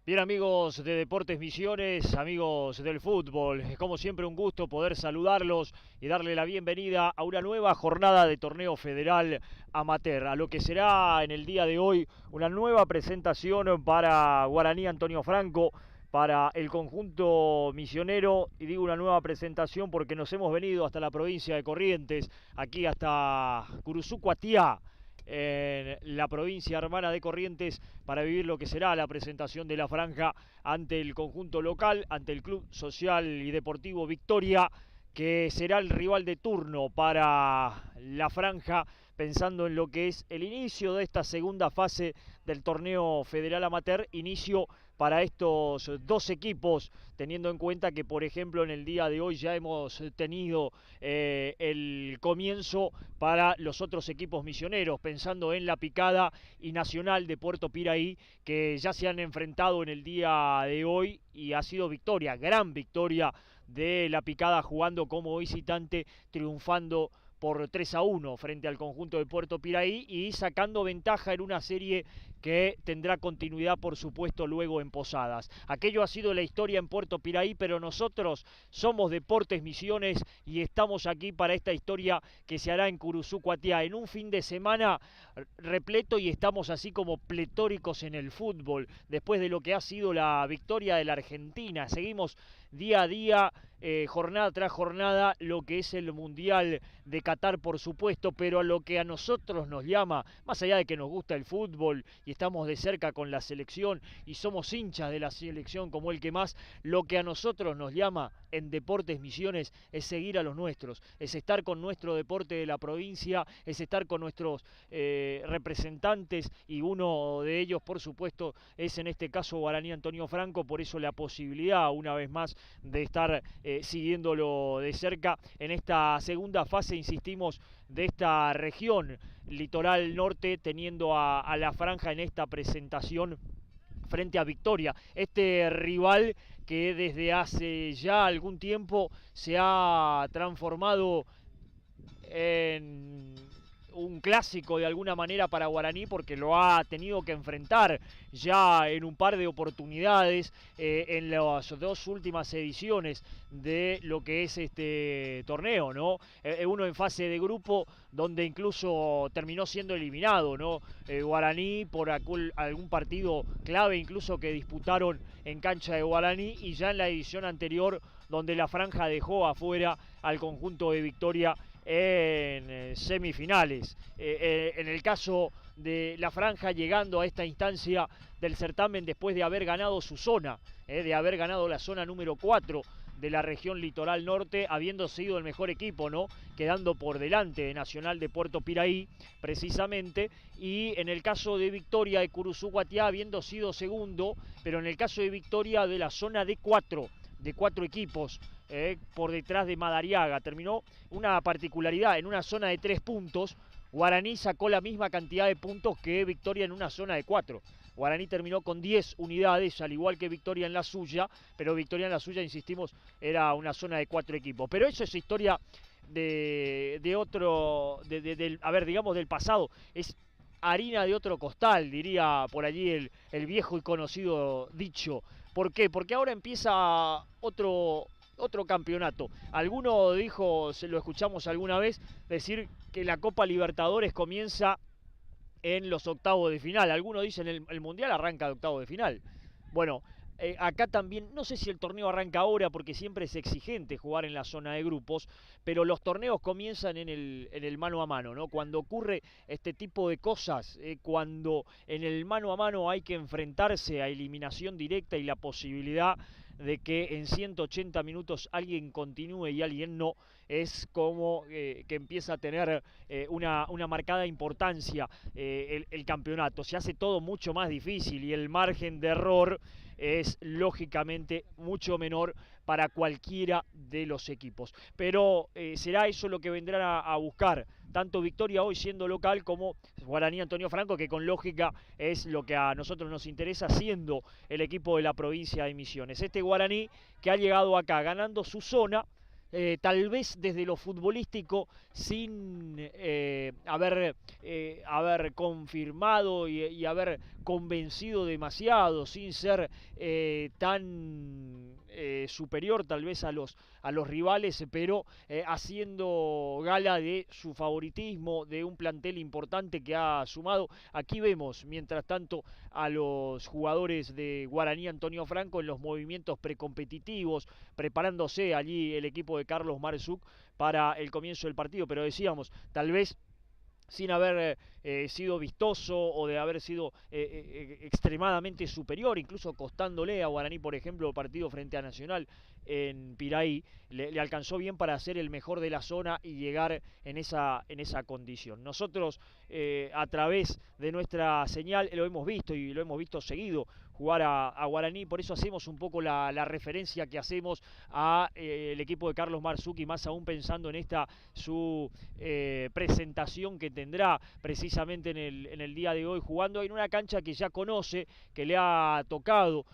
Bien, amigos de Deportes Misiones, amigos del fútbol, es como siempre un gusto poder saludarlos y darle la bienvenida a una nueva jornada de torneo federal amateur, a lo que será en el día de hoy una nueva presentación para Guaraní Antonio Franco, para el conjunto misionero, y digo una nueva presentación porque nos hemos venido hasta la provincia de Corrientes, aquí hasta Curuzú Cuatiá, en la provincia hermana de Corrientes, para vivir lo que será la presentación de la franja ante el conjunto local, ante el Club Social y Deportivo Victoria, que será el rival de turno para la franja, pensando en lo que es el inicio de esta segunda fase del torneo federal amateur, inicio para estos dos equipos, teniendo en cuenta que, por ejemplo, en el día de hoy ya hemos tenido el comienzo para los otros equipos misioneros, pensando en La Picada y Nacional de Puerto Piraí, que ya se han enfrentado en el día de hoy y ha sido victoria, gran victoria de La Picada jugando como visitante, triunfando por 3-1 frente al conjunto de Puerto Piraí y sacando ventaja en una serie que tendrá continuidad, por supuesto, luego en Posadas. Aquello ha sido la historia en Puerto Piraí, pero nosotros somos Deportes Misiones y estamos aquí para esta historia que se hará en Curuzú Cuatiá, en un fin de semana repleto, y estamos así como pletóricos en el fútbol, después de lo que ha sido la victoria de la Argentina. Seguimos día a día, jornada tras jornada, lo que es el Mundial de Qatar, por supuesto, pero a lo que a nosotros nos llama, más allá de que nos gusta el fútbol y estamos de cerca con la selección y somos hinchas de la selección como el que más, lo que a nosotros nos llama en Deportes Misiones es seguir a los nuestros, es estar con nuestro deporte de la provincia, es estar con nuestros representantes, y uno de ellos, por supuesto, es en este caso Guaraní Antonio Franco. Por eso la posibilidad, una vez más, de estar siguiéndolo de cerca en esta segunda fase, insistimos, de esta región litoral norte, teniendo a la franja en esta presentación frente a Victoria, este rival que desde hace ya algún tiempo se ha transformado en un clásico de alguna manera para Guaraní, porque lo ha tenido que enfrentar ya en un par de oportunidades en las dos últimas ediciones de lo que es este torneo, ¿no? Uno en fase de grupo, donde incluso terminó siendo eliminado, ¿no? Guaraní por algún partido clave incluso que disputaron en cancha de Guaraní, y ya en la edición anterior, donde la franja dejó afuera al conjunto de Victoria en semifinales. En el caso de la franja, llegando a esta instancia del certamen después de haber ganado su zona, de haber ganado la zona número 4 de la región litoral norte, habiendo sido el mejor equipo, ¿no? Quedando por delante de Nacional de Puerto Piraí, precisamente, y en el caso de Victoria de Curuzú Cuatiá, habiendo sido segundo, pero en el caso de Victoria de la zona de 4 equipos, por detrás de Madariaga. Terminó una particularidad: en una zona de 3 puntos, Guaraní sacó la misma cantidad de puntos que Victoria en una zona de 4. Guaraní terminó con 10 unidades, al igual que Victoria en la suya, pero Victoria en la suya, insistimos, era una zona de 4 equipos. Pero eso es historia de otro, a ver, digamos, del pasado. Es harina de otro costal, diría por allí el viejo y conocido dicho. ¿Por qué? Porque ahora empieza otro campeonato. Alguno dijo, se lo escuchamos alguna vez, decir que la Copa Libertadores comienza en los octavos de final. Algunos dicen el Mundial arranca de octavos de final. Bueno, acá también, no sé si el torneo arranca ahora, porque siempre es exigente jugar en la zona de grupos, pero los torneos comienzan en el mano a mano, ¿no? Cuando ocurre este tipo de cosas, cuando en el mano a mano hay que enfrentarse a eliminación directa y la posibilidad de que en 180 minutos alguien continúe y alguien no, es como que empieza a tener una marcada importancia el campeonato. Se hace todo mucho más difícil y el margen de error es lógicamente mucho menor para cualquiera de los equipos. Pero será eso lo que vendrán a buscar tanto Victoria hoy siendo local como Guaraní Antonio Franco, que con lógica es lo que a nosotros nos interesa, siendo el equipo de la provincia de Misiones. Este Guaraní que ha llegado acá ganando su zona, tal vez desde lo futbolístico sin haber confirmado y haber convencido demasiado, sin ser tan superior tal vez a los rivales, pero haciendo gala de su favoritismo, de un plantel importante que ha sumado. Aquí vemos, mientras tanto, a los jugadores de Guaraní Antonio Franco en los movimientos precompetitivos, preparándose allí el equipo de Carlos Marzuk para el comienzo del partido, pero decíamos, tal vez sin haber sido vistoso o de haber sido extremadamente superior, incluso costándole a Guaraní, por ejemplo, el partido frente a Nacional en Piraí, le alcanzó bien para ser el mejor de la zona y llegar en esa condición. Nosotros, a través de nuestra señal, lo hemos visto y lo hemos visto seguido jugar a Guaraní, por eso hacemos un poco la referencia que hacemos a el equipo de Carlos Marzuk, y más aún pensando en esta su presentación que tendrá precisamente en el día de hoy, jugando en una cancha que ya conoce, que le ha tocado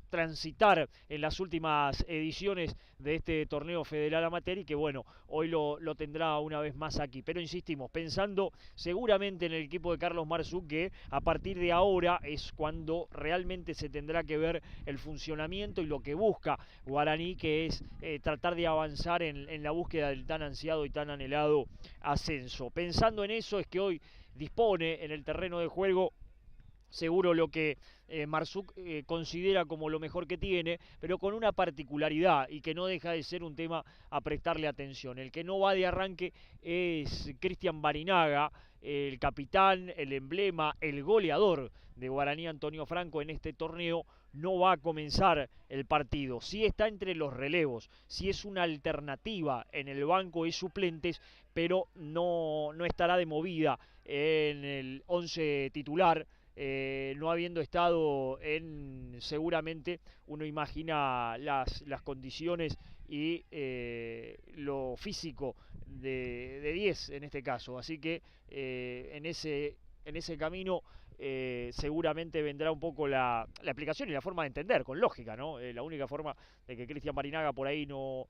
transitar en las últimas ediciones de este torneo federal amateur, y que bueno, hoy lo tendrá una vez más aquí. Pero insistimos, pensando seguramente en el equipo de Carlos Marzuk, que a partir de ahora es cuando realmente se tendrá que ver el funcionamiento y lo que busca Guaraní, que es tratar de avanzar en la búsqueda del tan ansiado y tan anhelado ascenso. Pensando en eso es que hoy dispone en el terreno de juego seguro lo que Marzuk considera como lo mejor que tiene, pero con una particularidad y que no deja de ser un tema a prestarle atención. El que no va de arranque es Cristian Barinaga, el capitán, el emblema, el goleador de Guaraní Antonio Franco en este torneo. No va a comenzar el partido. Sí está entre los relevos, sí es una alternativa en el banco de suplentes, pero no estará de movida en el 11 titular. No habiendo estado seguramente uno imagina las condiciones y lo físico de 10 en este caso, así que en ese camino seguramente vendrá un poco la explicación y la forma de entender, con lógica, ¿no? La única forma de que Cristian Barinaga por ahí no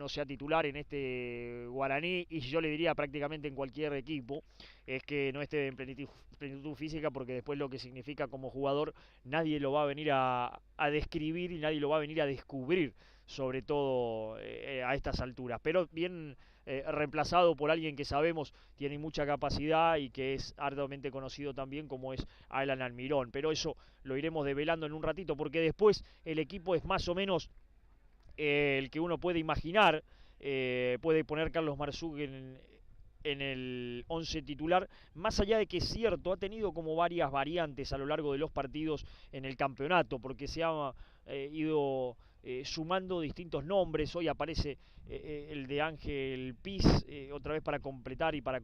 sea titular en este Guaraní, y yo le diría prácticamente en cualquier equipo, es que no esté en plenitud física, porque después lo que significa como jugador nadie lo va a venir a describir y nadie lo va a venir a descubrir, sobre todo a estas alturas. Pero bien reemplazado por alguien que sabemos tiene mucha capacidad y que es arduamente conocido también, como es Alan Almirón. Pero eso lo iremos develando en un ratito, porque después el equipo es más o menos el que uno puede imaginar. Puede poner Carlos Marzuk en el 11 titular, más allá de que es cierto, ha tenido como varias variantes a lo largo de los partidos en el campeonato, porque se ha ido sumando distintos nombres. Hoy aparece el de Ángel Piz, otra vez para completar y para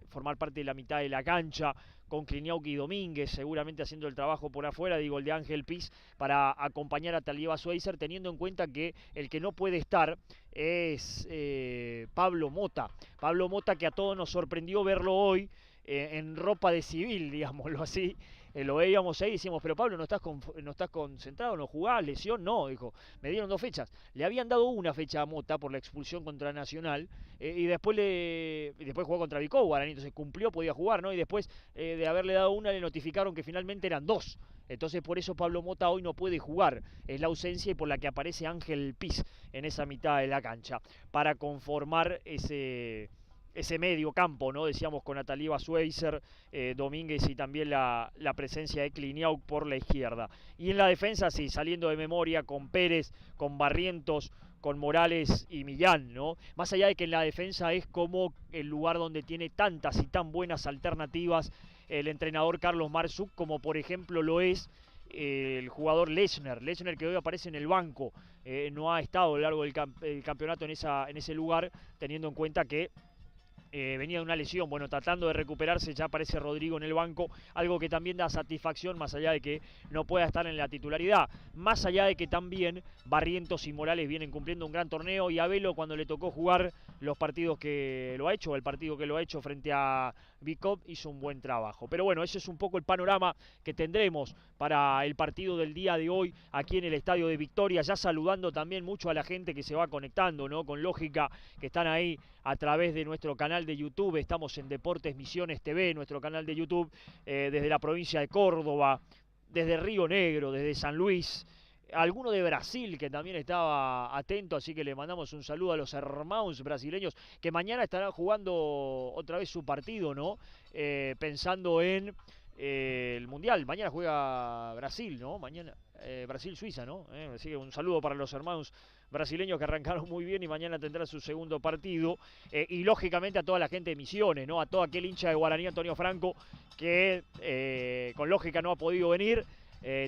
formar parte de la mitad de la cancha, con Kliniauki y Domínguez seguramente haciendo el trabajo por afuera, digo, el de Ángel Piz, para acompañar a Talieva Schweizer, teniendo en cuenta que el que no puede estar es Pablo Mota. Pablo Mota, que a todos nos sorprendió verlo hoy en ropa de civil, digámoslo así. Lo veíamos ahí y decíamos, pero Pablo, no estás concentrado, no jugás, lesión, no, dijo, me dieron 2 fechas. Le habían dado una fecha a Mota por la expulsión contra Nacional, y después jugó contra Vicó, Guaraní, entonces cumplió, podía jugar, ¿no? Y después de haberle dado una, le notificaron que finalmente eran 2. Entonces por eso Pablo Mota hoy no puede jugar, es la ausencia y por la que aparece Ángel Piz en esa mitad de la cancha, para conformar ese medio campo, ¿no? Decíamos, con Ataliva Schweizer, Domínguez, y también la presencia de Kliniauk por la izquierda. Y en la defensa, sí, saliendo de memoria, con Pérez, con Barrientos, con Morales y Millán, ¿no? Más allá de que en la defensa es como el lugar donde tiene tantas y tan buenas alternativas el entrenador Carlos Marzuk, como por ejemplo lo es el jugador Lechner, que hoy aparece en el banco. No ha estado a lo largo del campeonato en ese lugar, teniendo en cuenta que venía de una lesión, bueno, tratando de recuperarse, ya aparece Rodrigo en el banco, algo que también da satisfacción, más allá de que no pueda estar en la titularidad, más allá de que también Barrientos y Morales vienen cumpliendo un gran torneo, y a Velo, cuando le tocó jugar los partidos que lo ha hecho, el partido que lo ha hecho frente a Bicop, hizo un buen trabajo. Pero bueno, ese es un poco el panorama que tendremos para el partido del día de hoy aquí en el Estadio de Victoria, ya saludando también mucho a la gente que se va conectando, ¿no? Con lógica, que están ahí a través de nuestro canal de YouTube. Estamos en Deportes Misiones TV, nuestro canal de YouTube, desde la provincia de Córdoba, desde Río Negro, desde San Luis, alguno de Brasil que también estaba atento, así que le mandamos un saludo a los hermanos brasileños que mañana estarán jugando otra vez su partido, ¿no? Pensando en el Mundial. Mañana juega Brasil, ¿no? Mañana Brasil-Suiza, ¿no? Así que un saludo para los hermanos brasileños que arrancaron muy bien y mañana tendrá su segundo partido. Y lógicamente a toda la gente de Misiones, ¿no? A todo aquel hincha de Guaraní, Antonio Franco, que con lógica no ha podido venir.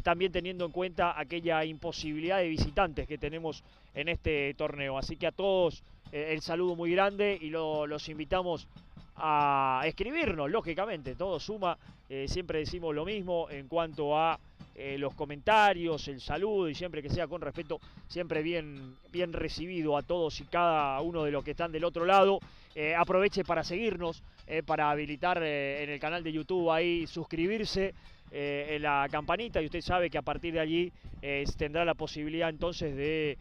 También teniendo en cuenta aquella imposibilidad de visitantes que tenemos en este torneo. Así que a todos el saludo muy grande y los invitamos a escribirnos, lógicamente, todo suma, siempre decimos lo mismo en cuanto a los comentarios, el saludo, y siempre que sea con respeto, siempre bien recibido a todos y cada uno de los que están del otro lado. Aproveche para seguirnos, para habilitar en el canal de YouTube ahí, suscribirse, en la campanita, y usted sabe que a partir de allí tendrá la posibilidad entonces de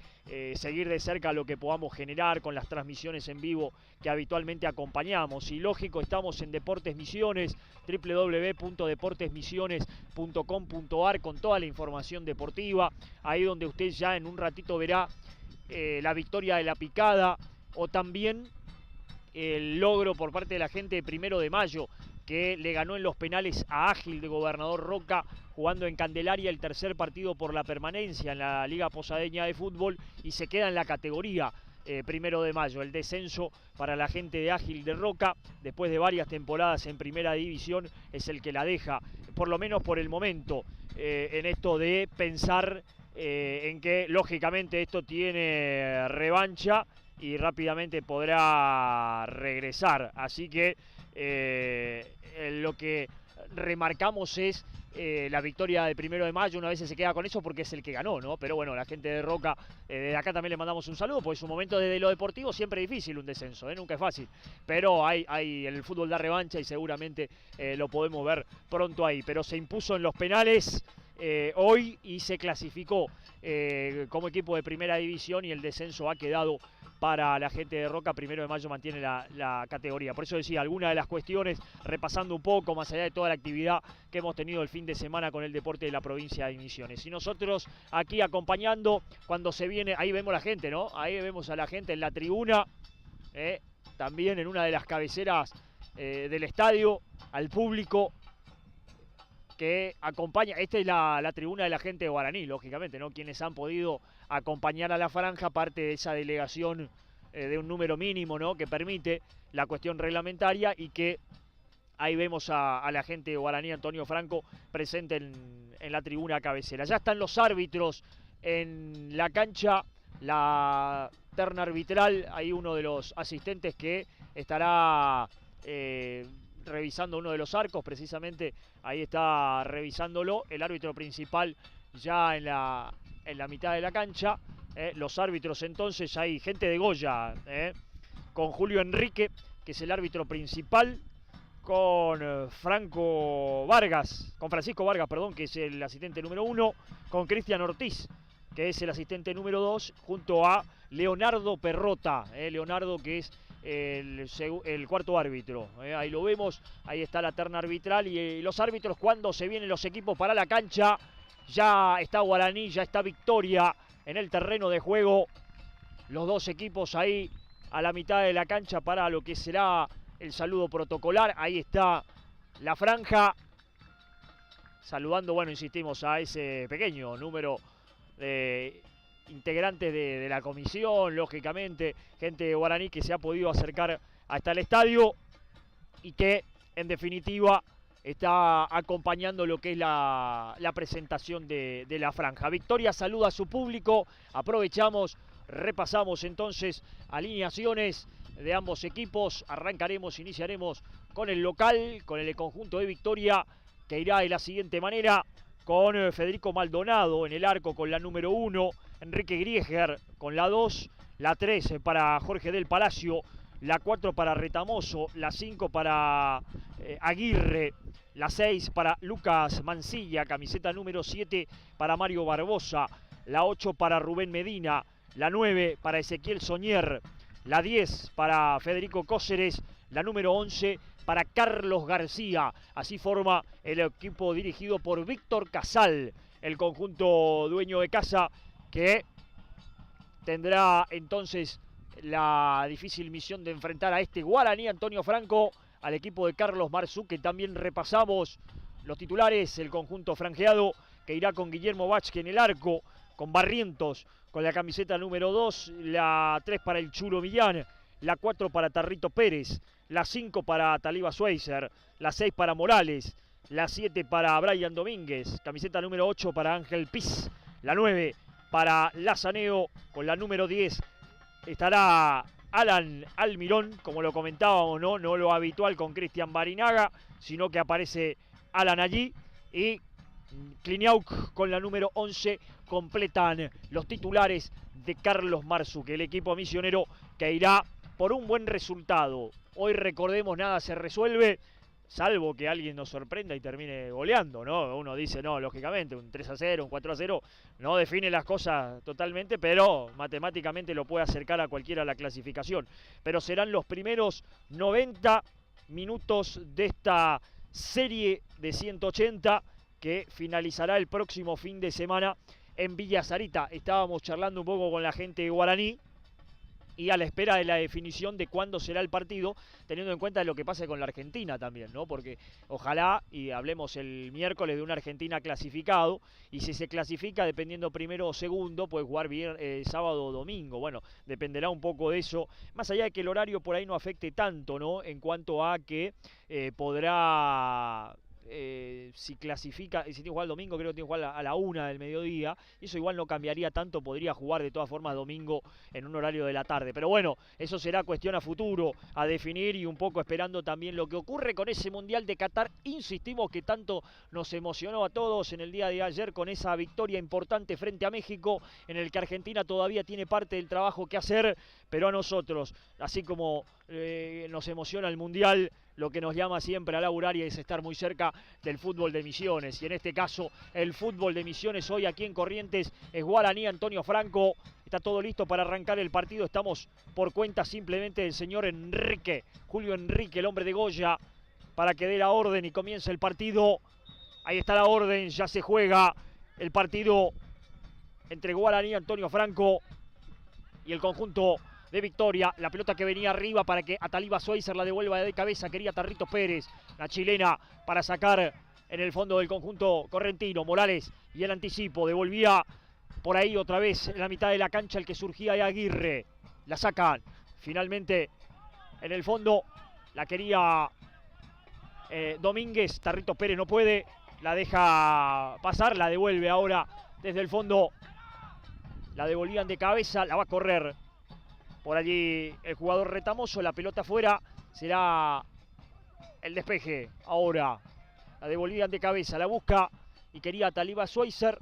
seguir de cerca lo que podamos generar con las transmisiones en vivo que habitualmente acompañamos. Y lógico, estamos en Deportes Misiones, www.deportesmisiones.com.ar, con toda la información deportiva, ahí donde usted ya en un ratito verá la victoria de La Picada, o también el logro por parte de la gente de 1 de Mayo, que le ganó en los penales a Ágil de Gobernador Roca, jugando en Candelaria el tercer partido por la permanencia en la Liga Posadeña de Fútbol, y se queda en la categoría 1 de Mayo. El descenso para la gente de Ágil de Roca, después de varias temporadas en primera división, es el que la deja, por lo menos por el momento, en esto de pensar en que lógicamente esto tiene revancha y rápidamente podrá regresar. Así que lo que remarcamos es la victoria del 1 de Mayo. Una vez se queda con eso porque es el que ganó, ¿no? Pero bueno, la gente de Roca, desde acá también le mandamos un saludo, porque es un momento desde lo deportivo siempre difícil un descenso, nunca es fácil, pero el fútbol da revancha y seguramente lo podemos ver pronto ahí. Pero se impuso en los penales hoy y se clasificó como equipo de primera división, y el descenso ha quedado para la gente de Roca. 1 de Mayo mantiene la categoría. Por eso decía, algunas de las cuestiones, repasando un poco, más allá de toda la actividad que hemos tenido el fin de semana con el deporte de la provincia de Misiones. Y nosotros aquí acompañando cuando se viene, ahí vemos la gente, ¿no? Ahí vemos a la gente en la tribuna, también en una de las cabeceras del estadio, al público que acompaña. Esta es la tribuna de la gente de Guaraní, lógicamente, ¿no? Quienes han podido acompañar a la franja, parte de esa delegación de un número mínimo, ¿no? Que permite la cuestión reglamentaria, y que ahí vemos a la gente de Guaraní, Antonio Franco, presente en la tribuna cabecera. Ya están los árbitros en la cancha, la terna arbitral. Hay uno de los asistentes que estará revisando uno de los arcos, precisamente ahí está revisándolo. El árbitro principal ya en la mitad de la cancha. Los árbitros entonces, hay gente de Goya, con Julio Enrique, que es el árbitro principal, con Francisco Vargas, perdón, que es el asistente número 1, con Cristian Ortiz, que es el asistente número 2, junto a Leonardo Perrota, Leonardo, que es el cuarto árbitro. Ahí lo vemos, ahí está la terna arbitral, y los árbitros cuando se vienen los equipos para la cancha. Ya está Guaraní, ya está Victoria en el terreno de juego. Los dos equipos ahí a la mitad de la cancha para lo que será el saludo protocolar. Ahí está la franja saludando, bueno, insistimos, a ese pequeño número de integrantes de la comisión, lógicamente, gente de Guaraní que se ha podido acercar hasta el estadio y que, en definitiva, está acompañando lo que es la presentación de la franja. Victoria saluda a su público, aprovechamos, repasamos entonces alineaciones de ambos equipos. Iniciaremos con el local, con el conjunto de Victoria, que irá de la siguiente manera, con Federico Maldonado en el arco con la número 1, Enrique Grieger con la 2, la 3 para Jorge del Palacio, la 4 para Retamoso, la 5 para Aguirre, la 6 para Lucas Mancilla, camiseta número 7 para Mario Barbosa, la 8 para Rubén Medina, la 9 para Ezequiel Soñer, la 10 para Federico Cóceres, la número 11 para Carlos García. Así forma el equipo dirigido por Víctor Casal, el conjunto dueño de casa, que tendrá entonces la difícil misión de enfrentar a este Guaraní Antonio Franco, al equipo de Carlos Marzú, que también repasamos los titulares. El conjunto franjeado, que irá con Guillermo Vázquez en el arco, con Barrientos con la camiseta número 2, la 3 para el Chulo Millán, la 4 para Tarrito Pérez, la 5 para Taliba Schweizer, la 6 para Morales, la 7 para Brian Domínguez, camiseta número 8 para Ángel Piz, la 9 para Lazaneo, con la número 10 estará Alan Almirón, como lo comentábamos, no lo habitual con Cristian Barinaga, sino que aparece Alan allí, y Kliniauk con la número 11 completan los titulares de Carlos Marzú, que el equipo misionero que irá por un buen resultado. Hoy, recordemos, nada se resuelve, salvo que alguien nos sorprenda y termine goleando, ¿no? Uno dice, no, lógicamente, un 3-0, un 4-0, no define las cosas totalmente, pero matemáticamente lo puede acercar a cualquiera a la clasificación. Pero serán los primeros 90 minutos de esta serie de 180 que finalizará el próximo fin de semana en Villa Sarita. Estábamos charlando un poco con la gente de Guaraní y a la espera de la definición de cuándo será el partido, teniendo en cuenta lo que pasa con la Argentina también, ¿no? Porque ojalá, y hablemos el miércoles de una Argentina clasificado, y si se clasifica dependiendo primero o segundo, puede jugar sábado o domingo. Bueno, dependerá un poco de eso, más allá de que el horario por ahí no afecte tanto, ¿no? En cuanto a que podrá... si clasifica, si tiene que jugar el domingo, creo que tiene que jugar a la 1 del mediodía, y eso igual no cambiaría tanto, podría jugar de todas formas domingo en un horario de la tarde, pero bueno, eso será cuestión a futuro, a definir, y un poco esperando también lo que ocurre con ese Mundial de Qatar. Insistimos que tanto nos emocionó a todos en el día de ayer con esa victoria importante frente a México, en el que Argentina todavía tiene parte del trabajo que hacer, pero a nosotros, así como nos emociona el Mundial, lo que nos llama siempre a laburar y es estar muy cerca del fútbol de Misiones. Y en este caso, el fútbol de Misiones hoy aquí en Corrientes es Guaraní Antonio Franco. Está todo listo para arrancar el partido. Estamos por cuenta simplemente del señor Enrique, Julio Enrique, el hombre de Goya, para que dé la orden y comience el partido. Ahí está la orden, ya se juega el partido entre Guaraní Antonio Franco y el conjunto de Victoria. La pelota que venía arriba para que Taliba Schweizer la devuelva de cabeza, quería Tarrito Pérez, la chilena para sacar en el fondo del conjunto correntino. Morales y el anticipo, devolvía por ahí otra vez en la mitad de la cancha el que surgía de Aguirre, la sacan finalmente en el fondo, la quería Domínguez, Tarrito Pérez no puede, la deja pasar, la devuelve ahora desde el fondo, la devolvían de cabeza, la va a correr por allí el jugador Retamoso, la pelota afuera, será el despeje. Ahora la devolvían de cabeza, la busca y quería Taliba Schweizer.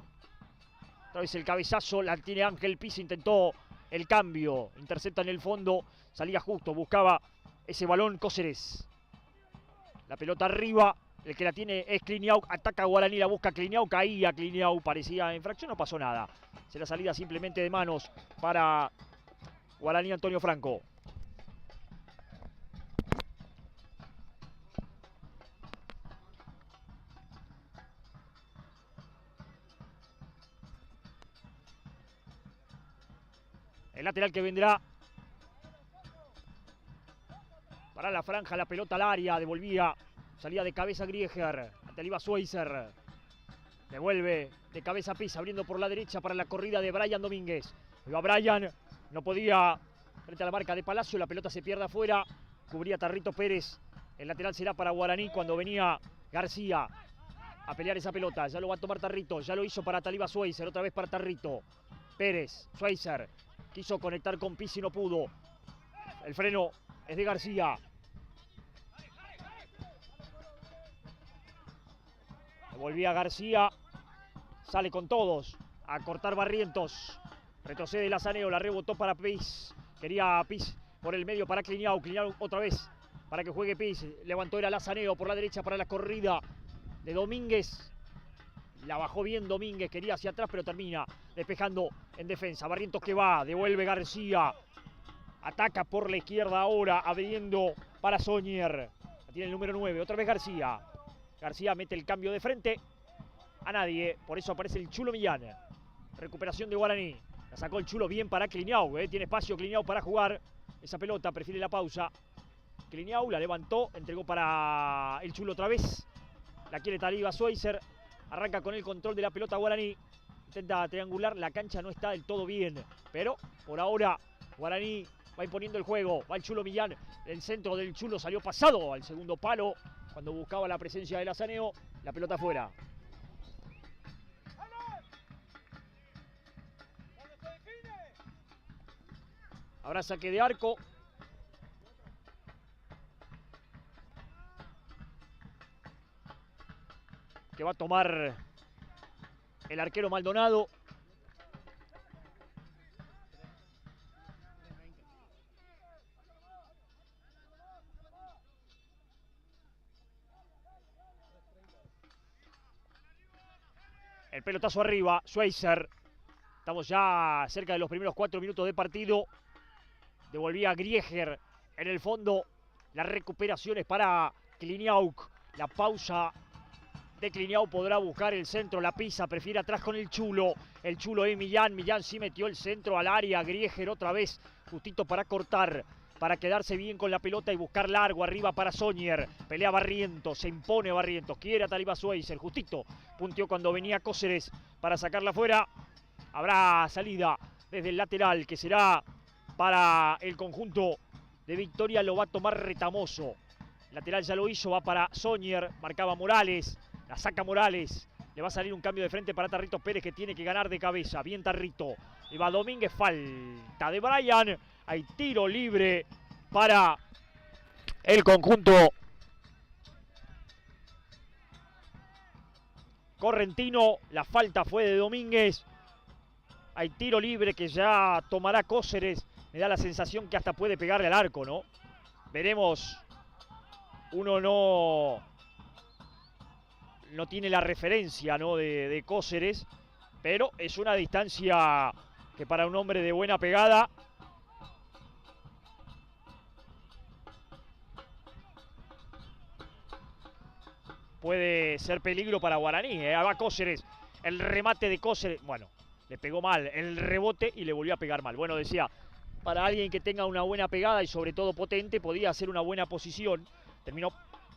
Otra vez el cabezazo, la tiene Ángel Piz, intentó el cambio, intercepta en el fondo, salía justo, buscaba ese balón Cóceres. La pelota arriba, el que la tiene es Kliniauk, ataca a Guaraní, la busca Kliniauk, caía Kliniauk, parecía infracción, no pasó nada. Será salida simplemente de manos para Guaraní Antonio Franco. El lateral que vendrá para la franja, la pelota al área, devolvía, salía de cabeza Grieger, Taliba Schweizer, devuelve de cabeza Piz, abriendo por la derecha para la corrida de Brian Domínguez. Iba Brian, no podía frente a la marca de Palacio, la pelota se pierde afuera, cubría Tarrito Pérez, el lateral será para Guaraní cuando venía García a pelear esa pelota, ya lo va a tomar Tarrito, ya lo hizo para Taliba Schweizer, otra vez para Tarrito, Pérez, Schweizer, quiso conectar con Piz y no pudo, El freno es de García. Volvía García. Sale con todos. A cortar Barrientos. Retrocede Lazaneo. La rebotó para Piz. Quería Piz por el medio para Cliniao. Cliniao otra vez para que juegue Piz. Levantó era Lazaneo por la derecha para la corrida de Domínguez. La bajó bien Domínguez. Quería hacia atrás pero termina despejando en defensa. Barrientos que va. Devuelve García. Ataca por la izquierda ahora. Abriendo para Soñer. Tiene el número 9. Otra vez García. García mete el cambio de frente. A nadie. Por eso aparece el Chulo Millán. Recuperación de Guaraní. La sacó el Chulo bien para Cliniao. Tiene espacio Cliniao para jugar. Esa pelota prefiere la pausa. Cliniao la levantó. Entregó para el Chulo otra vez. La quiere Tariba Schweizer. Arranca con el control de la pelota Guaraní. Intenta triangular. La cancha no está del todo bien. Pero por ahora Guaraní va imponiendo el juego. Va el Chulo Millán. El centro del Chulo salió pasado al segundo palo. Cuando buscaba la presencia de Lazaneo. La pelota afuera. Habrá saque de arco. Que va a tomar el arquero Maldonado. El pelotazo arriba, Schweizer. Estamos ya cerca de los primeros 4 minutos de partido. Devolvía Grieger en el fondo. La recuperación es para Cliniauk. La pausa de Cliniau podrá buscar el centro. La pisa, prefiere atrás con el Chulo. El Chulo es Millán. Millán sí metió el centro al área. Grieger otra vez justito para cortar. Para quedarse bien con la pelota y buscar largo arriba para Soñer. Pelea Barrientos, se impone Barrientos. Quiere a Tariba Schweizer, justito. Punteó cuando venía Cóceres para sacarla afuera. Habrá salida desde el lateral que será para el conjunto de Victoria. Lo va a tomar Retamoso. Lateral ya lo hizo, va para Soñer. Marcaba Morales, la saca Morales. Le va a salir un cambio de frente para Tarrito Pérez que tiene que ganar de cabeza. Bien Tarrito. Y va Domínguez, falta de Brian. Hay tiro libre para el conjunto correntino. La falta fue de Domínguez. Hay tiro libre que ya tomará Cóceres. Me da la sensación que hasta puede pegarle al arco, ¿no? Veremos. Uno no tiene la referencia, ¿no? de Cóceres. Pero es una distancia que para un hombre de buena pegada puede ser peligro para Guaraní. Va Cóceres. El remate de Cóceres. Bueno, le pegó mal el rebote y le volvió a pegar mal. Bueno, decía, para alguien que tenga una buena pegada y sobre todo potente, podía hacer una buena posición. Terminó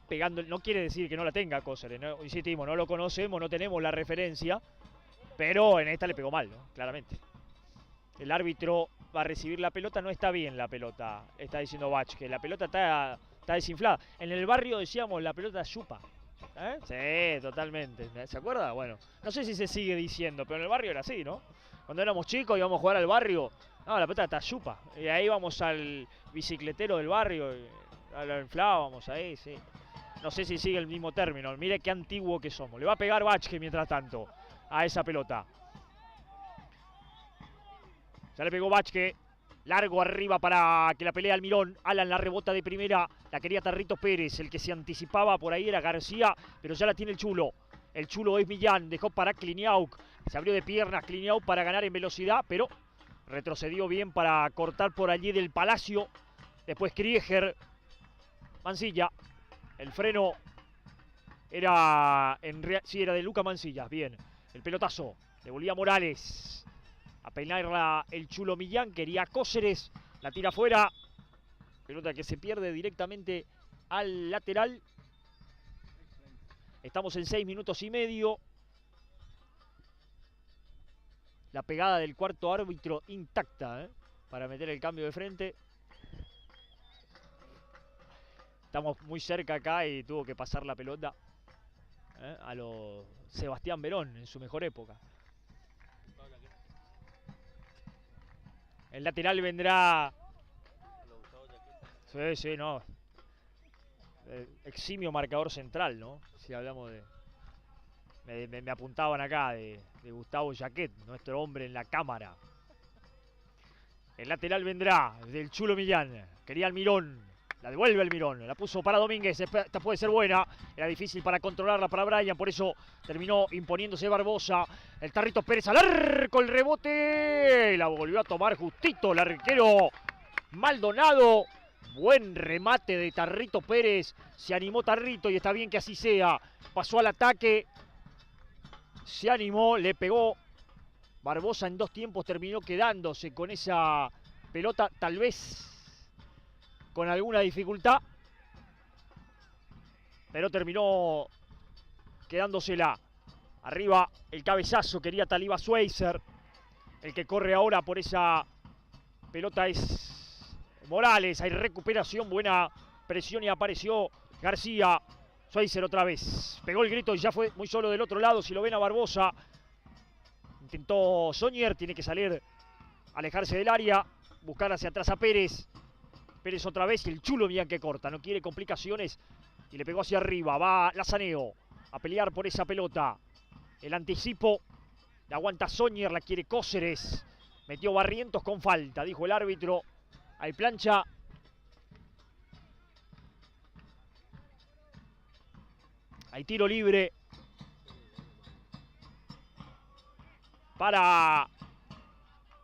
pegando. No quiere decir que no la tenga Cóceres, ¿no? Insistimos, no lo conocemos, no tenemos la referencia. Pero en esta le pegó mal, ¿no? Claramente. El árbitro va a recibir la pelota. No está bien la pelota, está diciendo Bach, que la pelota está desinflada. En el barrio decíamos la pelota chupa. Sí, totalmente. ¿Se acuerda? Bueno, no sé si se sigue diciendo, pero en el barrio era así, ¿no? Cuando éramos chicos íbamos a jugar al barrio. No, la pelota está chupa. Y ahí íbamos al bicicletero del barrio. Lo inflábamos ahí, sí. No sé si sigue el mismo término. Mire qué antiguo que somos. Le va a pegar Bachke mientras tanto a esa pelota. Ya le pegó Bachke. Largo arriba para que la pelea Almirón. Alan la rebota de primera. La quería Tarrito Pérez. El que se anticipaba por ahí era García. Pero ya la tiene el Chulo. El Chulo es Millán. Dejó para Cliniauk. Se abrió de piernas Cliniauk para ganar en velocidad. Pero retrocedió bien para cortar por allí del Palacio. Después Krieger. Mansilla. El freno era sí, era de Luca Mansilla. Bien. El pelotazo. Le volvía Morales. A peinarla el Chulo Millán. Quería Cóceres. La tira afuera. Pelota que se pierde directamente al lateral. Estamos en 6 minutos y medio. La pegada del cuarto árbitro intacta, para meter el cambio de frente. Estamos muy cerca acá y tuvo que pasar la pelota a lo Sebastián Verón en su mejor época. El lateral vendrá Sí, sí, no. Eximio marcador central, ¿no? Si hablamos de... Me apuntaban acá de Gustavo Jaquet, nuestro hombre en la cámara. El lateral vendrá del Chulo Millán. Quería Almirón. La devuelve Almirón. La puso para Domínguez. Esta puede ser buena. Era difícil para controlarla para Brian. Por eso terminó imponiéndose Barbosa. El Tarrito Pérez al arco. El rebote. La volvió a tomar justito el arquero Maldonado. Buen remate de Tarrito Pérez. Se animó Tarrito y está bien que así sea. Pasó al ataque. Se animó. Le pegó. Barbosa en 2 tiempos terminó quedándose con esa pelota. Tal vez con alguna dificultad. Pero terminó quedándosela. Arriba el cabezazo quería Taliba Schweizer. El que corre ahora por esa pelota es Morales. Hay recuperación, buena presión y apareció García. Schweizer otra vez. Pegó el grito y ya fue muy solo del otro lado. Si lo ven a Barbosa. Intentó Soñer. Tiene que salir, alejarse del área. Buscar hacia atrás a Pérez. Pérez otra vez y el Chulo Millán que corta. No quiere complicaciones. Y le pegó hacia arriba. Va Lazaneo a pelear por esa pelota. El anticipo. La aguanta Soñer. La quiere Cóceres. Metió Barrientos con falta. Dijo el árbitro. Hay plancha. Hay tiro libre. Para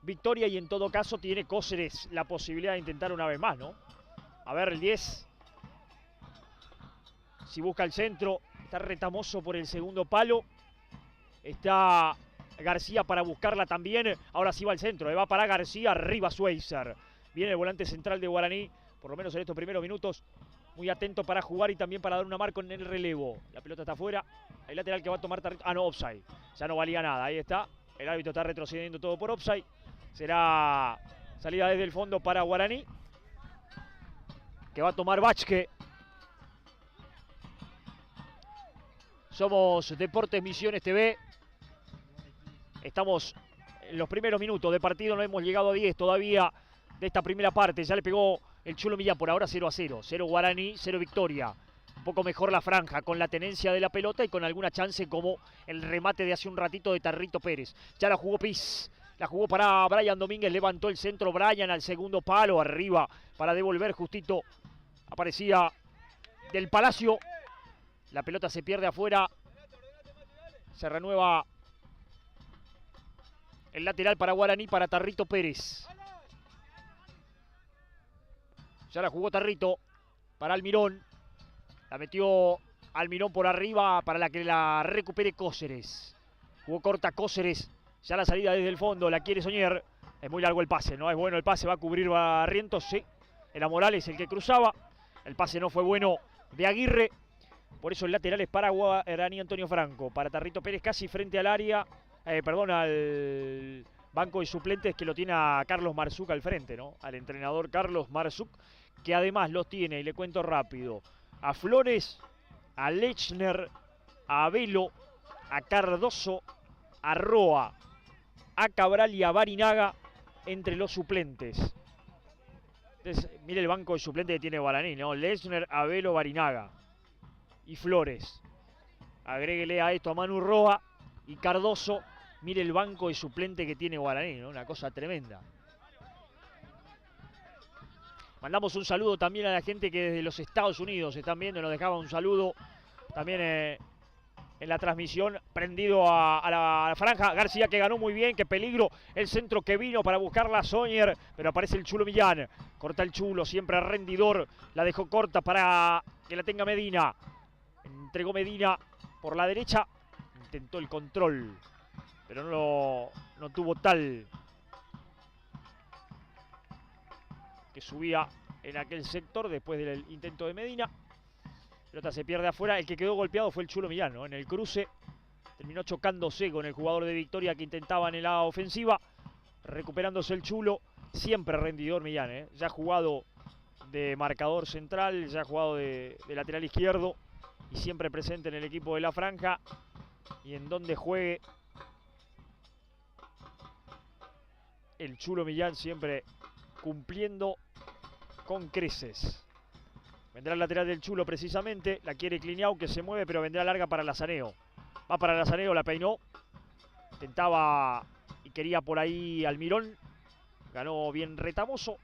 Victoria y en todo caso tiene Cóceres la posibilidad de intentar una vez más, ¿no? A ver, el 10. Si busca el centro. Está Retamoso por el segundo palo. Está García para buscarla también. Ahora sí va al centro. Va para García. Arriba Schweizer. Viene el volante central de Guaraní. Por lo menos en estos primeros minutos. Muy atento para jugar y también para dar una marca en el relevo. La pelota está afuera. El lateral que va a tomar Tarrito. Ah, no, offside. Ya no valía nada. Ahí está. El árbitro está retrocediendo todo por offside. Será salida desde el fondo para Guaraní. Que va a tomar Bachke. Somos Deportes Misiones TV. Estamos en los primeros minutos de partido. No hemos llegado a 10 todavía de esta primera parte. Ya le pegó el Chulo Millán. Por ahora 0-0. 0 Guaraní, 0 Victoria. Un poco mejor la franja con la tenencia de la pelota y con alguna chance como el remate de hace un ratito de Tarrito Pérez. Ya la jugó Piz. La jugó para Brian Domínguez. Levantó el centro Brian al segundo palo. Arriba para devolver justito. Aparecía Del Palacio. La pelota se pierde afuera. Se renueva el lateral para Guaraní, para Tarrito Pérez. Ya la jugó Tarrito para Almirón. La metió Almirón por arriba para la que la recupere Cóceres. Jugó corta Cóceres. Ya la salida desde el fondo. La quiere Soñer. Es muy largo el pase. No es bueno el pase. Va a cubrir Barrientos. Sí. Era Morales el que cruzaba. El pase no fue bueno de Aguirre. Por eso el lateral es para Guaraní Antonio Franco. Para Tarrito Pérez casi frente al área. Al banco de suplentes que lo tiene a Carlos Marzuk al frente, ¿no? Al entrenador Carlos Marzuk. Que además los tiene, y le cuento rápido, a Flores, a Lechner, a Velo, a Cardoso, a Roa, a Cabral y a Barinaga entre los suplentes. Entonces, mire el banco de suplentes que tiene Guaraní, ¿no? Lechner, Abelo, Barinaga y Flores. Agréguele a esto a Manu Roa y Cardoso. Mire el banco de suplente que tiene Guaraní, ¿no? Una cosa tremenda. Mandamos un saludo también a la gente que desde los Estados Unidos están viendo. Nos dejaba un saludo también en la transmisión. Prendido a la franja. García que ganó muy bien. Qué peligro. El centro que vino para buscar la Soñer. Pero aparece el Chulo Millán. Corta el Chulo. Siempre rendidor. La dejó corta para que la tenga Medina. Entregó Medina por la derecha. Intentó el control. Pero no tuvo tal que subía en aquel sector después del intento de Medina. La pelota se pierde afuera. El que quedó golpeado fue el Chulo Millán, ¿no? En el cruce terminó chocándose con el jugador de Victoria que intentaba en la ofensiva. Recuperándose el Chulo. Siempre rendidor Millán, ¿eh? Ya ha jugado de marcador central, ya ha jugado de lateral izquierdo y siempre presente en el equipo de la franja. Y en donde juegue el Chulo Millán siempre cumpliendo con creces. Vendrá el lateral del Chulo precisamente. La quiere Cliniau, que se mueve, pero vendrá larga para Lazaneo. Va para Lazaneo, la peinó. Intentaba y quería por ahí Almirón. Ganó bien Retamoso.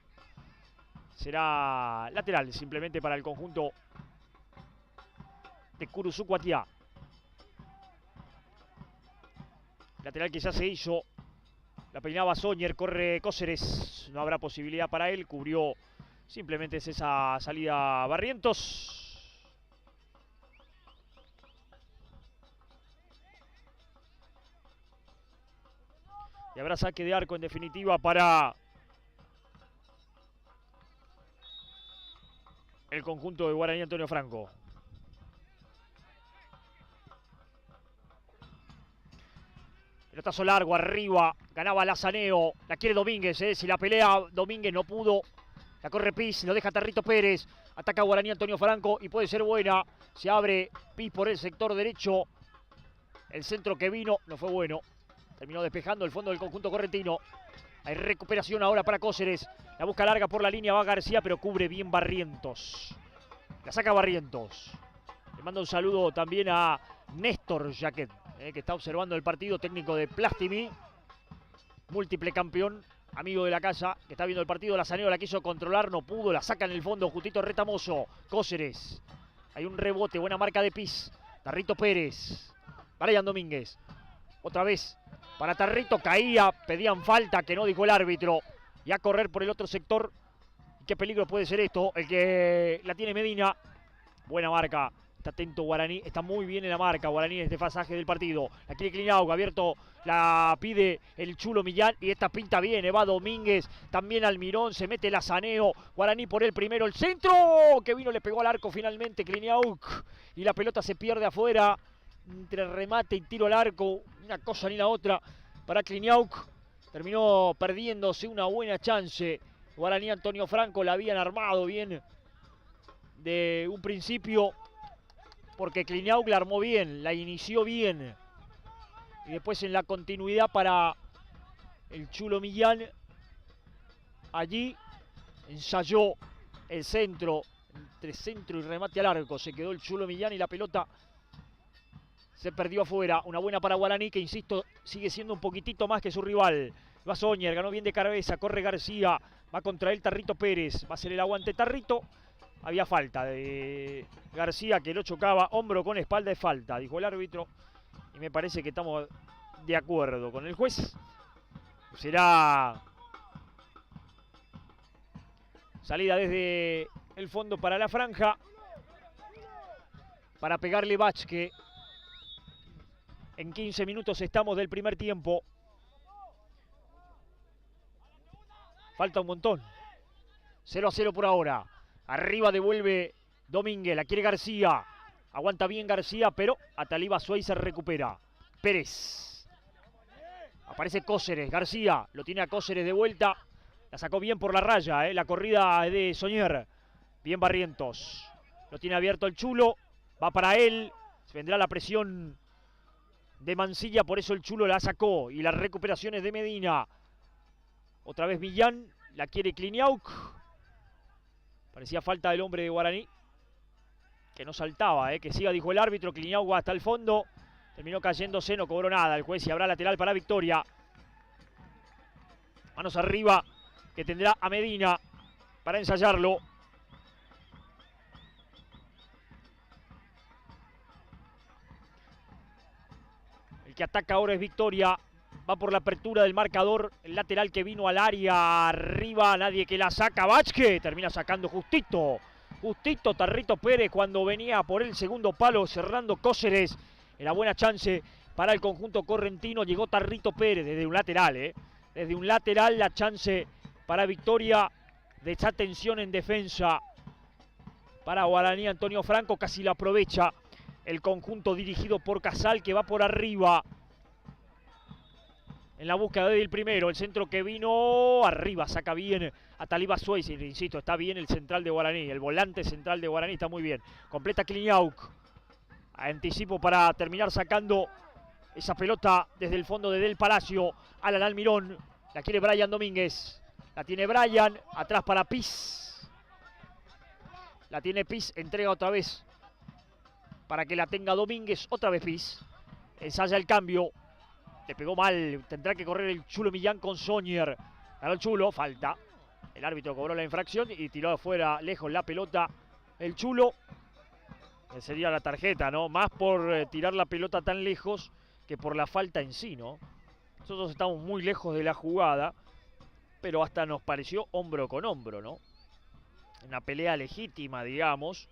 Será lateral simplemente para el conjunto de Curuzucuatiá. Lateral que ya se hizo. La peinaba Soñer, corre Cóceres. No habrá posibilidad para él. Cubrió simplemente esa salida Barrientos. Y habrá saque de arco en definitiva para el conjunto de Guaraní Antonio Franco. Pelotazo largo arriba, ganaba Lazaneo, la quiere Domínguez, si la pelea Domínguez no pudo, la corre Piz, lo deja Tarrito Pérez, ataca Guaraní Antonio Franco y puede ser buena, se abre Piz por el sector derecho, el centro que vino no fue bueno, terminó despejando el fondo del conjunto correntino, hay recuperación ahora para Cóceres, la busca larga por la línea, va García pero cubre bien Barrientos, la saca Barrientos, le mando un saludo también a Néstor Jaquet, que está observando el partido, técnico de Plastimi, múltiple campeón, amigo de la casa, que está viendo el partido. Lazaneo la quiso controlar, no pudo, la saca en el fondo, justito Retamoso, Cóceres, hay un rebote, buena marca de Piz, Tarrito Pérez, Brian Domínguez, otra vez para Tarrito, caía, pedían falta, que no dijo el árbitro, y a correr por el otro sector. Qué peligro puede ser esto, el que la tiene Medina, buena marca. Está atento Guaraní, está muy bien en la marca Guaraní en este pasaje del partido. La quiere Cliniau, abierto, la pide el Chulo Millán y esta pinta bien, va Domínguez, también Almirón, se mete Lazaneo, Guaraní por el primero, el centro, que vino, le pegó al arco finalmente Cliniau y la pelota se pierde afuera, entre remate y tiro al arco, una cosa ni la otra para Cliniau, terminó perdiéndose una buena chance. Guaraní Antonio Franco la habían armado bien de un principio, porque Cliniau la armó bien, la inició bien. Y después en la continuidad para el Chulo Millán. Allí ensayó el centro, entre centro y remate al arco. Se quedó el Chulo Millán y la pelota se perdió afuera. Una buena para Guaraní, que insisto, sigue siendo un poquitito más que su rival. Va Soñer, ganó bien de cabeza, corre García. Va contra él Tarrito Pérez. Va a ser el aguante Tarrito. Había falta de García, que lo chocaba, hombro con espalda de falta, dijo el árbitro. Y me parece que estamos de acuerdo con el juez. Será salida desde el fondo para la franja. Para pegarle Vázquez. En 15 minutos estamos del primer tiempo. Falta un montón. 0-0 por ahora. Arriba devuelve Domínguez, la quiere García. Aguanta bien García, pero Ataliba Suey se recupera. Pérez. Aparece Cóceres, García. Lo tiene a Cóceres de vuelta. La sacó bien por la raya, la corrida de Soñer. Bien Barrientos. Lo tiene abierto el Chulo. Va para él. Se vendrá la presión de Mansilla, por eso el Chulo la sacó. Y las recuperaciones de Medina. Otra vez Millán. La quiere Cliniau. Parecía falta del hombre de Guaraní, que no saltaba, que siga, dijo el árbitro. Cliniau va hasta el fondo, terminó cayéndose, no cobró nada el juez y habrá lateral para Victoria. Manos arriba, que tendrá a Medina para ensayarlo. El que ataca ahora es Victoria. Va por la apertura del marcador, el lateral que vino al área, arriba, nadie que la saca, Vázquez, termina sacando justito Tarrito Pérez cuando venía por el segundo palo, cerrando Cóceres, era buena chance para el conjunto correntino, llegó Tarrito Pérez desde un lateral, desde un lateral la chance para Victoria, de esa tensión en defensa para Guaraní Antonio Franco, casi la aprovecha el conjunto dirigido por Casal, que va por arriba. En la búsqueda del primero, el centro que vino arriba, saca bien a Taliba Suez, insisto, está bien el central de Guaraní, el volante central de Guaraní está muy bien. Completa Cliniau, anticipo para terminar sacando esa pelota desde el fondo de Del Palacio. Alan Almirón, la quiere Brian Domínguez, la tiene Brian, atrás para Piz, La tiene Piz, entrega otra vez para que la tenga Domínguez. Otra vez Piz. Ensaya el cambio. Le pegó mal. Tendrá que correr el Chulo Millán con Soñer. Ganó el Chulo. Falta. El árbitro cobró la infracción y tiró afuera lejos la pelota. El Chulo. Sería la tarjeta, ¿no? Más por tirar la pelota tan lejos que por la falta en sí, ¿no? Nosotros estamos muy lejos de la jugada, pero hasta nos pareció hombro con hombro, ¿no? Una pelea legítima, digamos,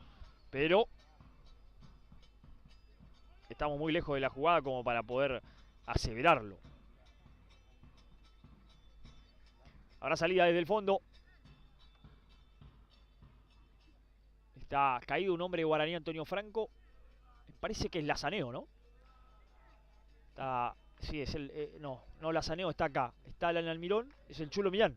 pero estamos muy lejos de la jugada como para poder aseverarlo. Habrá salida desde el fondo. Está caído un hombre de Guaraní, Antonio Franco. Parece que es Lazaneo, ¿no? Está... Sí, es el... no, Lazaneo está acá. Está Alan Almirón, es el Chulo Millán.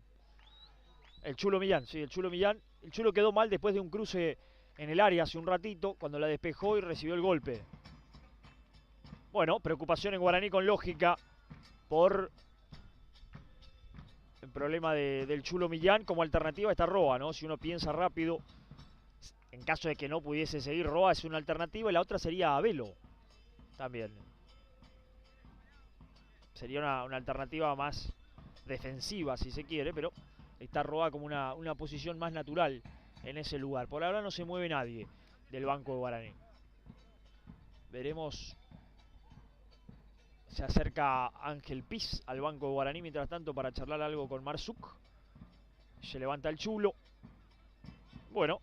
El Chulo Millán, sí, el Chulo Millán. El Chulo quedó mal después de un cruce en el área hace un ratito, cuando la despejó y recibió el golpe. Bueno, preocupación en Guaraní con lógica por el problema del Chulo Millán. Como alternativa está Roa, ¿no? Si uno piensa rápido, en caso de que no pudiese seguir Roa, es una alternativa. Y la otra sería Abelo, también. Sería una alternativa más defensiva, si se quiere, pero está Roa como una posición más natural en ese lugar. Por ahora no se mueve nadie del banco de Guaraní. Veremos. Se acerca Ángel Piz al banco de Guaraní, mientras tanto, para charlar algo con Marsuk. Se levanta el Chulo. Bueno.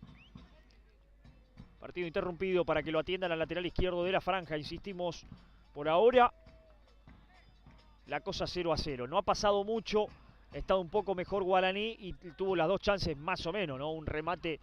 Partido interrumpido para que lo atiendan al lateral izquierdo de la franja. Insistimos, por ahora la cosa 0-0. No ha pasado mucho. Ha estado un poco mejor Guaraní y tuvo las dos chances más o menos, ¿no? Un remate.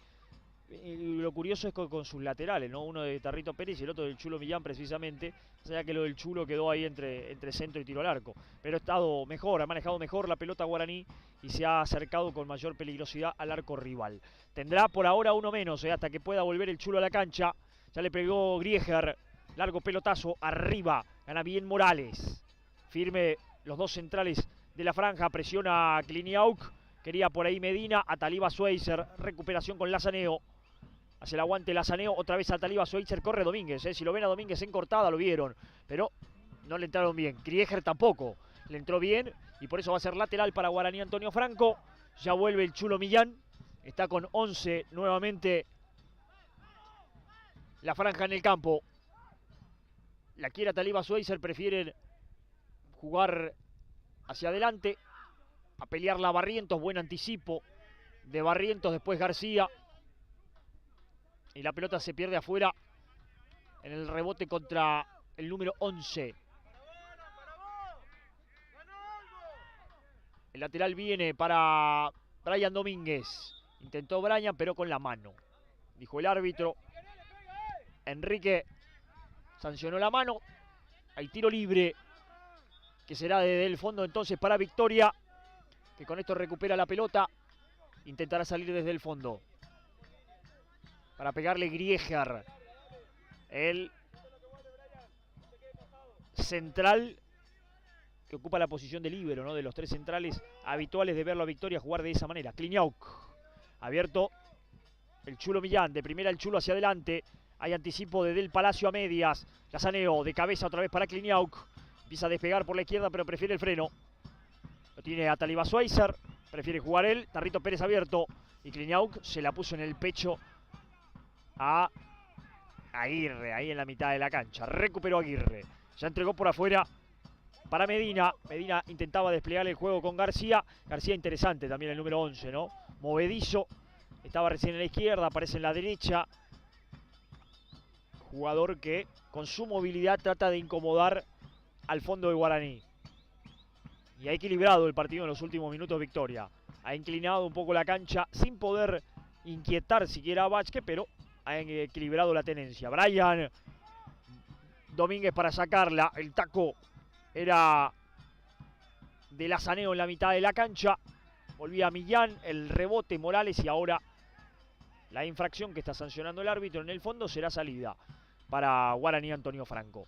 Lo curioso es con sus laterales, ¿no? Uno de Tarrito Pérez y el otro del Chulo Millán, precisamente. O sea que lo del Chulo quedó ahí entre centro y tiro al arco. Pero ha estado mejor, ha manejado mejor la pelota Guaraní y se ha acercado con mayor peligrosidad al arco rival. Tendrá por ahora uno menos, hasta que pueda volver el Chulo a la cancha. Ya le pegó Grieger. Largo pelotazo arriba. Gana bien Morales. Firme los dos centrales de la franja. Presiona a Kliniauk. Quería por ahí Medina. A Taliba Schweizer. Recuperación con Lazaneo. Hace el aguante Lazaneo. Otra vez a Taliba Schweizer. Corre Domínguez. Si lo ven a Domínguez en cortada, lo vieron. Pero no le entraron bien. Grieger tampoco le entró bien. Y por eso va a ser lateral para Guaraní Antonio Franco. Ya vuelve el Chulo Millán. Está con 11 nuevamente. La franja en el campo. La quiere Taliba Schweizer. Prefieren jugar hacia adelante. A pelearla a Barrientos. Buen anticipo de Barrientos. Después García. Y la pelota se pierde afuera en el rebote contra el número 11. El lateral viene para Brian Domínguez. Intentó Brian, pero con la mano. Dijo el árbitro. Enrique sancionó la mano. Hay tiro libre, que será desde el fondo entonces para Victoria, que con esto recupera la pelota. Intentará salir desde el fondo para pegarle Grieger, el central que ocupa la posición de líbero, ¿no? De los tres centrales habituales de verlo a Victoria jugar de esa manera. Kliniauk, abierto el Chulo Millán, de primera el Chulo hacia adelante. Hay anticipo de Del Palacio a medias. Lazaneo de cabeza otra vez para Kliniauk. Empieza a despegar por la izquierda, pero prefiere el freno. Lo tiene a Taliba Schweizer. Prefiere jugar él. Tarrito Pérez abierto. Y Kliniauk se la puso en el pecho a Aguirre, ahí en la mitad de la cancha. Recuperó Aguirre. Ya entregó por afuera para Medina. Medina intentaba desplegar el juego con García. García interesante también el número 11, ¿no? Movedizo. Estaba recién en la izquierda, aparece en la derecha. Jugador que con su movilidad trata de incomodar al fondo de Guaraní. Y ha equilibrado el partido en los últimos minutos Victoria. Ha inclinado un poco la cancha sin poder inquietar siquiera a Vázquez, pero ha equilibrado la tenencia. Brian Domínguez para sacarla. El taco era de Lazaneo en la mitad de la cancha. Volvía Millán, el rebote Morales y ahora la infracción que está sancionando el árbitro en el fondo será salida para Guaraní Antonio Franco.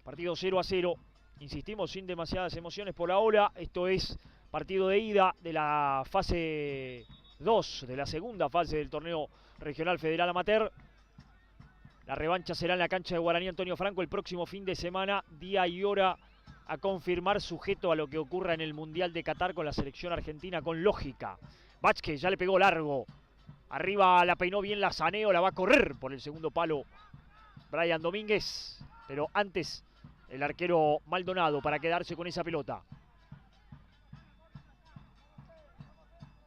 Partido 0-0. Insistimos, sin demasiadas emociones por ahora. Esto es partido de ida de la fase 2 de la segunda fase del torneo regional federal amateur. La revancha será en la cancha de Guaraní Antonio Franco el próximo fin de semana, día y hora a confirmar, sujeto a lo que ocurra en el Mundial de Qatar con la selección argentina, con lógica. Vázquez ya le pegó largo. Arriba la peinó bien la Saneo, la va a correr por el segundo palo Brian Domínguez. Pero antes el arquero Maldonado para quedarse con esa pelota.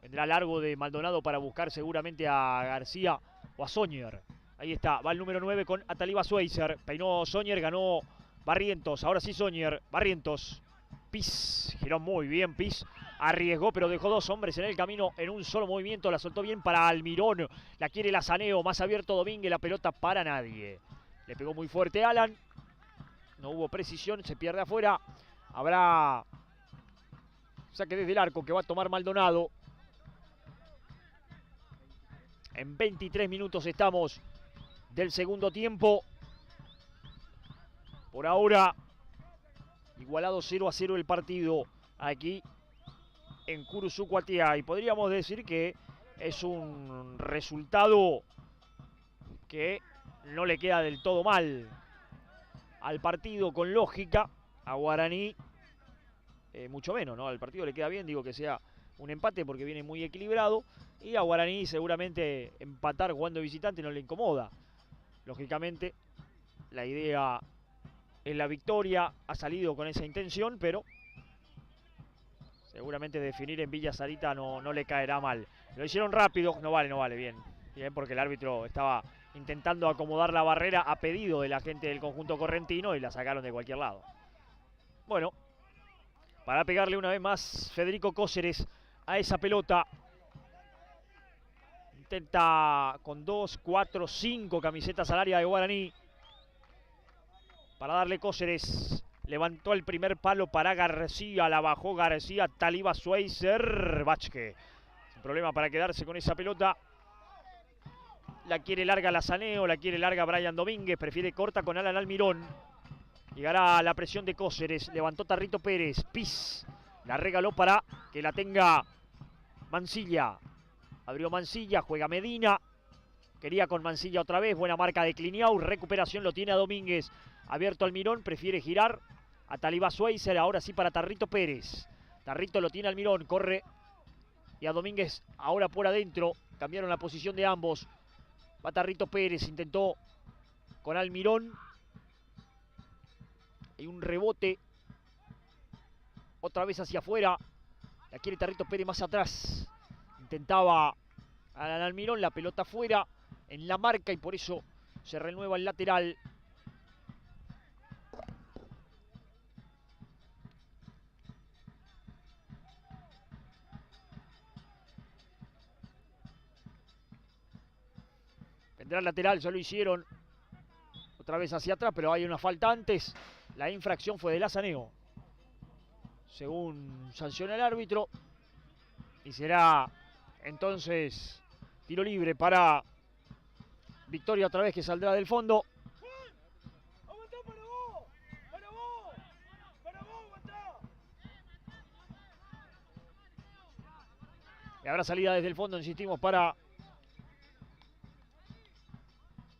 Vendrá largo de Maldonado para buscar seguramente a García o a Soñer. Ahí está, va el número 9 con Ataliba Schweizer. Peinó Soñer, ganó Barrientos. Ahora sí Soñer, Barrientos. Pis, giró muy bien Pis. Arriesgó, pero dejó 2 hombres en el camino en un solo movimiento. La soltó bien para Almirón. La quiere la Saneo, más abierto Domínguez. La pelota para nadie. Le pegó muy fuerte Alan. No hubo precisión, se pierde afuera. Habrá saque desde el arco que va a tomar Maldonado. En 23 minutos estamos del segundo tiempo. Por ahora, igualado 0-0 el partido aquí en Curuzucuatiá. Y podríamos decir que es un resultado que no le queda del todo mal al partido, con lógica. A Guaraní, mucho menos, ¿no? Al partido le queda bien, digo, que sea un empate porque viene muy equilibrado. Y a Guaraní seguramente empatar jugando de visitante no le incomoda. Lógicamente, la idea es la victoria. Ha salido con esa intención, pero seguramente definir en Villa Sarita no le caerá mal. Lo hicieron rápido, no vale, bien. Bien, porque el árbitro estaba intentando acomodar la barrera a pedido de la gente del conjunto correntino y la sacaron de cualquier lado. Bueno, para pegarle una vez más Federico Cóceres a esa pelota. Intenta con 2, 4, 5 camisetas al área de Guaraní. Para darle Cóceres. Levantó el primer palo para García. La bajó García. Ataliba Schweizer. Vázquez. Sin problema para quedarse con esa pelota. La quiere larga la Saneo. La quiere larga Brian Domínguez. Prefiere corta con Alan Almirón. Llegará la presión de Cóceres. Levantó Tarrito Pérez. Pis. La regaló para que la tenga Mansilla. Abrió Mansilla, juega Medina. Quería con Mansilla otra vez. Buena marca de Cliniau. Recuperación lo tiene a Domínguez. Abierto Almirón, prefiere girar. A Ataliba Schweizer, ahora sí para Tarrito Pérez. Tarrito lo tiene Almirón, corre. Y a Domínguez ahora por adentro. Cambiaron la posición de ambos. Va Tarrito Pérez, intentó con Almirón. Hay un rebote. Otra vez hacia afuera. La quiere Tarrito Pérez más atrás. Intentaba Alan Almirón, la pelota afuera en la marca y por eso se renueva el lateral. Vendrá el lateral, ya lo hicieron. Otra vez hacia atrás, pero hay una falta antes. La infracción fue de la Saneo, según sanciona el árbitro. Y será entonces tiro libre para Victoria otra vez, que saldrá del fondo. Y habrá salida desde el fondo, insistimos, para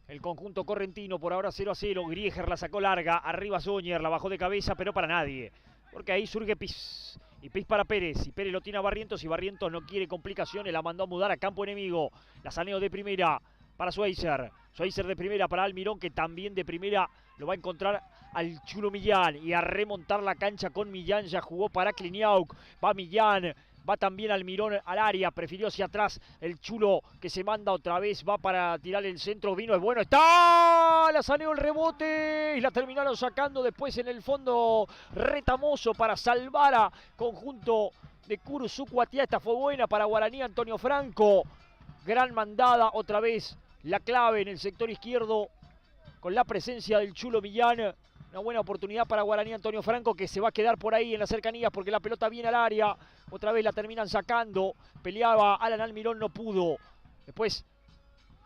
el conjunto correntino. Por ahora 0-0. Grieger la sacó larga. Arriba Soñer, la bajó de cabeza, pero para nadie. Porque ahí surge Pis. Y Pis para Pérez. Y Pérez lo tiene a Barrientos. Y Barrientos no quiere complicaciones. La mandó a mudar a campo enemigo. La Saneo de primera para Schweizer. Schweizer de primera para Almirón, que también de primera lo va a encontrar al Chulo Millán. Y a remontar la cancha con Millán. Ya jugó para Cliniauk. Va Millán. Va también Almirón al área, prefirió hacia atrás el Chulo, que se manda otra vez, va para tirar el centro, vino, es bueno, está, la Saneo el rebote, y la terminaron sacando después en el fondo Retamoso para salvar a conjunto de Curuzucuatiá. Esta fue buena para Guaraní Antonio Franco, gran mandada, otra vez la clave en el sector izquierdo, con la presencia del Chulo Millán. Una buena oportunidad para Guaraní Antonio Franco, que se va a quedar por ahí en las cercanías porque la pelota viene al área. Otra vez la terminan sacando. Peleaba Alan Almirón, no pudo. Después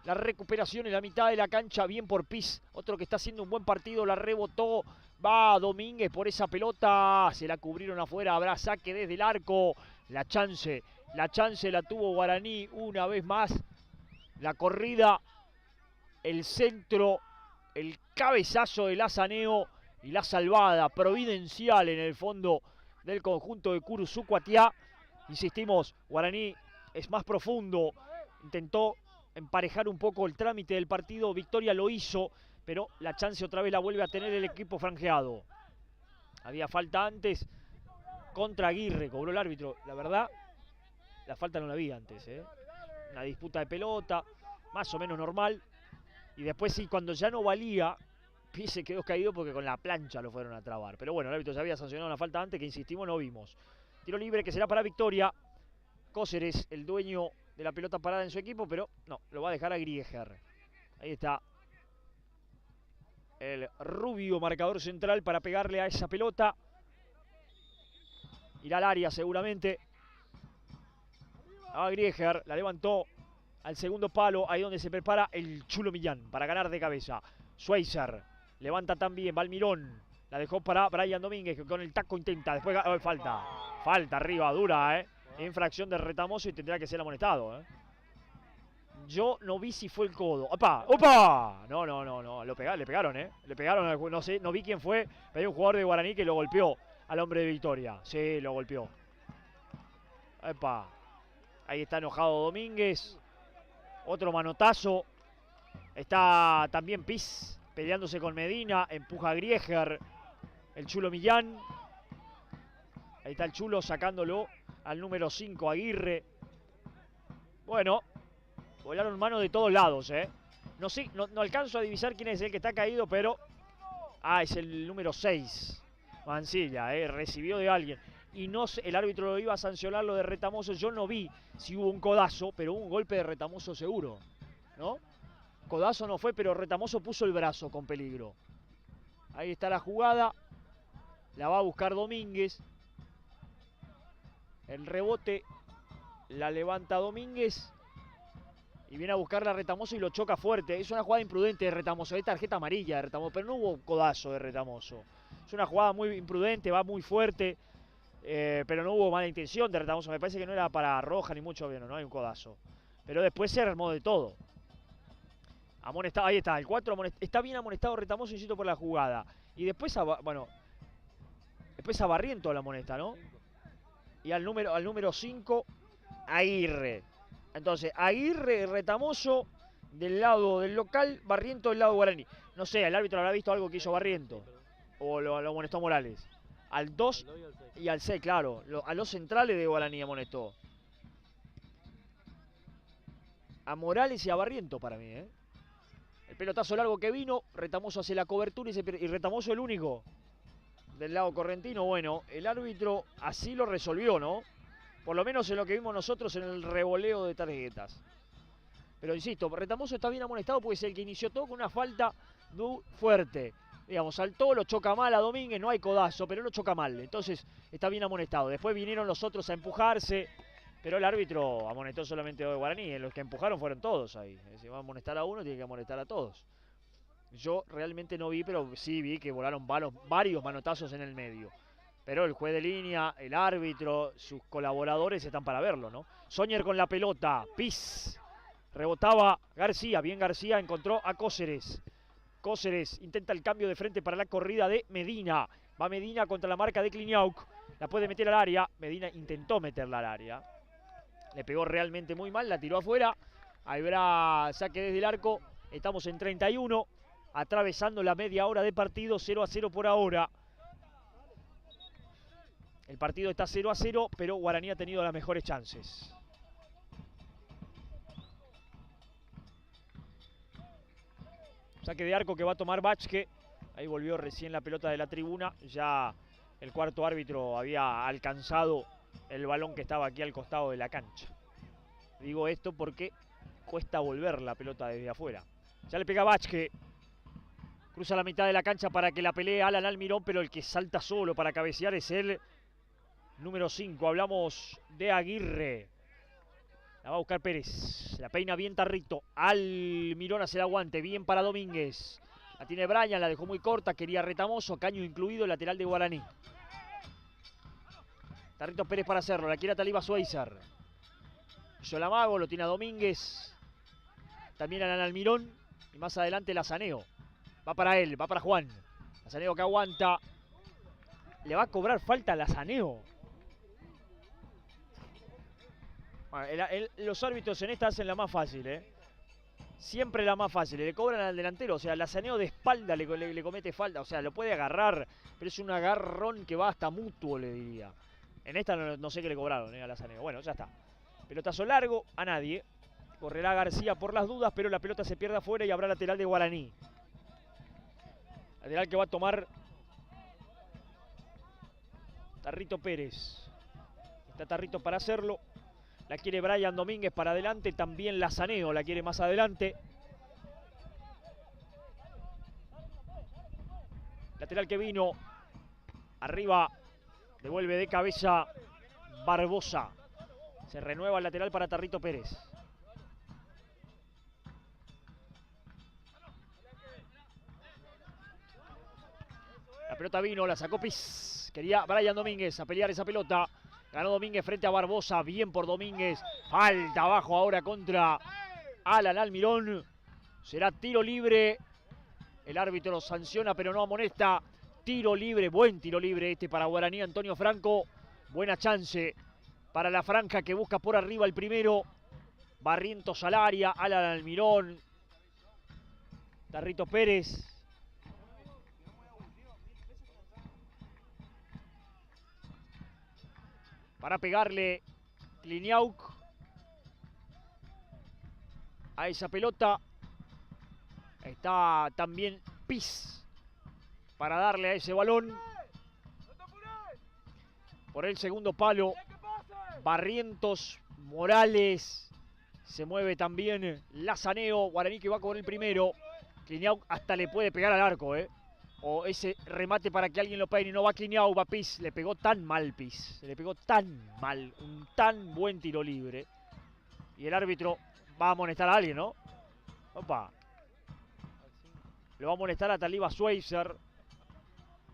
la recuperación en la mitad de la cancha. Bien por Pis. Otro que está haciendo un buen partido. La rebotó. Va Domínguez por esa pelota. Se la cubrieron afuera. Habrá saque desde el arco. La chance la tuvo Guaraní una vez más. La corrida, el centro, el cabezazo del Azaneo y la salvada providencial en el fondo del conjunto de Curuzucuatiá. Insistimos, Guaraní es más profundo, intentó emparejar un poco el trámite del partido, Victoria lo hizo, pero la chance otra vez la vuelve a tener el equipo franjeado. Había falta antes contra Aguirre, cobró el árbitro. La verdad, la falta no la había antes, ¿eh? Una disputa de pelota, más o menos normal. Y después sí, cuando ya no valía, Pi se quedó caído porque con la plancha lo fueron a trabar. Pero bueno, el árbitro ya había sancionado una falta antes que, insistimos, no vimos. Tiro libre que será para Victoria. Cóceres, el dueño de la pelota parada en su equipo, pero no, lo va a dejar a Grieger. Ahí está el rubio marcador central para pegarle a esa pelota. Irá al área seguramente. A Grieger, la levantó al segundo palo, ahí donde se prepara el Chulo Millán para ganar de cabeza. Schweizer levanta también, Valmirón. La dejó para Brian Domínguez, que con el taco intenta. Después falta arriba, dura, infracción de Retamoso y tendrá que ser amonestado, Yo no vi si fue el codo. ¡Opa! ¡Opa! No. Le pegaron, Le pegaron, no sé, no vi quién fue, pero hay un jugador de Guaraní que lo golpeó al hombre de Victoria. Sí, lo golpeó. ¡Epa! Ahí está enojado Domínguez. Otro manotazo. Está también Piz peleándose con Medina. Empuja a Grieger. El Chulo Millán. Ahí está el Chulo sacándolo al número 5, Aguirre. Bueno, volaron manos de todos lados, No sé, no alcanzo a divisar quién es el que está caído, pero... Ah, es el número 6. Mancilla, recibió de alguien. Y no sé, el árbitro lo iba a sancionar lo de Retamoso. Yo no vi si hubo un codazo, pero hubo un golpe de Retamoso seguro, ¿no? Codazo no fue, pero Retamoso puso el brazo con peligro. Ahí está la jugada. La va a buscar Domínguez. El rebote la levanta Domínguez. Y viene a buscarla a Retamoso y lo choca fuerte. Es una jugada imprudente de Retamoso. Hay tarjeta amarilla de Retamoso, pero no hubo codazo de Retamoso. Es una jugada muy imprudente, va muy fuerte. Pero no hubo mala intención de Retamoso. Me parece que no era para roja ni mucho menos, no hay un codazo. Pero después se armó de todo. Amonestado, ahí está, el 4 está bien amonestado Retamoso, insisto, por la jugada. Y después, después a Barriento la amonesta, ¿no? Y al número 5, Aguirre. Entonces, Aguirre, Retamoso del lado del local, Barriento del lado Guaraní. No sé, el árbitro habrá visto algo que hizo Barriento. O lo amonestó Morales. Al 2 y al 6, claro. A los centrales de Guaraní amonestó. A Morales y a Barriento para mí, El pelotazo largo que vino, Retamoso hace la cobertura y Retamoso el único del lado correntino. Bueno, el árbitro así lo resolvió, ¿no? Por lo menos en lo que vimos nosotros en el revoleo de tarjetas. Pero insisto, Retamoso está bien amonestado porque es el que inició todo con una falta fuerte. Digamos, saltó, lo choca mal a Domínguez, no hay codazo, pero lo choca mal. Entonces está bien amonestado. Después vinieron los otros a empujarse, pero el árbitro amonestó solamente a Guaraní. Los que empujaron fueron todos ahí. Si va a amonestar a uno, tiene que amonestar a todos. Yo realmente no vi, pero sí vi que volaron varios manotazos en el medio. Pero el juez de línea, el árbitro, sus colaboradores están para verlo, ¿no? Soñer con la pelota, Piz. Rebotaba García, bien García, encontró a Cóceres. Cóceres intenta el cambio de frente para la corrida de Medina. Va Medina contra la marca de Kliniauk. La puede meter al área. Medina intentó meterla al área. Le pegó realmente muy mal, la tiró afuera. Ahí habrá saque desde el arco. Estamos en 31. Atravesando la media hora de partido, 0-0 por ahora. El partido está 0-0, pero Guaraní ha tenido las mejores chances. Saque de arco que va a tomar Bachke. Ahí volvió recién la pelota de la tribuna. Ya el cuarto árbitro había alcanzado el balón que estaba aquí al costado de la cancha. Digo esto porque cuesta volver la pelota desde afuera. Ya le pega Bachke. Cruza la mitad de la cancha para que la pelee Alan Almirón, pero el que salta solo para cabecear es el número 5. Hablamos de Aguirre. La va a buscar Pérez. La peina bien Tarrito. Almirón hace el aguante. Bien para Domínguez. La tiene Brian. La dejó muy corta. Quería Retamoso. Caño incluido. Lateral de Guaraní. Tarrito Pérez para hacerlo. La quiere Taliba Schweizer. Yo la mago, lo tiene a Domínguez. También a Almirón. Y más adelante Lazaneo. Va para él, va para Juan. Lazaneo que aguanta. Le va a cobrar falta a Lazaneo. Bueno, los árbitros en esta hacen la más fácil, ¿eh? Siempre la más fácil. Le cobran al delantero. O sea, Lazaneo de espalda le comete falta. O sea, lo puede agarrar. Pero es un agarrón que va hasta mutuo, le diría. En esta no sé qué le cobraron, a Lazaneo. Bueno, ya está. Pelotazo largo a nadie. Correrá García por las dudas, pero la pelota se pierde afuera y habrá lateral de Guaraní. Lateral que va a tomar Tarrito Pérez. Está Tarrito para hacerlo. La quiere Brian Domínguez para adelante. También Lazaneo la quiere más adelante. Lateral que vino. Arriba. Devuelve de cabeza Barbosa. Se renueva el lateral para Tarrito Pérez. La pelota vino, la sacó Piz. Quería Brian Domínguez a pelear esa pelota. Ganó Domínguez frente a Barbosa. Bien por Domínguez. Falta abajo ahora contra Alan Almirón. Será tiro libre. El árbitro lo sanciona pero no amonesta. Tiro libre, buen tiro libre este para Guaraní. Antonio Franco. Buena chance para la franja que busca por arriba el primero. Barrientos al área. Alan Almirón. Tarrito Pérez. Para pegarle Kliniauk a esa pelota. Está también Piz para darle a ese balón. Por el segundo palo, Barrientos, Morales. Se mueve también Lazaneo. Guaraní que va con el primero. Kliniauk hasta le puede pegar al arco, O ese remate para que alguien lo pegue y no va Kliniauk, va Piz. Le pegó tan mal Piz. Le pegó tan mal. Un tan buen tiro libre. Y el árbitro va a amonestar a alguien, ¿no? Opa. Lo va a amonestar a Taliba Schweizer.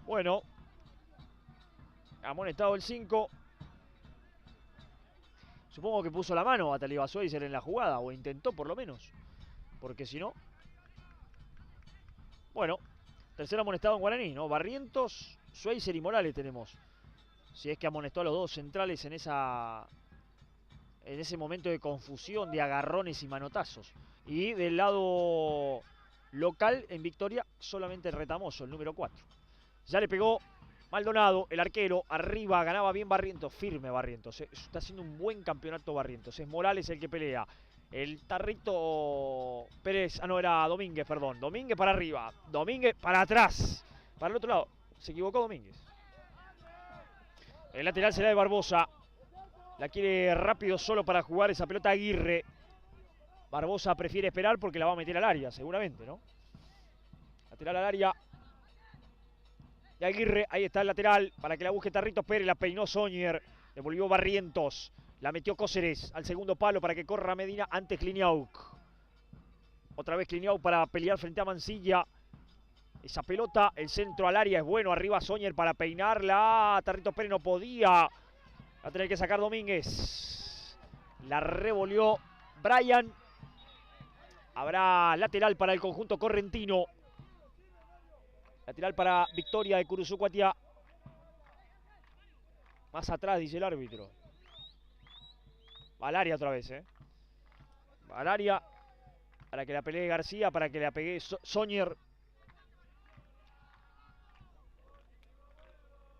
Bueno. Amonestado el 5. Supongo que puso la mano a Taliba Schweizer en la jugada. O intentó por lo menos. Porque si no... Bueno. Tercer amonestado en Guaraní, ¿no? Barrientos, Schweizer y Morales tenemos. Si es que amonestó a los dos centrales en ese momento de confusión, de agarrones y manotazos. Y del lado local, en Victoria, solamente el Retamoso, el número 4. Ya le pegó Maldonado, el arquero, arriba, ganaba bien Barrientos, firme Barrientos. Está haciendo un buen campeonato Barrientos. Es Morales el que pelea. El Tarrito Pérez, no, era Domínguez, perdón. Domínguez para arriba, Domínguez para atrás. Para el otro lado, se equivocó Domínguez. El lateral será de Barbosa. La quiere rápido solo para jugar esa pelota Aguirre. Barbosa prefiere esperar porque la va a meter al área, seguramente, ¿no? Lateral al área. Y Aguirre, ahí está el lateral, para que la busque Tarrito Pérez. La peinó Soñer, devolvió Barrientos. La metió Cóceres al segundo palo para que corra Medina ante Kliniauk. Otra vez Kliniauk para pelear frente a Mansilla. Esa pelota, el centro al área es bueno. Arriba Soñer para peinarla. Tarrito Pérez no podía. Va a tener que sacar Domínguez. La revolvió Brian. Habrá lateral para el conjunto correntino. Lateral para Victoria de Curuzucuatiá. Más atrás dice el árbitro. Va al área otra vez, Va al área. Para que la pelee García, para que la pegue Soñer.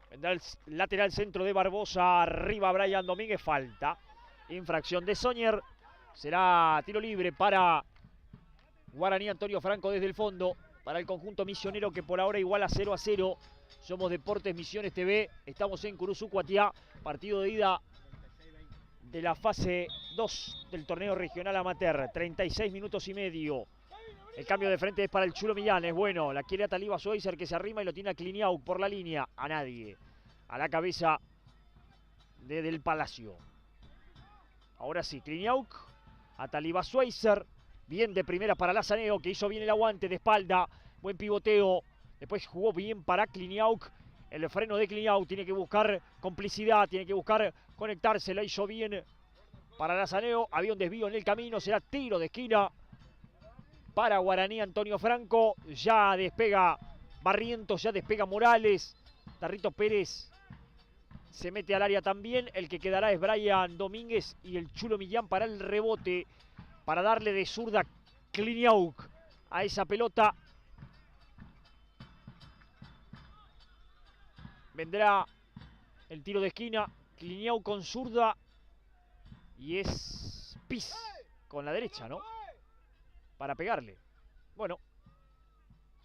Vendrá el lateral centro de Barbosa. Arriba Brian Domínguez. Falta. Infracción de Soñer. Será tiro libre para Guaraní. Antonio Franco desde el fondo. Para el conjunto misionero que por ahora iguala 0-0. Somos Deportes Misiones TV. Estamos en Curuzucuatiá. Partido de ida de la fase 2 del torneo regional amateur. 36 minutos y medio. El cambio de frente es para el Chulo Millán. Es bueno. La quiere a Taliba Schweizer que se arrima y lo tiene a Kliniauk por la línea. A nadie. A la cabeza de Del Palacio. Ahora sí. Kliniauk. A Taliba Schweizer. Bien de primera para Lazaneo que hizo bien el aguante de espalda. Buen pivoteo. Después jugó bien para Kliniauk. el freno de Clignau, tiene que buscar complicidad, tiene que buscar conectarse, la hizo bien para Lassaneo, había un desvío en el camino, será tiro de esquina para Guaraní. Antonio Franco, ya despega Barrientos, ya despega Morales, Tarrito Pérez se mete al área también, el que quedará es Brian Domínguez y el Chulo Millán para el rebote, para darle de zurda Clignau a esa pelota. Vendrá el tiro de esquina, Clignau con zurda y es Pis con la derecha, ¿no? Para pegarle. Bueno,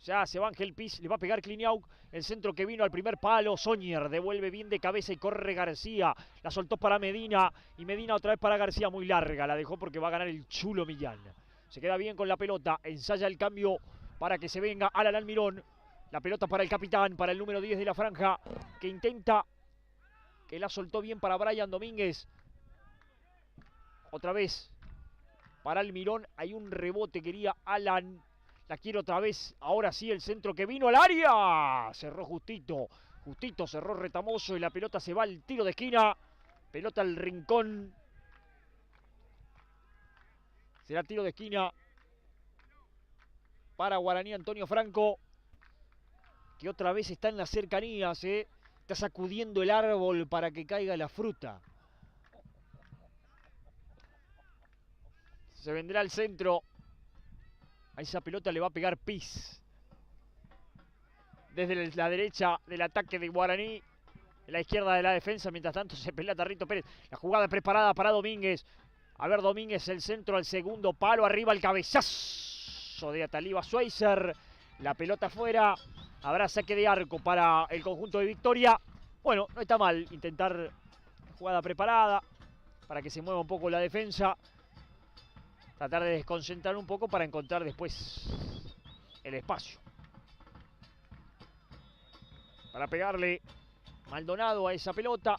ya se va Ángel Pis, le va a pegar Clignau, el centro que vino al primer palo, Soñer devuelve bien de cabeza y corre García, la soltó para Medina y Medina otra vez para García, muy larga, la dejó porque va a ganar el Chulo Millán. Se queda bien con la pelota, ensaya el cambio para que se venga Alan Almirón. La pelota para el capitán, para el número 10 de la franja, que intenta, que la soltó bien para Brian Domínguez. Otra vez para Almirón, hay un rebote, quería Alan. La quiere otra vez, ahora sí el centro que vino al área. Cerró justito, justito cerró Retamoso y la pelota se va al tiro de esquina. Pelota al rincón. Será tiro de esquina para Guaraní. Antonio Franco, que otra vez está en las cercanías, está sacudiendo el árbol para que caiga la fruta. Se vendrá al centro. A esa pelota le va a pegar Pis. Desde la derecha del ataque de Guaraní. En la izquierda de la defensa. Mientras tanto se pelea Tarrito Pérez. La jugada preparada para Domínguez. A ver, Domínguez, el centro al segundo palo. Arriba el cabezazo de Ataliba Schweizer. La pelota afuera. Habrá saque de arco para el conjunto de Victoria. Bueno, no está mal intentar jugada preparada para que se mueva un poco la defensa. Tratar de desconcentrar un poco para encontrar después el espacio. Para pegarle Maldonado a esa pelota.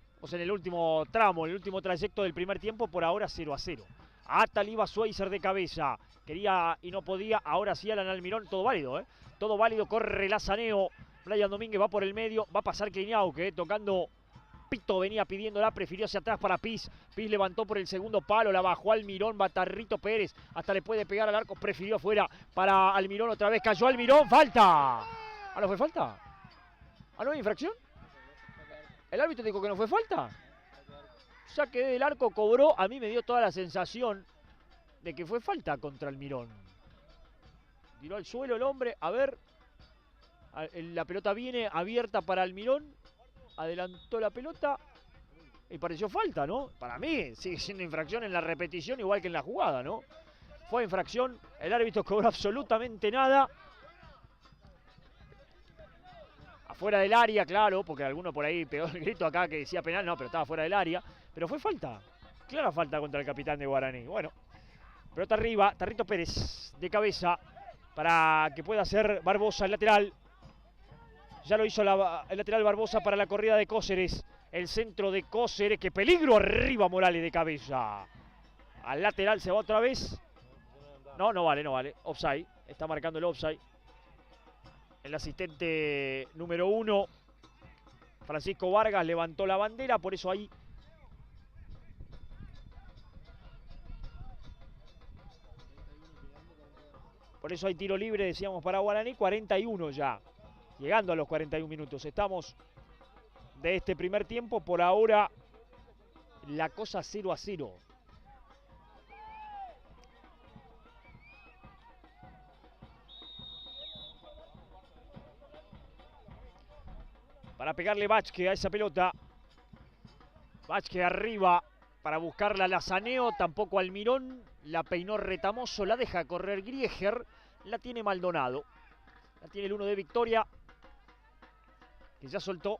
Estamos en el último tramo, en el último trayecto del primer tiempo. Por ahora 0-0. Ataliba Schweizer de cabeza. Quería y no podía. Ahora sí Alan Almirón. Todo válido, Todo válido. Corre Lassaneo. Brian Domínguez va por el medio. Va a pasar Clignau, tocando Pito venía pidiéndola, prefirió hacia atrás para Pis. Pis levantó por el segundo palo, la bajó Almirón, va Tarrito Pérez. Hasta le puede pegar al arco, prefirió afuera para Almirón otra vez. Cayó Almirón, falta. ¿Ah, no fue falta? ¿Ah, no hay infracción? ¿El árbitro dijo que no fue falta? Saque del arco, cobró. A mí me dio toda la sensación de que fue falta contra Almirón. Tiró al suelo el hombre, a ver. La pelota viene abierta para Almirón. Adelantó la pelota y pareció falta, ¿no? Para mí sigue siendo infracción en la repetición, igual que en la jugada, ¿no? Fue infracción, el árbitro cobró absolutamente nada. Afuera del área, claro, porque alguno por ahí pegó el grito acá que decía penal, no, pero estaba fuera del área. Pero fue falta, clara falta contra el capitán de Guaraní. Bueno, pelota arriba, Tarrito Pérez de cabeza para que pueda hacer Barbosa el lateral. Ya lo hizo el lateral Barbosa para la corrida de Cóceres. El centro de Cóceres. ¡Qué peligro! Arriba Morales de cabeza. Al lateral se va otra vez. No, no vale, no vale. Offside. Está marcando el offside. El asistente número 1, Francisco Vargas, levantó la bandera. Por eso ahí hay tiro libre, decíamos, para Guaraní. 41 ya. Llegando a los 41 minutos. Estamos de este primer tiempo. Por ahora la cosa 0-0. Para pegarle Vázquez a esa pelota. Vázquez arriba para buscarla a Lassaneo. Tampoco Almirón. La peinó Retamoso. La deja correr Grieger. La tiene Maldonado. La tiene el 1 de Victoria, que ya soltó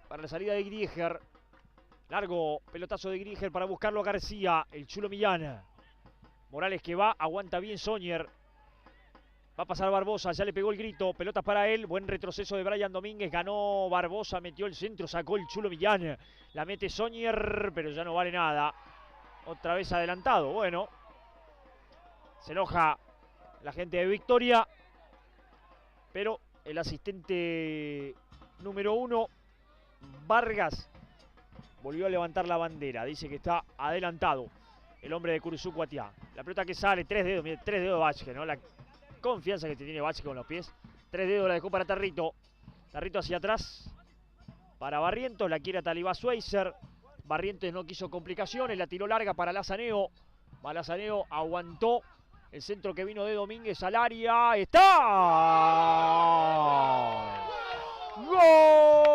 para la salida de Grieger. Largo pelotazo de Grieger para buscarlo a García. El Chulo Millán. Morales que va, aguanta bien Soñer. Va a pasar Barbosa, ya le pegó el grito. Pelota para él, buen retroceso de Brian Domínguez. Ganó Barbosa, metió el centro, sacó el Chulo Millán. La mete Soñer, pero ya no vale nada. Otra vez adelantado, bueno. Se enoja la gente de Victoria. Pero el asistente número 1, Vargas, volvió a levantar la bandera. Dice que está adelantado el hombre de Curuzú Cuatiá. La pelota que sale, 3 dedos, mire, 3 dedos de Vázquez, ¿no? La confianza que tiene Vázquez con los pies. 3 dedos la dejó para Tarrito. Tarrito hacia atrás. Para Barrientos, la quiere a Talibá Schweizer. Barrientos no quiso complicaciones, la tiró larga para Lazaneo. Lazaneo aguantó el centro que vino de Domínguez al área. ¡Está! ¡Gol!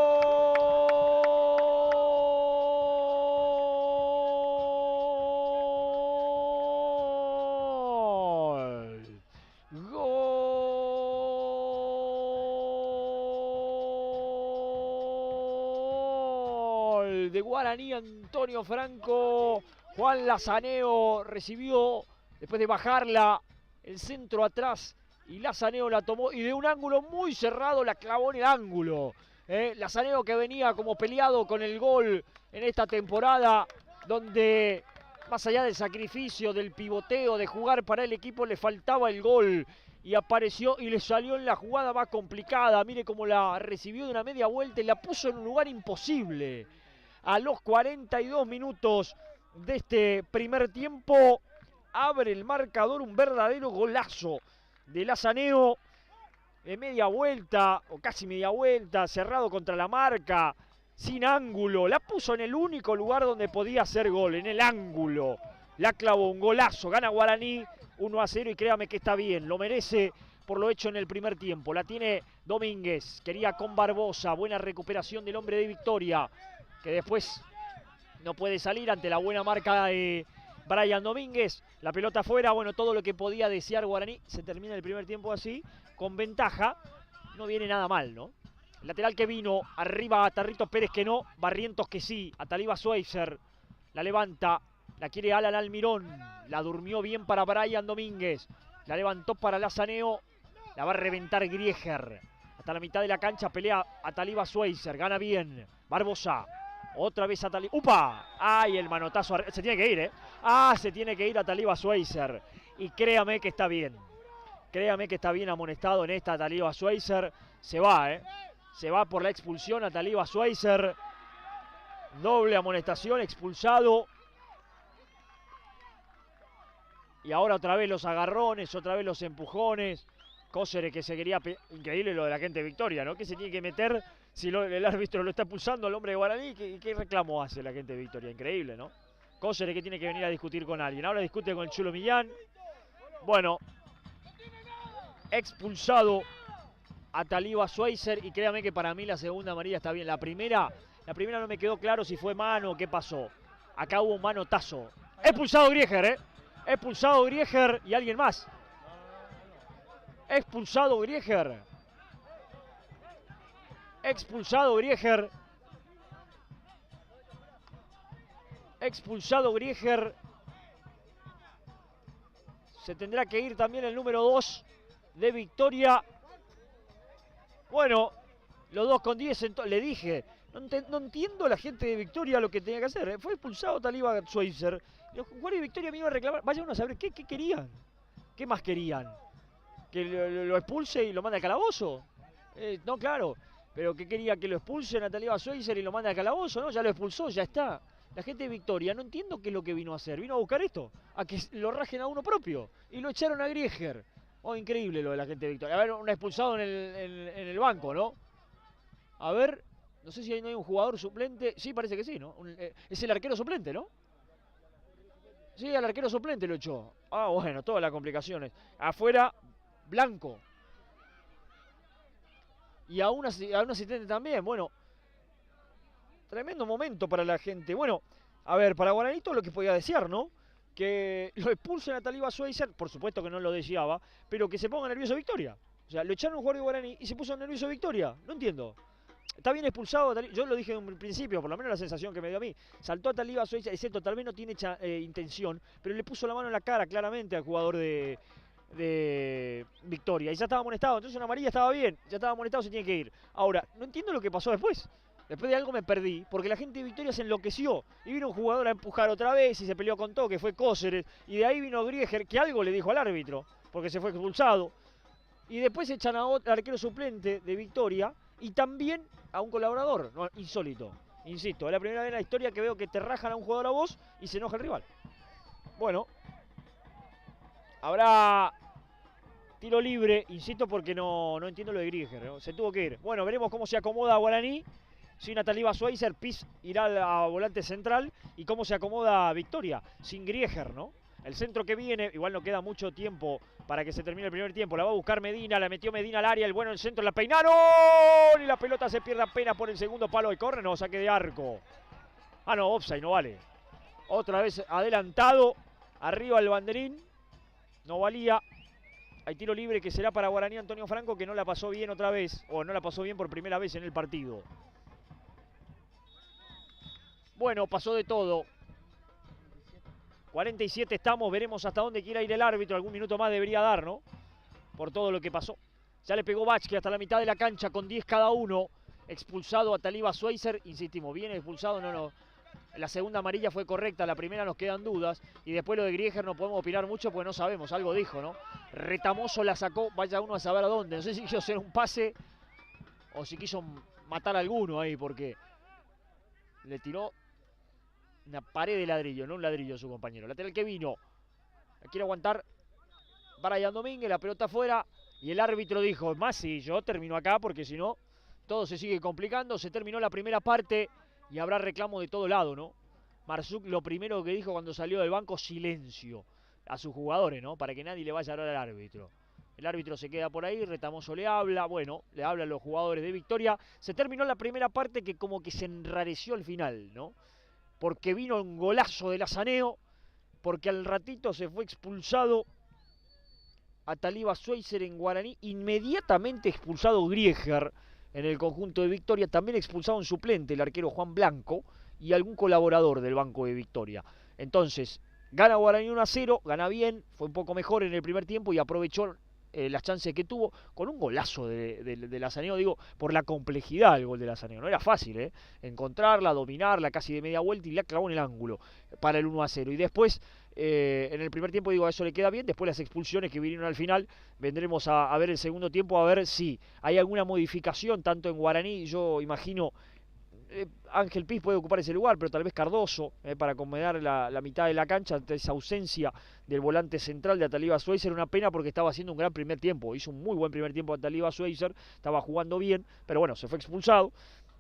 De Guaraní, Antonio Franco. Juan Lazaneo recibió, después de bajarla, el centro atrás, y Lazaneo la tomó, y de un ángulo muy cerrado la clavó en el ángulo. Lazaneo, que venía como peleado con el gol en esta temporada, donde más allá del sacrificio, del pivoteo, de jugar para el equipo, le faltaba el gol. Y apareció y le salió en la jugada más complicada. Mire cómo la recibió de una media vuelta y la puso en un lugar imposible. A los 42 minutos de este primer tiempo, abre el marcador un verdadero golazo de Lazaneo, de media vuelta, o casi media vuelta, cerrado contra la marca, sin ángulo. La puso en el único lugar donde podía hacer gol, en el ángulo. La clavó, un golazo, gana Guaraní 1-0 y créame que está bien, lo merece por lo hecho en el primer tiempo. La tiene Domínguez, quería con Barbosa, buena recuperación del hombre de Victoria, que después no puede salir ante la buena marca de Brian Domínguez. La pelota afuera, bueno, todo lo que podía desear Guaraní. Se termina el primer tiempo así, con ventaja. No viene nada mal, ¿no? El lateral que vino, arriba a Tarrito Pérez que no, Barrientos que sí, a Talibá Schweizer. La levanta, la quiere Alan Almirón. La durmió bien para Brian Domínguez. La levantó para Lazaneo. La va a reventar Grieger. Hasta la mitad de la cancha pelea a Talibá Schweizer. Gana bien. Barbosa. Otra vez a Talibá. ¡Upa! ¡Ay, el manotazo! Se tiene que ir, ¿eh? ¡Ah, se tiene que ir a Talibá Schweizer! Y créame que está bien. Créame que está bien amonestado en esta Talibá Schweizer. Se va, ¿eh? Se va por la expulsión a Talibá Schweizer. Doble amonestación, expulsado. Y ahora otra vez los agarrones, otra vez los empujones. Cóceres que se quería... Increíble lo de la gente de Victoria, ¿no? Que se tiene que meter si el árbitro lo está expulsando al hombre de Guaraní. ¿Qué reclamo hace la gente de Victoria? Increíble, ¿no? Cóceres que tiene que venir a discutir con alguien. Ahora discute con el Chulo Millán. Bueno. Expulsado a Talibá Schweizer. Y créame que para mí la segunda amarilla está bien. La primera no me quedó claro si fue mano o qué pasó. Acá hubo un manotazo. Expulsado Grieger, ¿eh? Expulsado Grieger y alguien más. Expulsado Grieger. Expulsado Grieger. Expulsado Grieger. Se tendrá que ir también el número 2 de Victoria. Bueno, los 2 con 10. Le dije, no entiendo a la gente de Victoria lo que tenía que hacer. Fue expulsado Talibá Schweizer. Los jugadores de Victoria vinieron a reclamar. Vayan a saber qué querían. ¿Qué más querían? ¿Que lo expulse y lo mande al calabozo? No, claro. Pero ¿qué quería? ¿Que lo expulsen a Talibá Schweizer y lo mande al calabozo? No, ya lo expulsó, ya está. La gente de Victoria, no entiendo qué es lo que vino a hacer. Vino a buscar esto, a que lo rajen a uno propio. Y lo echaron a Grieger. Oh, increíble lo de la gente de Victoria. A ver, un expulsado en el banco, ¿no? A ver, no sé si no hay un jugador suplente. Sí, parece que sí, ¿no? Es el arquero suplente, ¿no? Sí, al arquero suplente lo echó. Ah, bueno, todas las complicaciones. Afuera, Blanco. Y a un asistente también. Bueno, tremendo momento para la gente. Bueno, a ver, para Guaraní todo lo que podía desear, ¿no? Que lo expulsen a Talibá Schweizer, por supuesto que no lo deseaba, pero que se ponga nervioso Victoria. O sea, lo echaron a un jugador de Guaraní y se puso nervioso Victoria. No entiendo. Está bien expulsado, yo lo dije en un principio, por lo menos la sensación que me dio a mí. Saltó a Talibá Schweizer, es cierto, tal vez no tiene intención, pero le puso la mano en la cara claramente al jugador de Victoria. Y ya estaba amonestado, entonces una amarilla estaba bien. Ya estaba amonestado, se tiene que ir. Ahora, no entiendo lo que pasó después. Después de algo me perdí, porque la gente de Victoria se enloqueció. Y vino un jugador a empujar otra vez y se peleó con todo, que fue Cóceres. Y de ahí vino Grieger, que algo le dijo al árbitro, porque se fue expulsado. y después echan a otro arquero suplente de Victoria y también a un colaborador. No, insólito. Insisto, es la primera vez en la historia que veo que te rajan a un jugador a vos y se enoja el rival. Bueno, habrá tiro libre, insisto, porque no entiendo lo de Grieger, ¿no? Se tuvo que ir. Bueno, veremos cómo se acomoda Guaraní. Sin Nataliba Schweizer, Piz irá a volante central. Y cómo se acomoda Victoria, sin Grieger, ¿no? El centro que viene, igual no queda mucho tiempo para que se termine el primer tiempo. La va a buscar Medina, la metió Medina al área, el bueno en el centro, la peinaron. Y la pelota se pierde apenas por el segundo palo de córner, no, saque de arco. Ah, no, offside, no vale. Otra vez adelantado, arriba el banderín. No valía. Hay tiro libre que será para Guaraní Antonio Franco, que no la pasó bien otra vez, o no la pasó bien por primera vez en el partido. Bueno, pasó de todo. 47 estamos, veremos hasta dónde quiera ir el árbitro. Algún minuto más debería dar, ¿no? Por todo lo que pasó. Ya le pegó Bachke hasta la mitad de la cancha con 10 cada uno. Expulsado a Taliba Schweizer. Insistimos, bien expulsado, no. La segunda amarilla fue correcta, la primera nos quedan dudas. Y después lo de Grieger no podemos opinar mucho porque no sabemos, algo dijo, ¿no? Retamoso la sacó, vaya uno a saber a dónde. No sé si quiso hacer un pase o si quiso matar a alguno ahí, porque le tiró una pared de ladrillo, no un ladrillo a su compañero. Lateral que vino, la quiere aguantar Brian Domínguez, la pelota afuera. Y el árbitro dijo, más si yo termino acá porque si no, todo se sigue complicando. Se terminó la primera parte y habrá reclamo de todo lado, ¿no? Marzuc lo primero que dijo cuando salió del banco, silencio a sus jugadores, ¿no? Para que nadie le vaya a hablar al árbitro. El árbitro se queda por ahí, Retamoso le habla, bueno, le hablan los jugadores de Victoria. Se terminó la primera parte que como que se enrareció al final, ¿no? Porque vino un golazo del Azaneo, porque al ratito se fue expulsado a Taliba Schweizer en Guaraní, inmediatamente expulsado Grieger en el conjunto de Victoria, también expulsado en suplente el arquero Juan Blanco y algún colaborador del banco de Victoria. Entonces, gana Guaraní 1-0, gana bien, fue un poco mejor en el primer tiempo y aprovechó las chances que tuvo con un golazo de Lazaneo, digo, por la complejidad del gol de Lazaneo. No era fácil, encontrarla, dominarla casi de media vuelta y la clavó en el ángulo para el 1-0. Y después en el primer tiempo, digo, a eso le queda bien. Después las expulsiones que vinieron al final, vendremos a ver el segundo tiempo, a ver si hay alguna modificación, tanto en Guaraní, yo imagino, Ángel Piz puede ocupar ese lugar, pero tal vez Cardoso, para acomodar la mitad de la cancha ante esa ausencia del volante central de Ataliba Schweizer. Una pena porque estaba haciendo un gran primer tiempo, hizo un muy buen primer tiempo Ataliba Schweizer, estaba jugando bien, pero bueno, se fue expulsado.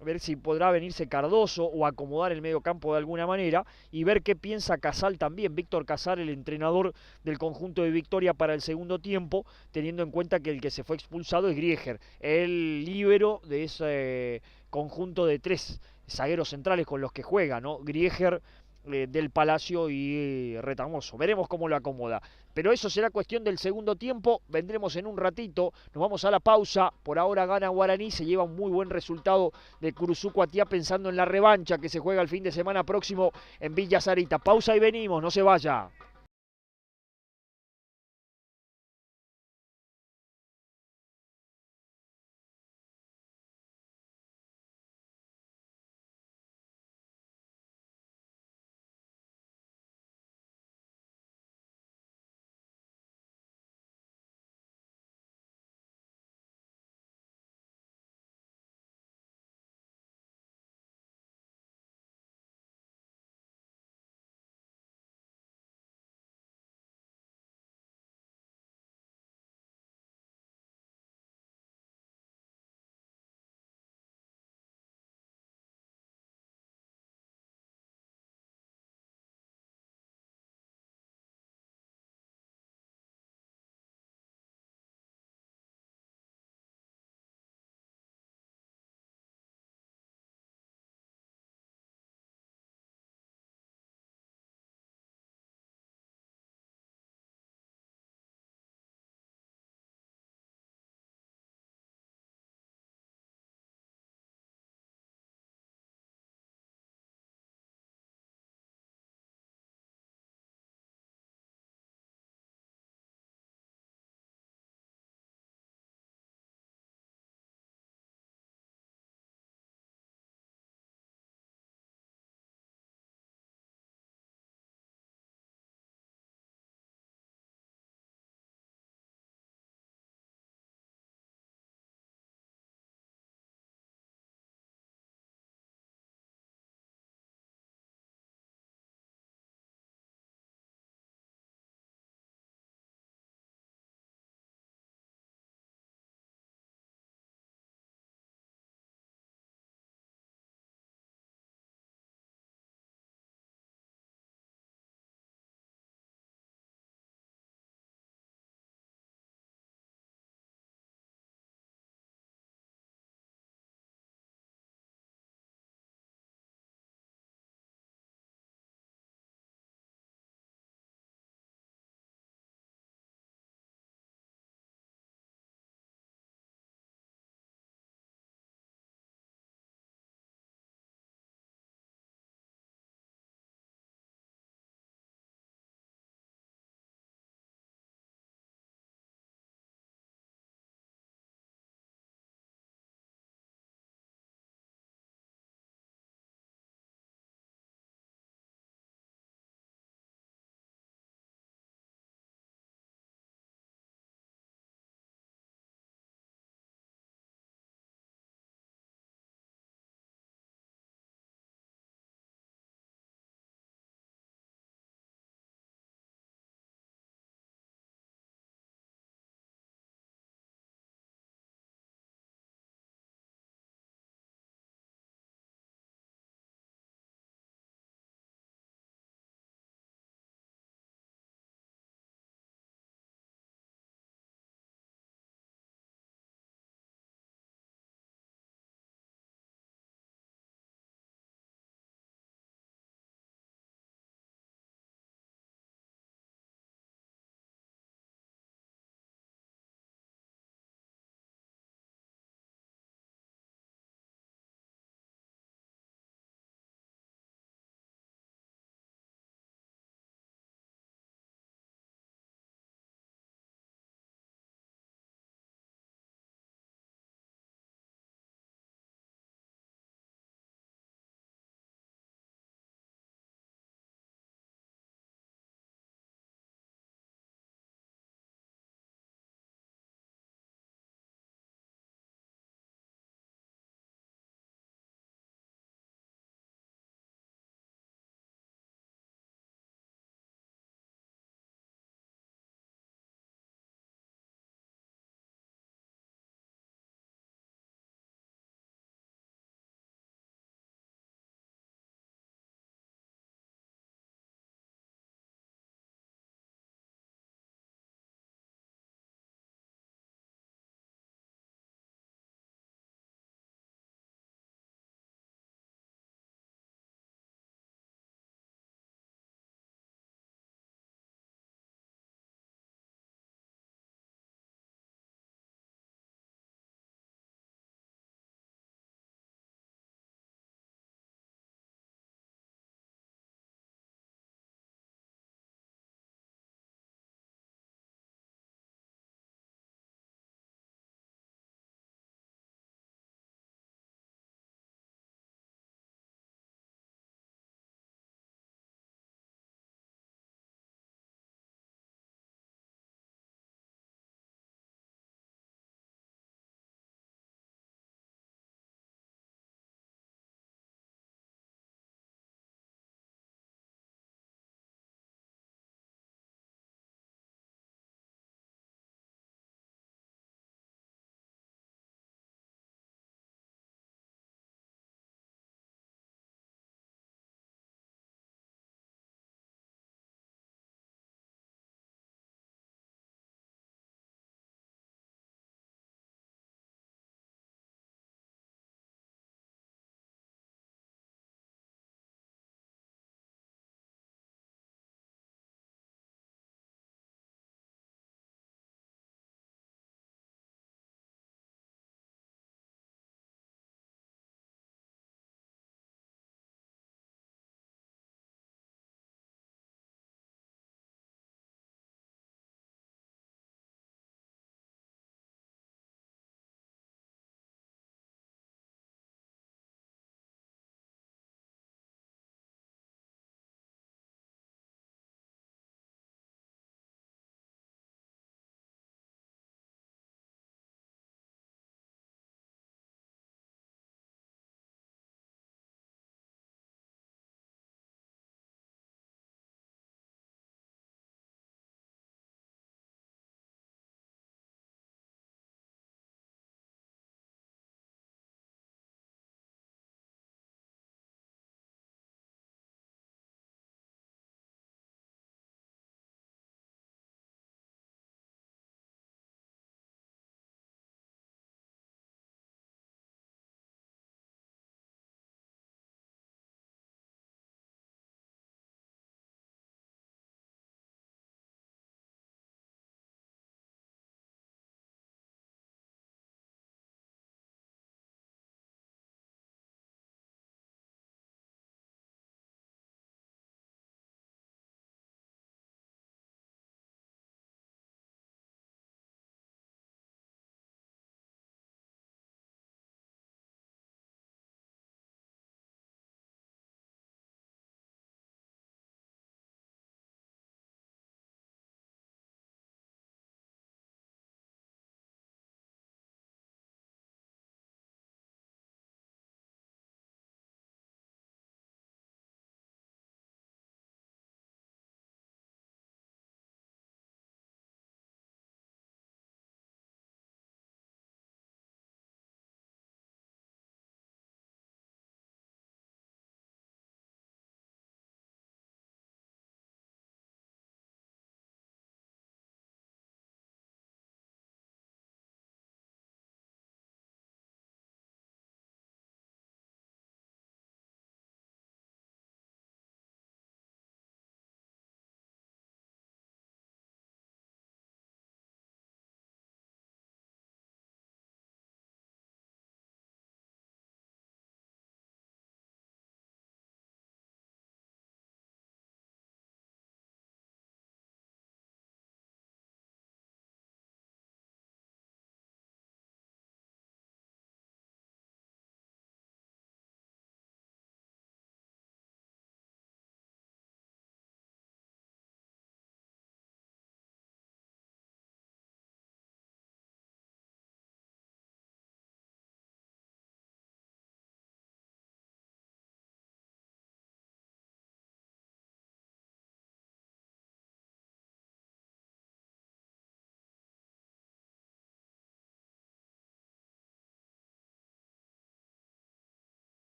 A ver si podrá venirse Cardoso o acomodar el medio campo de alguna manera y ver qué piensa Casal también, Víctor Casal, el entrenador del conjunto de Victoria para el segundo tiempo, teniendo en cuenta que el que se fue expulsado es Grieger, el líbero de ese conjunto de tres zagueros centrales con los que juega, ¿no? Grieger, del Palacio y Retamoso. Veremos cómo lo acomoda. Pero eso será cuestión del segundo tiempo. Vendremos en un ratito. Nos vamos a la pausa. Por ahora gana Guaraní. Se lleva un muy buen resultado de Curuzuco Atiá pensando en la revancha que se juega el fin de semana próximo en Villa Sarita. Pausa y venimos. No se vaya.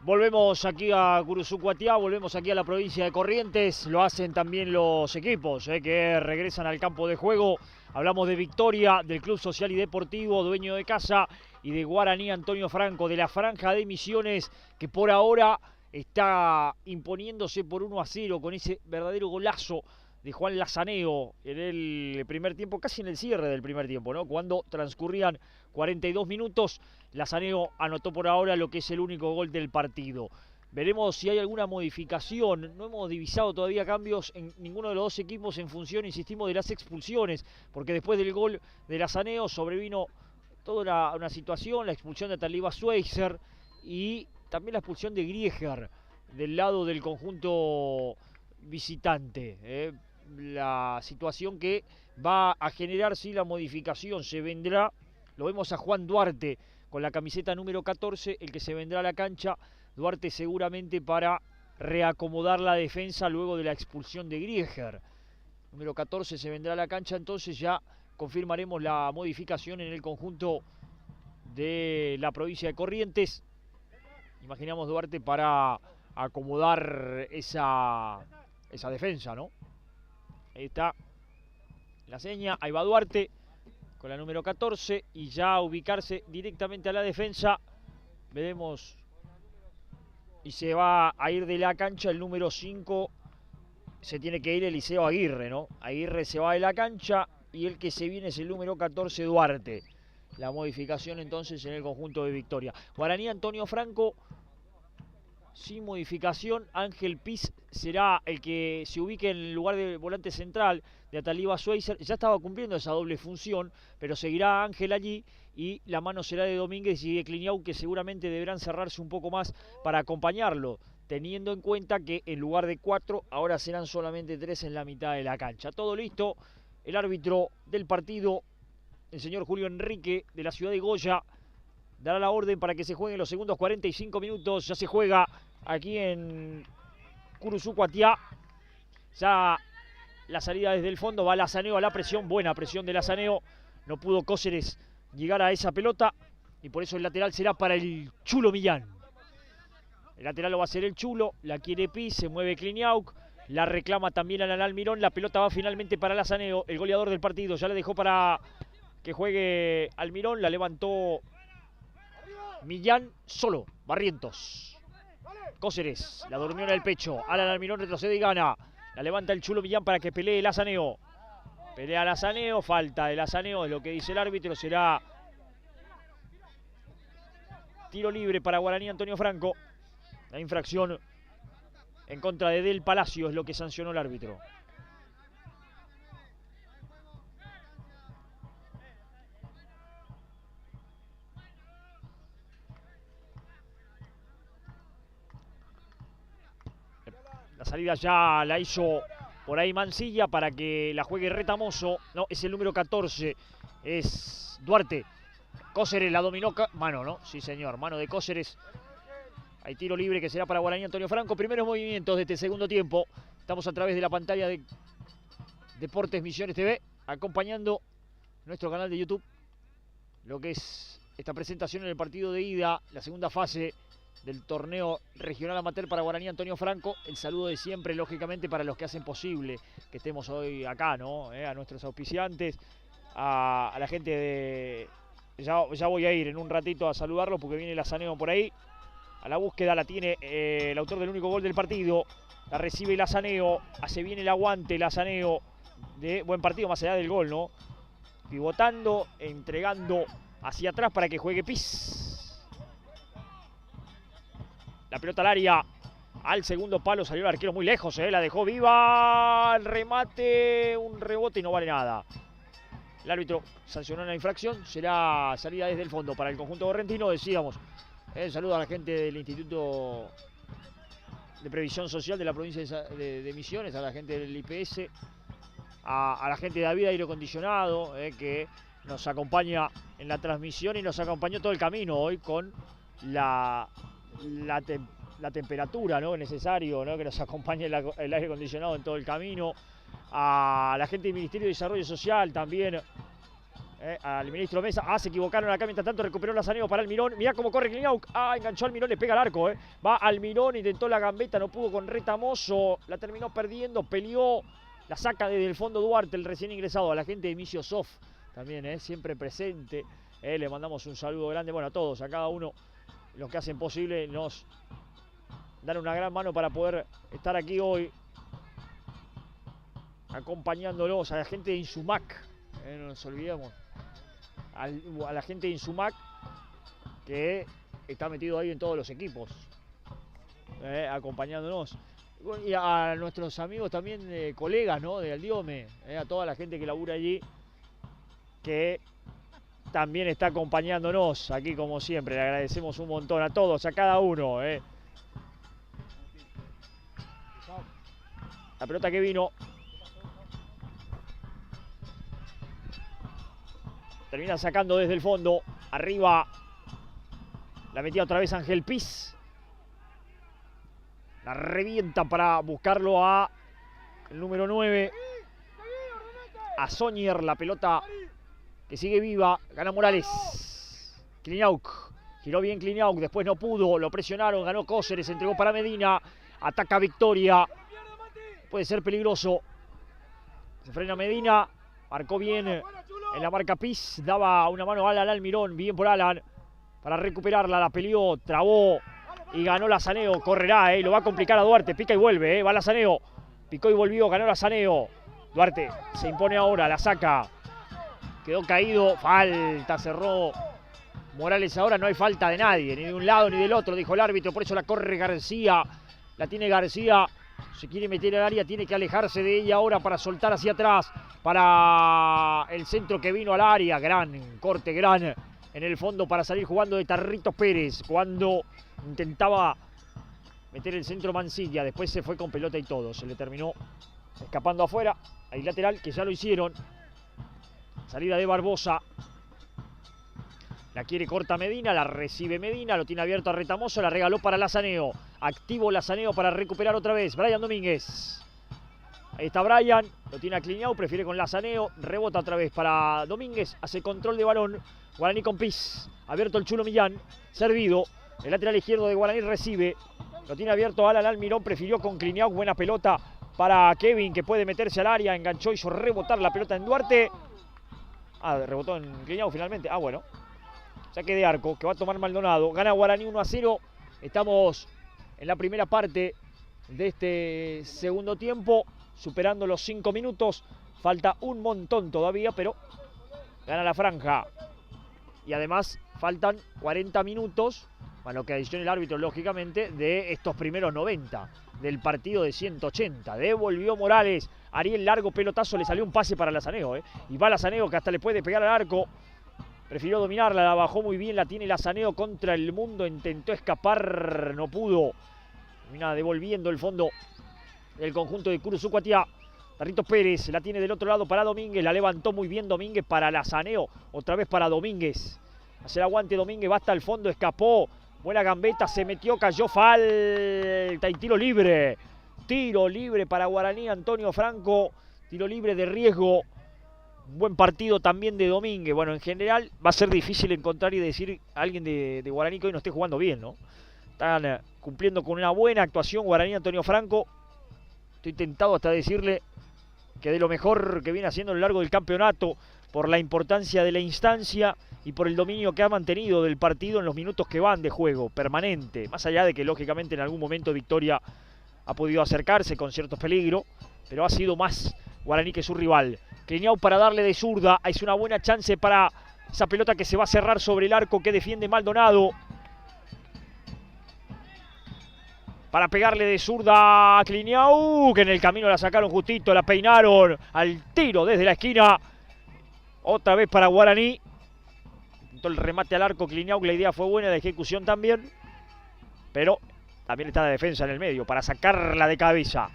Volvemos aquí a Curuzucuatiá, volvemos aquí a la provincia de Corrientes, lo hacen también los equipos que regresan al campo de juego. Hablamos de Victoria, del Club Social y Deportivo, dueño de casa, y de Guaraní Antonio Franco, de la Franja de Misiones, que por ahora está imponiéndose por 1-0 con ese verdadero golazo de Juan Lazaneo en el primer tiempo, casi en el cierre del primer tiempo, ¿no? Cuando transcurrían 42 minutos, Lazaneo anotó por ahora lo que es el único gol del partido. Veremos si hay alguna modificación. No hemos divisado todavía cambios en ninguno de los dos equipos en función, insistimos, de las expulsiones, porque después del gol de Lazaneo sobrevino toda una situación, la expulsión de Taliba Schweizer y también la expulsión de Grieger del lado del conjunto visitante. La situación que va a generar si la modificación se vendrá. Lo vemos a Juan Duarte con la camiseta número 14, el que se vendrá a la cancha. Duarte seguramente para reacomodar la defensa luego de la expulsión de Grieger. Número 14 se vendrá a la cancha, entonces ya confirmaremos la modificación en el conjunto de la provincia de Corrientes. Imaginamos Duarte para acomodar esa defensa, ¿no? Ahí está la seña, ahí va Duarte con la número 14 y ya ubicarse directamente a la defensa. Veremos, y se va a ir de la cancha el número 5, se tiene que ir Eliseo Aguirre, ¿no? Aguirre se va de la cancha y el que se viene es el número 14, Duarte. La modificación entonces en el conjunto de Victoria. Guaraní Antonio Franco sin modificación. Ángel Piz será el que se ubique en el lugar de volante central de Ataliba Schweizer. Ya estaba cumpliendo esa doble función, pero seguirá Ángel allí y la mano será de Domínguez y de Cliniau, que seguramente deberán cerrarse un poco más para acompañarlo, teniendo en cuenta que en lugar de 4 ahora serán solamente 3 en la mitad de la cancha. Todo listo. El árbitro del partido, el señor Julio Enrique de la ciudad de Goya, dará la orden para que se jueguen los segundos 45 minutos. Ya se juega aquí en Curuzucuatiá. Ya la salida desde el fondo, va Lazaneo a la presión, buena presión de Lazaneo. No pudo Cóceres llegar a esa pelota y por eso el lateral será para el Chulo Millán. El lateral lo va a hacer el Chulo, la quiere Pi, se mueve Cliniauk, la reclama también Alan Almirón. La pelota va finalmente para Lazaneo, el goleador del partido. Ya le dejó para que juegue Almirón, la levantó Millán solo, Barrientos. Cóceres, la durmió en el pecho. Alan Almirón retrocede y gana. La levanta el Chulo Millán para que pelee Lazaneo. Pelea Lazaneo, falta de Lazaneo, es lo que dice el árbitro. Será tiro libre para Guaraní Antonio Franco. La infracción en contra de Del Palacio es lo que sancionó el árbitro. La salida ya la hizo por ahí Mancilla para que la juegue Retamoso. No, es el número 14. Es Duarte. Cóceres la dominó. Mano, ¿no? Sí, señor. Mano de Cóceres. Hay tiro libre que será para Guaraní Antonio Franco. Primeros movimientos de este segundo tiempo. Estamos a través de la pantalla de Deportes Misiones TV, acompañando nuestro canal de YouTube lo que es esta presentación en el partido de ida, la segunda fase del torneo regional amateur para Guaraní Antonio Franco. El saludo de siempre, lógicamente, para los que hacen posible que estemos hoy acá, ¿no? A nuestros auspiciantes, a la gente de... Ya voy a ir en un ratito a saludarlo porque viene Lazaneo por ahí. A la búsqueda la tiene el autor del único gol del partido. La recibe Lazaneo, hace bien el aguante Lazaneo, de buen partido más allá del gol, ¿no? Pivotando, entregando hacia atrás para que juegue Piz. La pelota al área, al segundo palo, salió el arquero muy lejos, la dejó viva, el remate, un rebote y no vale nada. El árbitro sancionó la infracción, será salida desde el fondo para el conjunto correntino. Decíamos, saludo a la gente del Instituto de Previsión Social de la provincia de Misiones, a la gente del IPS, a la gente de David Aire Acondicionado, que nos acompaña en la transmisión y nos acompañó todo el camino hoy con la temperatura, ¿no?, necesario, ¿no?, que nos acompañe el aire acondicionado en todo el camino. A la gente del Ministerio de Desarrollo Social también, al ministro Mesa. Se equivocaron acá, mientras tanto recuperó Lazaneo para Almirón. Mirá cómo corre Kliniauk. Enganchó al Almirón, le pega al arco. Va Almirón, intentó la gambeta, no pudo con Retamoso. La terminó perdiendo, peleó. La saca desde el fondo Duarte, el recién ingresado. A la gente de Micio Sof también, siempre presente. Le mandamos un saludo grande, bueno, a todos, a cada uno, los que hacen posible, nos dan una gran mano para poder estar aquí hoy, acompañándolos, a la gente de Insumac, no nos olvidemos, a la gente de Insumac, que está metido ahí en todos los equipos, acompañándonos. Y a nuestros amigos también, colegas, ¿no?, de Aldiome, a toda la gente que labura allí, que también está acompañándonos aquí como siempre. Le agradecemos un montón a todos, a cada uno. La pelota que vino. Termina sacando desde el fondo. Arriba. La metía otra vez Ángel Piz. La revienta para buscarlo a el número 9. A Soñer, la pelota que sigue viva, gana Morales. Kliniauk, giró bien Kliniauk, después no pudo, lo presionaron, ganó Cóceres, entregó para Medina, ataca Victoria, puede ser peligroso. Se frena Medina, marcó bien en la marca Piz, daba una mano a Alan Almirón, bien por Alan, para recuperarla, la peleó, trabó y ganó Lazaneo, correrá, lo va a complicar a Duarte, pica y vuelve, va Lazaneo, picó y volvió, ganó Lazaneo. Duarte se impone ahora, la saca. Quedó caído, falta, cerró Morales. Ahora no hay falta de nadie, ni de un lado ni del otro, dijo el árbitro, por eso la corre García. La tiene García, se quiere meter al área, tiene que alejarse de ella ahora para soltar hacia atrás, para el centro que vino al área. Gran corte, gran en el fondo para salir jugando de Tarrito Pérez, cuando intentaba meter el centro Mancilla, después se fue con pelota y todo, se le terminó escapando afuera. Ahí lateral, que ya lo hicieron. Salida de Barbosa. La quiere corta Medina, la recibe Medina, lo tiene abierto a Retamoso, la regaló para Lazaneo. Activo Lazaneo para recuperar otra vez. Brian Domínguez. Ahí está Brian, lo tiene a Kliniauk, prefiere con Lazaneo. Rebota otra vez para Domínguez, hace control de balón. Guaraní con Piz. Abierto el Chulo Millán, servido. El lateral izquierdo de Guaraní recibe. Lo tiene abierto Alan Almirón, prefirió con Kliniauk. Buena pelota para Kevin, que puede meterse al área. Enganchó, hizo rebotar la pelota en Duarte. Rebotó en Kliniauk finalmente. Bueno. Saque de arco que va a tomar Maldonado. Gana Guaraní 1-0. Estamos en la primera parte de este segundo tiempo, superando los 5 minutos. Falta un montón todavía, pero gana la franja. Y además faltan 40 minutos, a lo que adiciona el árbitro, lógicamente, de estos primeros 90 del partido de 180. Devolvió Morales. Ariel, largo pelotazo, le salió un pase para Lazaneo. Y va Lazaneo, que hasta le puede pegar al arco. Prefirió dominarla, la bajó muy bien, la tiene Lazaneo contra el mundo. Intentó escapar, no pudo. Termina devolviendo el fondo del conjunto de Curuzucuatiá. Tarrito Pérez la tiene del otro lado para Domínguez. La levantó muy bien Domínguez para Lazaneo. Otra vez para Domínguez. Hace el aguante Domínguez, va hasta el fondo, escapó. Buena gambeta, se metió, cayó, falta y tiro libre. Tiro libre para Guaraní, Antonio Franco. Tiro libre de riesgo. Un buen partido también de Domínguez. Bueno, en general va a ser difícil encontrar y decir a alguien de Guaraní que hoy no esté jugando bien, ¿no? Están cumpliendo con una buena actuación Guaraní, Antonio Franco. Estoy tentado hasta decirle que de lo mejor que viene haciendo a lo largo del campeonato, por la importancia de la instancia y por el dominio que ha mantenido del partido en los minutos que van de juego, permanente. Más allá de que lógicamente en algún momento Victoria ha podido acercarse con cierto peligro, pero ha sido más Guaraní que su rival. Kliniauk para darle de zurda, es una buena chance para esa pelota que se va a cerrar sobre el arco que defiende Maldonado. Para pegarle de zurda a Kliniauk, que en el camino la sacaron justito, la peinaron al tiro desde la esquina. Otra vez para Guaraní. El remate al arco Kliniauk, la idea fue buena, de ejecución también. Pero también está la defensa en el medio para sacarla de cabeza.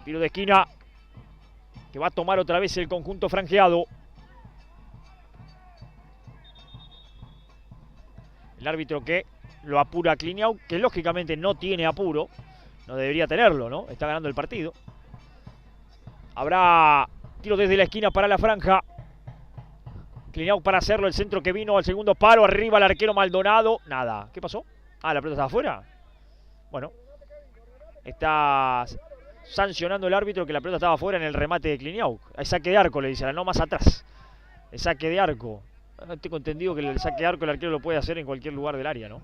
Tiro de esquina que va a tomar otra vez el conjunto franjeado. El árbitro que lo apura a Kliniauk, que lógicamente no tiene apuro. No debería tenerlo, ¿no? Está ganando el partido. Habrá tiro desde la esquina para la franja Cliniauk para hacerlo, el centro que vino al segundo palo, arriba el arquero Maldonado. Nada, ¿qué pasó? Ah, la pelota estaba afuera. Bueno, está sancionando el árbitro que la pelota estaba afuera en el remate de Cliniauk. Hay saque de arco, le dice, no más atrás. El saque de arco. Tengo entendido que el saque de arco el arquero lo puede hacer en cualquier lugar del área, ¿no?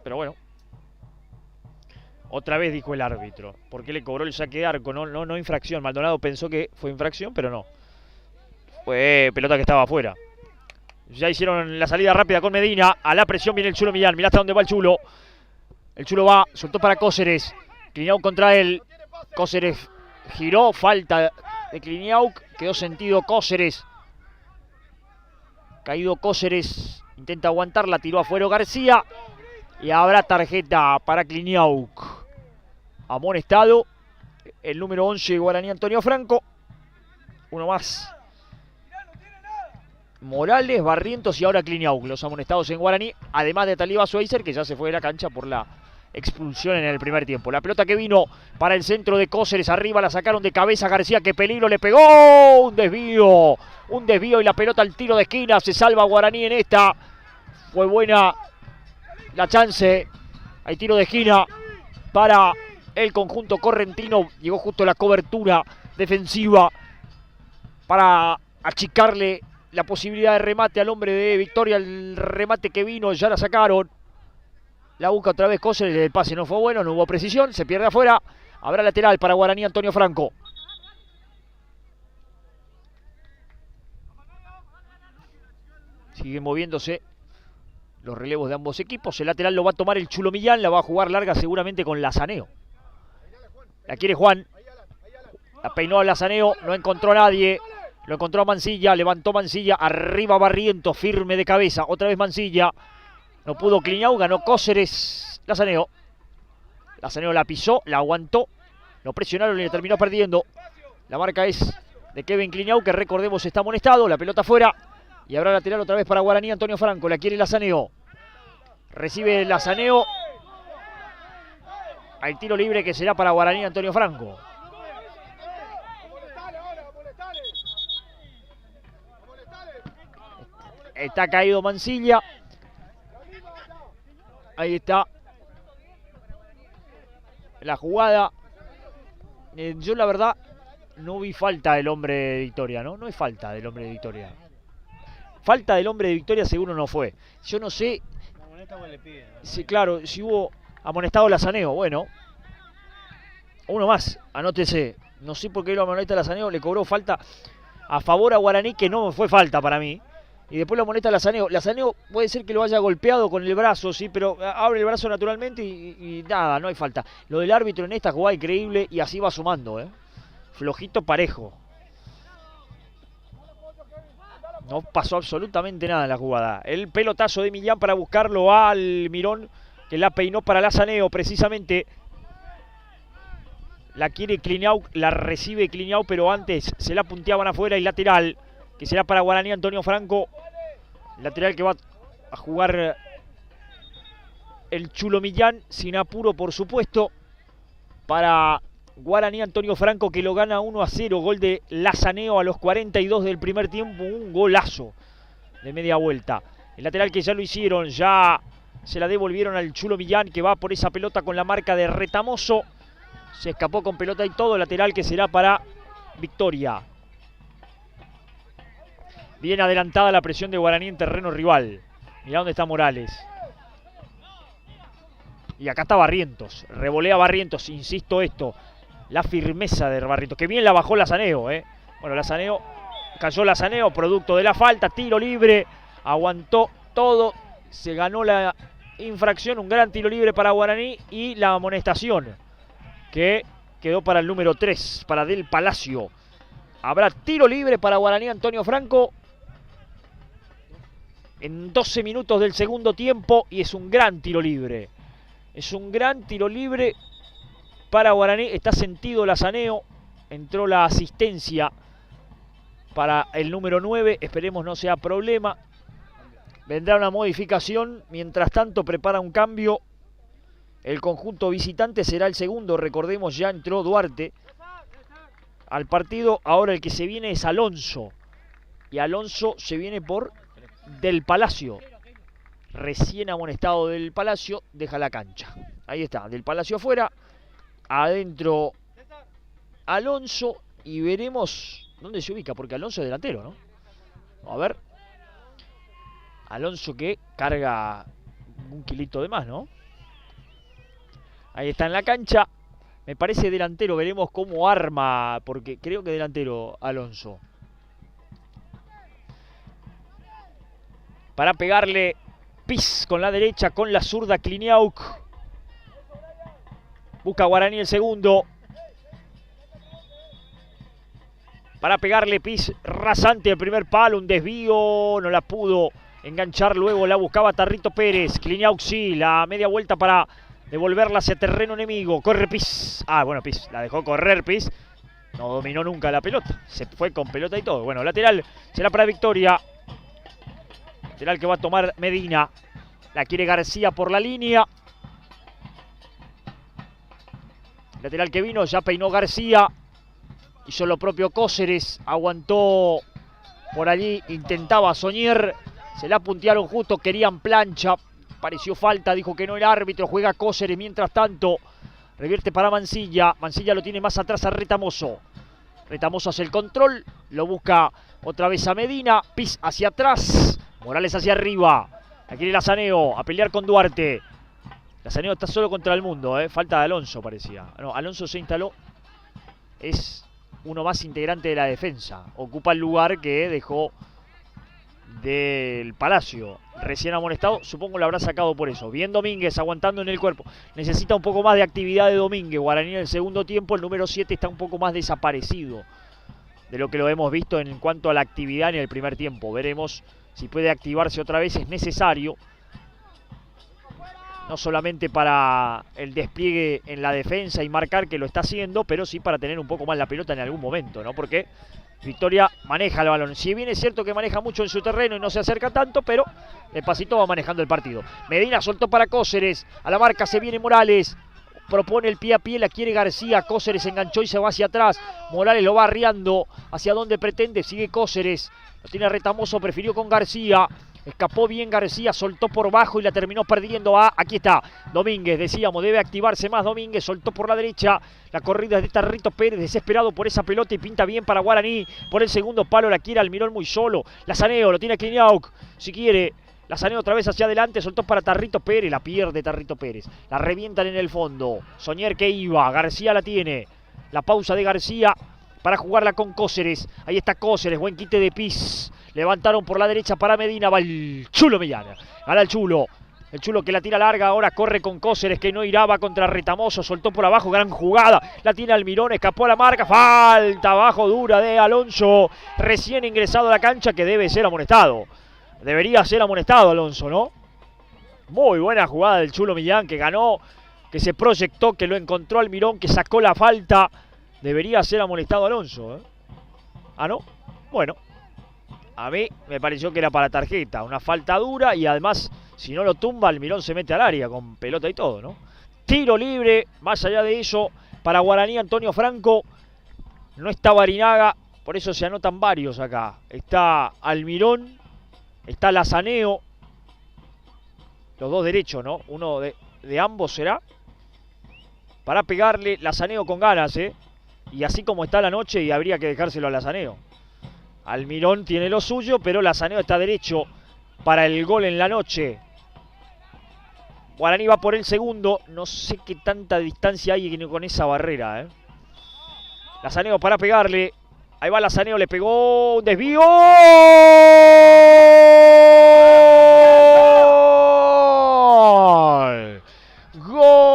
Pero bueno. Otra vez dijo el árbitro. ¿Por qué le cobró el saque de arco? No infracción. Maldonado pensó que fue infracción, pero no. Fue pelota que estaba afuera. Ya hicieron la salida rápida con Medina. A la presión viene el Chulo Millán. Mirá hasta dónde va el Chulo. El Chulo va, soltó para Cóceres. Cliniauk contra él. Cóceres giró. Falta de Cliniauk. Quedó sentido Cóceres. Caído Cóceres. Intenta aguantarla. Tiró afuera García. Y habrá tarjeta para Cliniauk. Amonestado. El número 11 Guaraní Antonio Franco. Uno más. Morales, Barrientos y ahora Cliniauk, los amonestados en Guaraní, además de Taliba Schweizer, que ya se fue de la cancha por la expulsión en el primer tiempo. La pelota que vino para el centro de Cóceres, arriba la sacaron de cabeza García, que peligro, le pegó, un desvío y la pelota al tiro de esquina, se salva Guaraní en esta, fue buena la chance, hay tiro de esquina para el conjunto correntino, llegó justo la cobertura defensiva para achicarle la posibilidad de remate al hombre de Victoria. El remate que vino ya la sacaron. La busca otra vez Cóceres. El pase no fue bueno, no hubo precisión. Se pierde afuera. Habrá lateral para Guaraní Antonio Franco. Siguen moviéndose los relevos de ambos equipos. El lateral lo va a tomar el Chulo Millán. La va a jugar larga seguramente con Lazaneo. La quiere Juan. La peinó a Lazaneo. No encontró a nadie. Lo encontró a Mancilla, levantó Mancilla, arriba Barrientos, firme de cabeza, otra vez Mancilla. No pudo Cliniauk, ganó Cóceres, Lazaneo. Lazaneo la pisó, la aguantó, lo presionaron y le terminó perdiendo. La marca es de Kevin Cliniauk, que recordemos está amonestado, la pelota afuera. Y habrá lateral otra vez para Guaraní Antonio Franco, la quiere Lazaneo. Recibe Lazaneo. Al tiro libre que será para Guaraní Antonio Franco. Está caído Mancilla. Ahí está la jugada. Yo la verdad no vi falta del hombre de Victoria, ¿no? No hay falta del hombre de Victoria. Falta del hombre de Victoria seguro no fue. Yo no sé. Sí, claro, si hubo amonestado Lazaneo, bueno. Uno más, anótese. No sé por qué lo amonesta Lazaneo, le cobró falta a favor a Guaraní, que no fue falta para mí. Y después lo amonesta Lazaneo. Lazaneo puede ser que lo haya golpeado con el brazo, sí, pero abre el brazo naturalmente y nada, no hay falta. Lo del árbitro en esta jugada increíble y así va sumando, flojito parejo. No pasó absolutamente nada en la jugada. El pelotazo de Millán para buscarlo al Mirón, que la peinó para Lazaneo precisamente. La quiere Cliniauk, la recibe Cliniauk, pero antes se la punteaban afuera y lateral, que será para Guaraní Antonio Franco. Lateral que va a jugar el Chulo Millán, sin apuro por supuesto, para Guaraní Antonio Franco, que lo gana 1-0. Gol de Lazaneo a los 42 del primer tiempo, un golazo de media vuelta. El lateral que ya lo hicieron, ya se la devolvieron al Chulo Millán, que va por esa pelota con la marca de Retamoso. Se escapó con pelota y todo, lateral que será para Victoria. Bien adelantada la presión de Guaraní en terreno rival. Mirá dónde está Morales. Y acá está Barrientos. Revolea Barrientos, insisto esto. La firmeza de Barrientos. Que bien la bajó Lazaneo, Bueno, Lazaneo, cayó Lazaneo, producto de la falta. Tiro libre, aguantó todo. Se ganó la infracción, un gran tiro libre para Guaraní. Y la amonestación, que quedó para el número 3, para Del Palacio. Habrá tiro libre para Guaraní Antonio Franco en 12 minutos del segundo tiempo, y es un gran tiro libre. Es un gran tiro libre para Guaraní. Está sentido Lazaneo. Entró la asistencia para el número 9. Esperemos no sea problema. Vendrá una modificación. Mientras tanto prepara un cambio el conjunto visitante. Será el segundo. Recordemos, ya entró Duarte al partido. Ahora el que se viene es Alonso. Y Alonso se viene por Del Palacio. Recién amonestado Del Palacio, deja la cancha. Ahí está, Del Palacio afuera. Adentro Alonso. Y veremos dónde se ubica, porque Alonso es delantero, ¿no? A ver. Alonso que carga un kilito de más, ¿no? Ahí está en la cancha. Me parece delantero, veremos cómo arma, porque creo que delantero Alonso. Para pegarle Pis con la derecha, con la zurda Kliniauk. Busca Guaraní el segundo. Para pegarle Pis rasante el primer palo, un desvío, no la pudo enganchar, luego la buscaba Tarrito Pérez. Kliniauk sí, la media vuelta para devolverla hacia terreno enemigo. Corre Pis. Ah, bueno, Pis la dejó correr Pis. No dominó nunca la pelota. Se fue con pelota y todo. Bueno, lateral será para Victoria. Lateral que va a tomar Medina. La quiere García por la línea. Lateral que vino, ya peinó García. Hizo lo propio Cóceres. Aguantó por allí. Intentaba Soñer. Se la puntearon justo. Querían plancha. Pareció falta. Dijo que no era árbitro. Juega Cóceres mientras tanto. Revierte para Mancilla. Mancilla lo tiene más atrás a Retamoso. Retamoso hace el control. Lo busca otra vez a Medina. Pis hacia atrás. Morales hacia arriba. La quiere Lazaneo. A pelear con Duarte. Lazaneo está solo contra el mundo. Falta de Alonso parecía. No, Alonso se instaló. Es uno más integrante de la defensa. Ocupa el lugar que dejó Del Palacio. Recién amonestado. Supongo lo habrá sacado por eso. Bien Domínguez aguantando en el cuerpo. Necesita un poco más de actividad de Domínguez. Guaraní en el segundo tiempo. El número 7 está un poco más desaparecido de lo que lo hemos visto en cuanto a la actividad en el primer tiempo. Veremos si puede activarse otra vez. Es necesario. No solamente para el despliegue en la defensa y marcar, que lo está haciendo, pero sí para tener un poco más la pelota en algún momento, ¿no? Porque Victoria maneja el balón. Si bien es cierto que maneja mucho en su terreno y no se acerca tanto, pero despacito va manejando el partido. Medina soltó para Cóceres. A la marca se viene Morales. Propone el pie a pie, la quiere García. Cóceres enganchó y se va hacia atrás. Morales lo va arriando. ¿Hacia dónde pretende? Sigue Cóceres. Lo tiene Retamoso, prefirió con García. Escapó bien García, soltó por bajo y la terminó perdiendo aquí está, Domínguez, decíamos, debe activarse más Domínguez, soltó por la derecha, la corrida es de Tarrito Pérez, desesperado por esa pelota y pinta bien para Guaraní, por el segundo palo la quiere Almirón muy solo, Lazaneo, lo tiene Kliniauk, si quiere, Lazaneo otra vez hacia adelante, soltó para Tarrito Pérez, la pierde Tarrito Pérez, la revientan en el fondo, Soñer que iba, García la tiene, la pausa de García para jugarla con Cóceres, ahí está Cóceres, buen quite de Pis. Levantaron por la derecha para Medina. Va el Chulo Millán. Gana el Chulo. El Chulo que la tira larga. Ahora corre con Cóceres que no irá. Va contra Retamoso. Soltó por abajo. Gran jugada. La tiene Almirón. Escapó a la marca. Falta abajo dura de Alonso. Recién ingresado a la cancha que debe ser amonestado. Debería ser amonestado Alonso, ¿no? Muy buena jugada del Chulo Millán que ganó. Que se proyectó. Que lo encontró Almirón. Que sacó la falta. Debería ser amonestado Alonso, ¿eh? Ah, ¿no? Bueno. A mí me pareció que era para tarjeta, una falta dura y además, si no lo tumba, Almirón se mete al área con pelota y todo, ¿no? Tiro libre, más allá de eso, para Guaraní Antonio Franco. No está Barinaga, por eso se anotan varios acá. Está Almirón, está Lazaneo, los dos derechos, ¿no? Uno de ambos será. Para pegarle Lazaneo con ganas, ¿eh? Y así como está la noche y habría que dejárselo a Lazaneo. Almirón tiene lo suyo, pero Lazaneo está derecho para el gol en la noche. Guaraní va por el segundo. No sé qué tanta distancia hay con esa barrera, ¿eh? Lazaneo para pegarle. Ahí va Lazaneo, le pegó un desvío. ¡Gol! ¡Gol!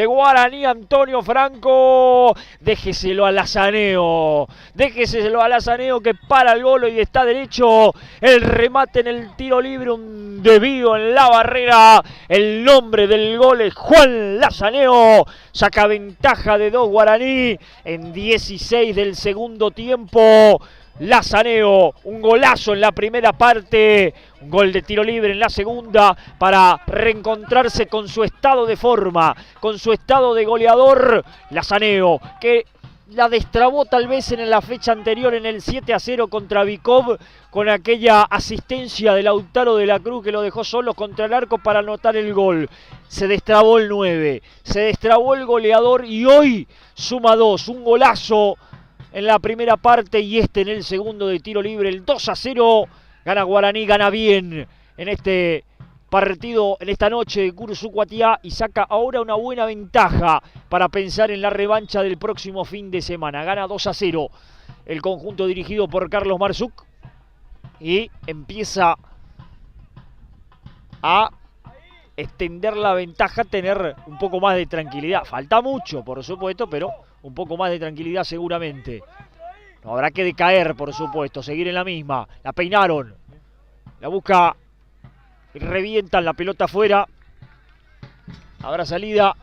Guaraní Antonio Franco, déjeselo a Lazaneo, que para el gol y está derecho, el remate en el tiro libre, un desvío en la barrera, el nombre del gol es Juan Lazaneo, saca ventaja de 2 Guaraní en 16 del segundo tiempo. Lazaneo, un golazo en la primera parte, un gol de tiro libre en la segunda para reencontrarse con su estado de forma, con su estado de goleador. Lazaneo, que la destrabó tal vez en la fecha anterior en el 7-0 contra Bikov, con aquella asistencia de Lautaro de la Cruz que lo dejó solo contra el arco para anotar el gol. Se destrabó el 9, se destrabó el goleador y hoy suma 2, un golazo en la primera parte y en el segundo de tiro libre, el 2-0, gana Guaraní, gana bien en este partido, en esta noche de Cursucuatiá, y saca ahora una buena ventaja para pensar en la revancha del próximo fin de semana. Gana 2-0 el conjunto dirigido por Carlos Marzuk y empieza a extender la ventaja, tener un poco más de tranquilidad. Falta mucho, por supuesto, pero un poco más de tranquilidad seguramente. No habrá que decaer, por supuesto, seguir en la misma. La peinaron, la busca y revientan la pelota afuera. Habrá salida.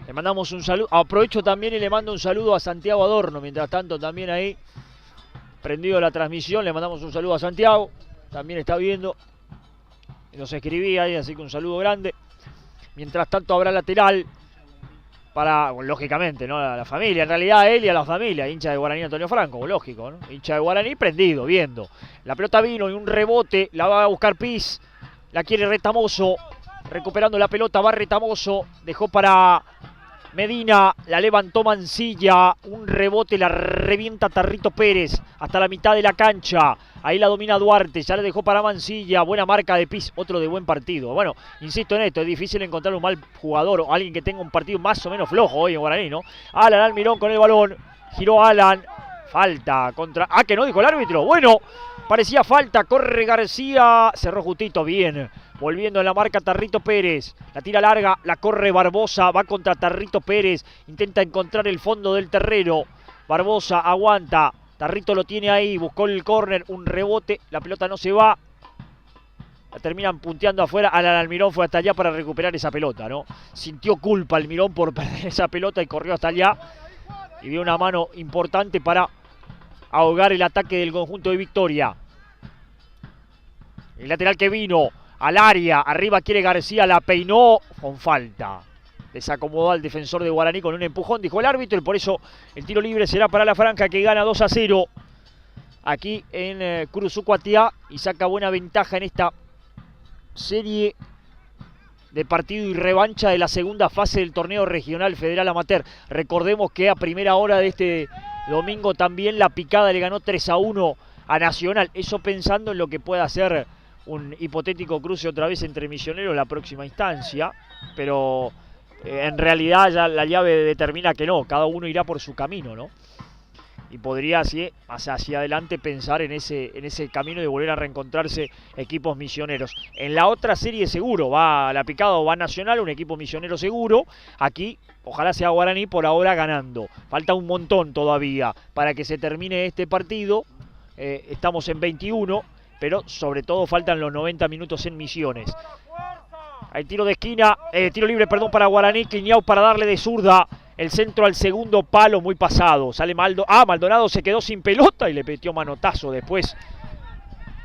Le mandamos un saludo. Aprovecho también y le mando un saludo a Santiago Adorno. Mientras tanto, también ahí, prendido la transmisión, le mandamos un saludo a Santiago. También está viendo. Nos escribía ahí, así que un saludo grande. Mientras tanto, habrá lateral para, bueno, lógicamente, ¿no? La familia, en realidad él y a la familia, hincha de Guaraní Antonio Franco, lógico, ¿no? Hincha de Guaraní prendido, viendo. La pelota vino y un rebote, la va a buscar Piz, la quiere Retamoso, recuperando la pelota, va Retamoso, dejó para Medina, la levantó Mansilla, un rebote, la revienta Tarrito Pérez hasta la mitad de la cancha. Ahí la domina Duarte, ya le dejó para Mansilla, buena marca de Piz, otro de buen partido. Bueno, insisto en esto, es difícil encontrar un mal jugador o alguien que tenga un partido más o menos flojo hoy en Guaraní, ¿no? Alan Almirón con el balón, giró Alan, falta contra... Ah, que no dijo el árbitro, bueno, parecía falta, corre García, cerró justito, bien. Volviendo en la marca Tarrito Pérez, la tira larga, la corre Barbosa, va contra Tarrito Pérez, intenta encontrar el fondo del terreno. Barbosa aguanta, Tarrito lo tiene ahí, buscó el córner, un rebote, la pelota no se va. La terminan punteando afuera, Alan Almirón fue hasta allá para recuperar esa pelota, ¿no? Sintió culpa Almirón por perder esa pelota y corrió hasta allá. Y dio una mano importante para ahogar el ataque del conjunto de Victoria. El lateral que vino al área, arriba quiere García, la peinó con falta. Desacomodó al defensor de Guaraní con un empujón, dijo el árbitro, y por eso el tiro libre será para la franja, que gana 2-0 aquí en Cursucuatiá y saca buena ventaja en esta serie de partido y revancha de la segunda fase del torneo regional federal amateur. Recordemos que a primera hora de este domingo también la Picada le ganó 3-1 a Nacional, eso pensando en lo que pueda ser un hipotético cruce otra vez entre Misioneros en la próxima instancia, pero en realidad ya la llave determina que no, cada uno irá por su camino, ¿no? Y podría así, hacia adelante, pensar en ese camino de volver a reencontrarse equipos misioneros. En la otra serie seguro, va la Picada o va Nacional, un equipo misionero seguro. Aquí, ojalá sea Guaraní por ahora ganando. Falta un montón todavía para que se termine este partido. Estamos en 21. Pero sobre todo faltan los 90 minutos en Misiones. Hay tiro de esquina, tiro libre, perdón, para Guaraní. Cliñao para darle de zurda el centro al segundo palo, muy pasado. Sale Maldonado se quedó sin pelota y le metió manotazo después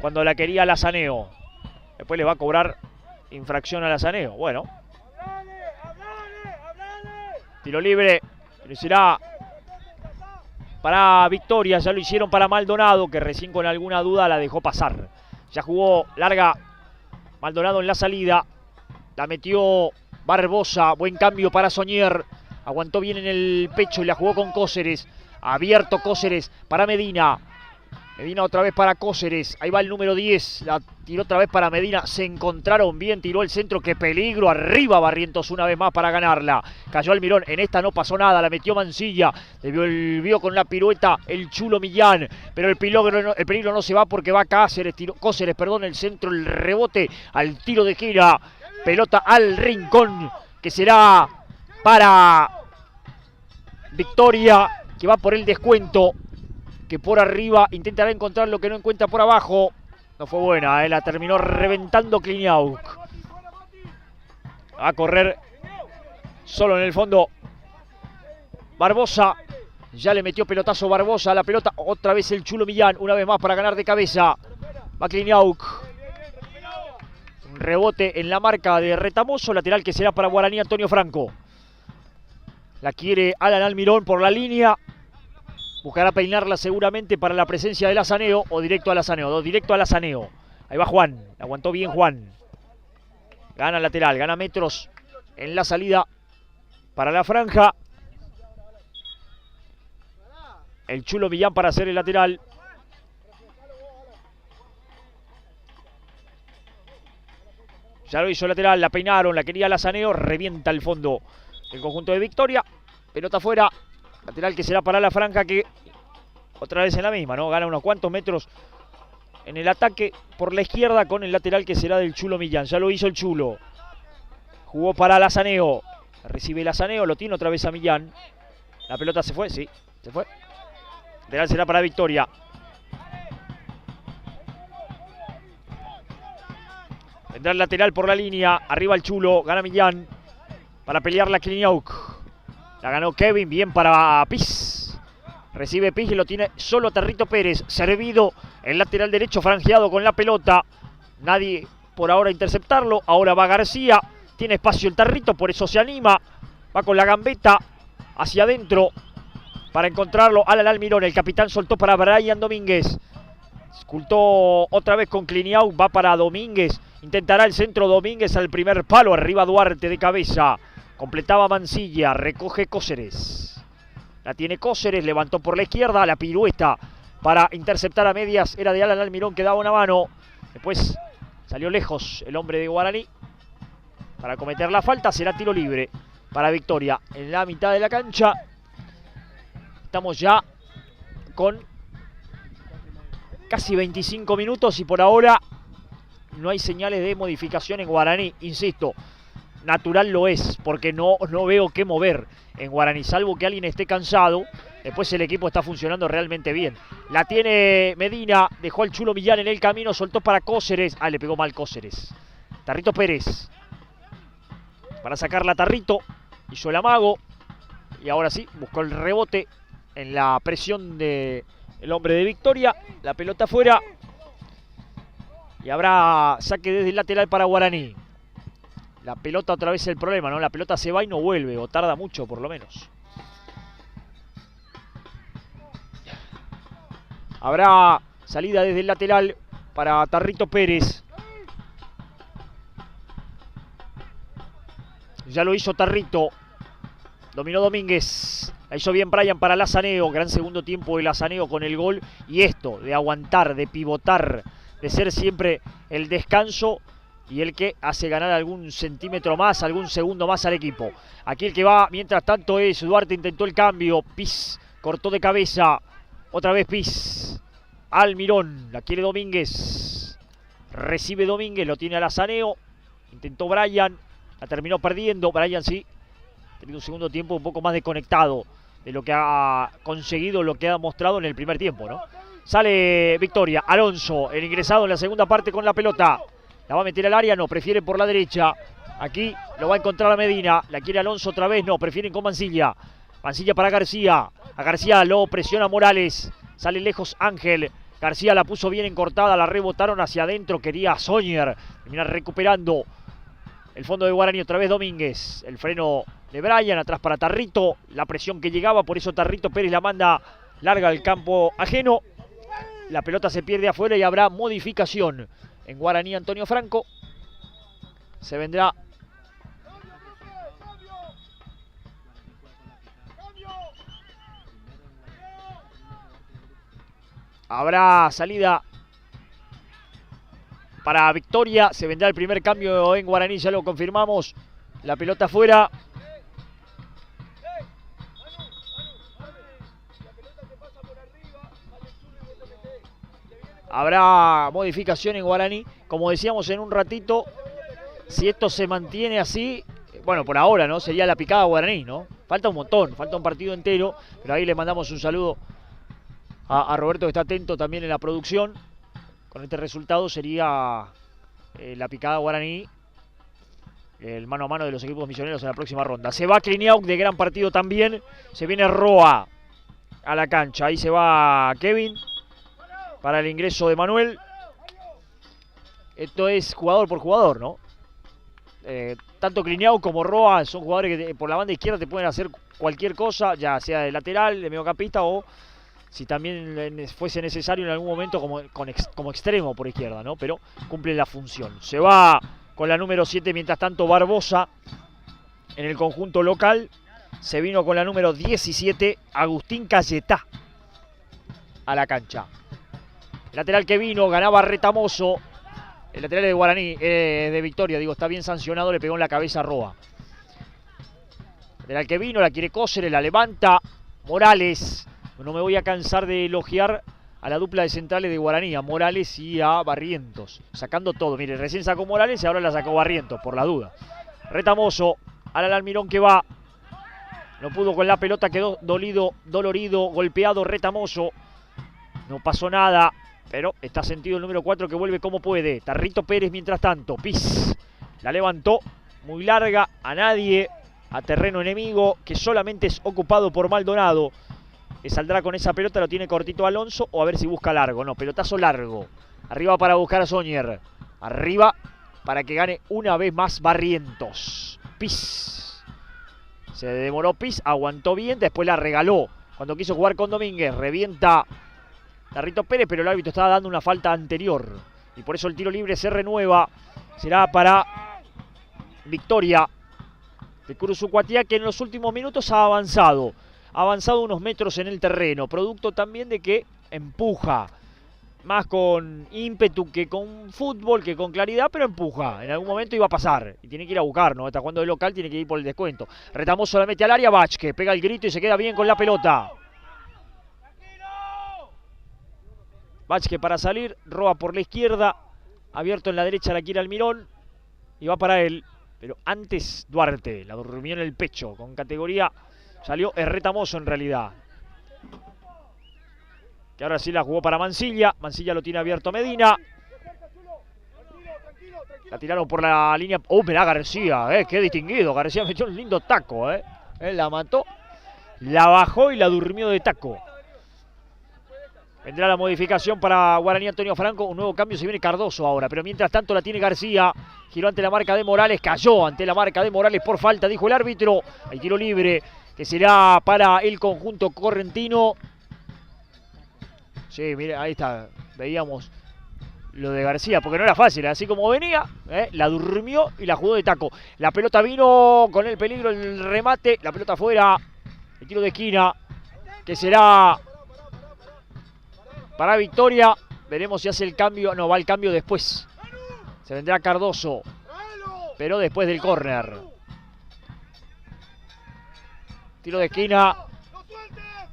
cuando la quería Lazaneo. Después le va a cobrar infracción a Lazaneo. Bueno. Tiro libre, será para Victoria, ya lo hicieron para Maldonado, que recién con alguna duda la dejó pasar. Ya jugó larga Maldonado en la salida. La metió Barbosa, buen cambio para Soñer. Aguantó bien en el pecho y la jugó con Cóceres. Abierto Cóceres para Medina. Medina otra vez para Cóceres. Ahí va el número 10. La tiró otra vez para Medina. Se encontraron bien. Tiró el centro. ¡Qué peligro! Arriba Barrientos una vez más para ganarla. Cayó Almirón. En esta no pasó nada. La metió Mansilla. Vio con la pirueta el Chulo Millán. Pero el peligro no se va porque va Cóceres, el centro, el rebote al tiro de gira. Pelota al rincón. Que será para Victoria. Que va por el descuento. Que por arriba intentará encontrar lo que no encuentra por abajo. No fue buena, la terminó reventando Cliñauk. Va a correr solo en el fondo Barbosa. Ya le metió pelotazo Barbosa a la pelota. Otra vez el Chulo Millán. Una vez más para ganar de cabeza. Va Kliniauk. Un rebote en la marca de Retamoso. Lateral que será para Guaraní Antonio Franco. La quiere Alan Almirón por la línea. Buscará peinarla seguramente para la presencia del Azaneo. O directo al Azaneo. Directo al Azaneo. Ahí va Juan. Aguantó bien Juan. Gana lateral. Gana metros en la salida para la franja. El Chulo Millán para hacer el lateral. Ya lo hizo lateral, la peinaron, la quería Lazaneo, revienta el fondo el conjunto de Victoria. Pelota afuera, lateral que será para la franja, que otra vez en la misma, ¿no? Gana unos cuantos metros en el ataque por la izquierda con el lateral que será del Chulo Millán. Ya lo hizo el Chulo. Jugó para Lazaneo. Recibe Lazaneo, lo tiene otra vez a Millán. La pelota se fue, sí, se fue. Lateral será para Victoria. Vendrá el lateral por la línea. Arriba el Chulo. Gana Millán. Para pelear la Kliniauk. La ganó Kevin. Bien para Piz. Recibe Piz y lo tiene solo Tarrito Pérez. Servido el lateral derecho franjeado con la pelota. Nadie por ahora a interceptarlo. Ahora va García. Tiene espacio el Tarrito. Por eso se anima. Va con la gambeta hacia adentro. Para encontrarlo, Alan Almirón, el capitán soltó para Brian Domínguez. Escultó otra vez con Kliniauk, va para Domínguez. Intentará el centro Domínguez al primer palo, arriba Duarte de cabeza. Completaba Mancilla, recoge Cóceres. La tiene Cóceres, levantó por la izquierda, la pirueta para interceptar a medias. Era de Alan Almirón que daba una mano. Después salió lejos el hombre de Guaraní. Para cometer la falta será tiro libre para Victoria en la mitad de la cancha. Estamos ya con casi 25 minutos y por ahora no hay señales de modificación en Guaraní. Insisto, natural lo es, porque no veo qué mover en Guaraní, salvo que alguien esté cansado. Después el equipo está funcionando realmente bien. La tiene Medina, dejó al Chulo Millán en el camino, soltó para Cóceres. Ah, le pegó mal Cóceres. Tarrito Pérez. Para sacarla a Tarrito, hizo el amago. Y ahora sí, buscó el rebote en la presión del hombre de Victoria. La pelota afuera. Y habrá saque desde el lateral para Guaraní. La pelota otra vez el problema, ¿no? La pelota se va y no vuelve, o tarda mucho por lo menos. Habrá salida desde el lateral para Tarrito Pérez. Ya lo hizo Tarrito. Dominó Domínguez. La hizo bien Brian para Lazaneo. Gran segundo tiempo de Lazaneo con el gol. Y esto de aguantar, de pivotar, de ser siempre el descanso y el que hace ganar algún centímetro más, algún segundo más al equipo. Aquí el que va, mientras tanto, es Duarte. Intentó el cambio. Piz cortó de cabeza. Otra vez Piz. Almirón. La quiere Domínguez. Recibe Domínguez. Lo tiene a Lazaneo. Intentó Brian. La terminó perdiendo. Brian sí. Ha tenido un segundo tiempo un poco más desconectado de lo que ha conseguido, lo que ha mostrado en el primer tiempo, ¿no? Sale Victoria. Alonso, el ingresado en la segunda parte con la pelota. La va a meter al área, no, prefiere por la derecha. Aquí lo va a encontrar a Medina. La quiere Alonso otra vez, no, prefieren con Mancilla. Mancilla para García. A García lo presiona Morales. Sale lejos Ángel. García la puso bien encortada, la rebotaron hacia adentro. Quería Soñer. Termina recuperando el fondo de Guaraní, otra vez Domínguez. El freno de Brian, atrás para Tarrito. La presión que llegaba, por eso Tarrito Pérez la manda larga al campo ajeno. La pelota se pierde afuera y habrá modificación en Guaraní Antonio Franco. Se vendrá habrá salida para Victoria. Se vendrá el primer cambio en Guaraní, ya lo confirmamos. La pelota afuera. Habrá modificación en Guaraní. Como decíamos en un ratito, si esto se mantiene así, bueno, por ahora, ¿no? Sería la picada Guaraní, ¿no? Falta un montón, falta un partido entero. Pero ahí le mandamos un saludo a Roberto, que está atento también en la producción. Con este resultado sería la picada Guaraní, el mano a mano de los equipos misioneros en la próxima ronda. Se va Kliniauk, de gran partido también. Se viene Roa. a la cancha. Ahí se va Kevin para el ingreso de Manuel. Esto es jugador por jugador, ¿no? Tanto Cliniao como Roa son jugadores que por la banda izquierda te pueden hacer cualquier cosa, ya sea de lateral, de mediocampista o si también fuese necesario en algún momento como extremo por izquierda, ¿no? Pero cumple la función. Se va con la número 7, mientras tanto Barbosa en el conjunto local. Se vino con la número 17, Agustín Cayetá, a la cancha. El lateral que vino, ganaba Retamoso. El lateral de Guaraní, de Victoria, digo, está bien sancionado, le pegó en la cabeza a Roa. El lateral que vino, la quiere Cóceres, la levanta Morales. No me voy a cansar de elogiar a la dupla de centrales de Guaraní, a Morales y a Barrientos. Sacando todo, mire, recién sacó Morales y ahora la sacó Barrientos, por la duda. Retamoso, Alan Almirón que va. No pudo con la pelota, quedó dolorido, golpeado Retamoso. No pasó nada. Pero está sentido el número 4 que vuelve como puede. Tarrito Pérez mientras tanto. Pis. La levantó muy larga a nadie. A terreno enemigo que solamente es ocupado por Maldonado. Que saldrá con esa pelota, lo tiene cortito Alonso. O a ver si busca largo. No, pelotazo largo. Arriba para buscar a Soñer. Arriba para que gane una vez más Barrientos. Pis. Se demoró Pis. Aguantó bien. Después la regaló. Cuando quiso jugar con Domínguez. Revienta Tarrito Pérez, pero el árbitro estaba dando una falta anterior. Y por eso el tiro libre se renueva. Será para Victoria de Curuzucuatiá, que en los últimos minutos ha avanzado. Ha avanzado unos metros en el terreno. Producto también de que empuja. Más con ímpetu que con fútbol, que con claridad, pero empuja. En algún momento iba a pasar. Y tiene que ir a buscar, ¿no? Está jugando de local, tiene que ir por el descuento. Retamoso la mete al área, Vázquez pega el grito y se queda bien con la pelota. Vázquez para salir, Roa por la izquierda, abierto en la derecha la quiere Almirón y va para él, pero antes Duarte, la durmió en el pecho, con categoría, salió Retamoso en realidad. Que ahora sí la jugó para Mansilla, Mansilla lo tiene abierto a Medina. La tiraron por la línea, mirá García, qué distinguido, García metió un lindo taco, la mató, la bajó y la durmió de taco. Vendrá la modificación para Guaraní Antonio Franco. Un nuevo cambio, se viene Cardoso ahora. Pero mientras tanto la tiene García. Giró ante la marca de Morales. Cayó ante la marca de Morales por falta, dijo el árbitro. Hay tiro libre que será para el conjunto correntino. Sí, mire, ahí está. Veíamos lo de García, porque no era fácil. Así como venía, la durmió y la jugó de taco. La pelota vino con el peligro, el remate. La pelota afuera. El tiro de esquina que será para Victoria. Veremos si hace el cambio. No, va el cambio después. Se vendrá Cardoso, pero después del córner. Tiro de esquina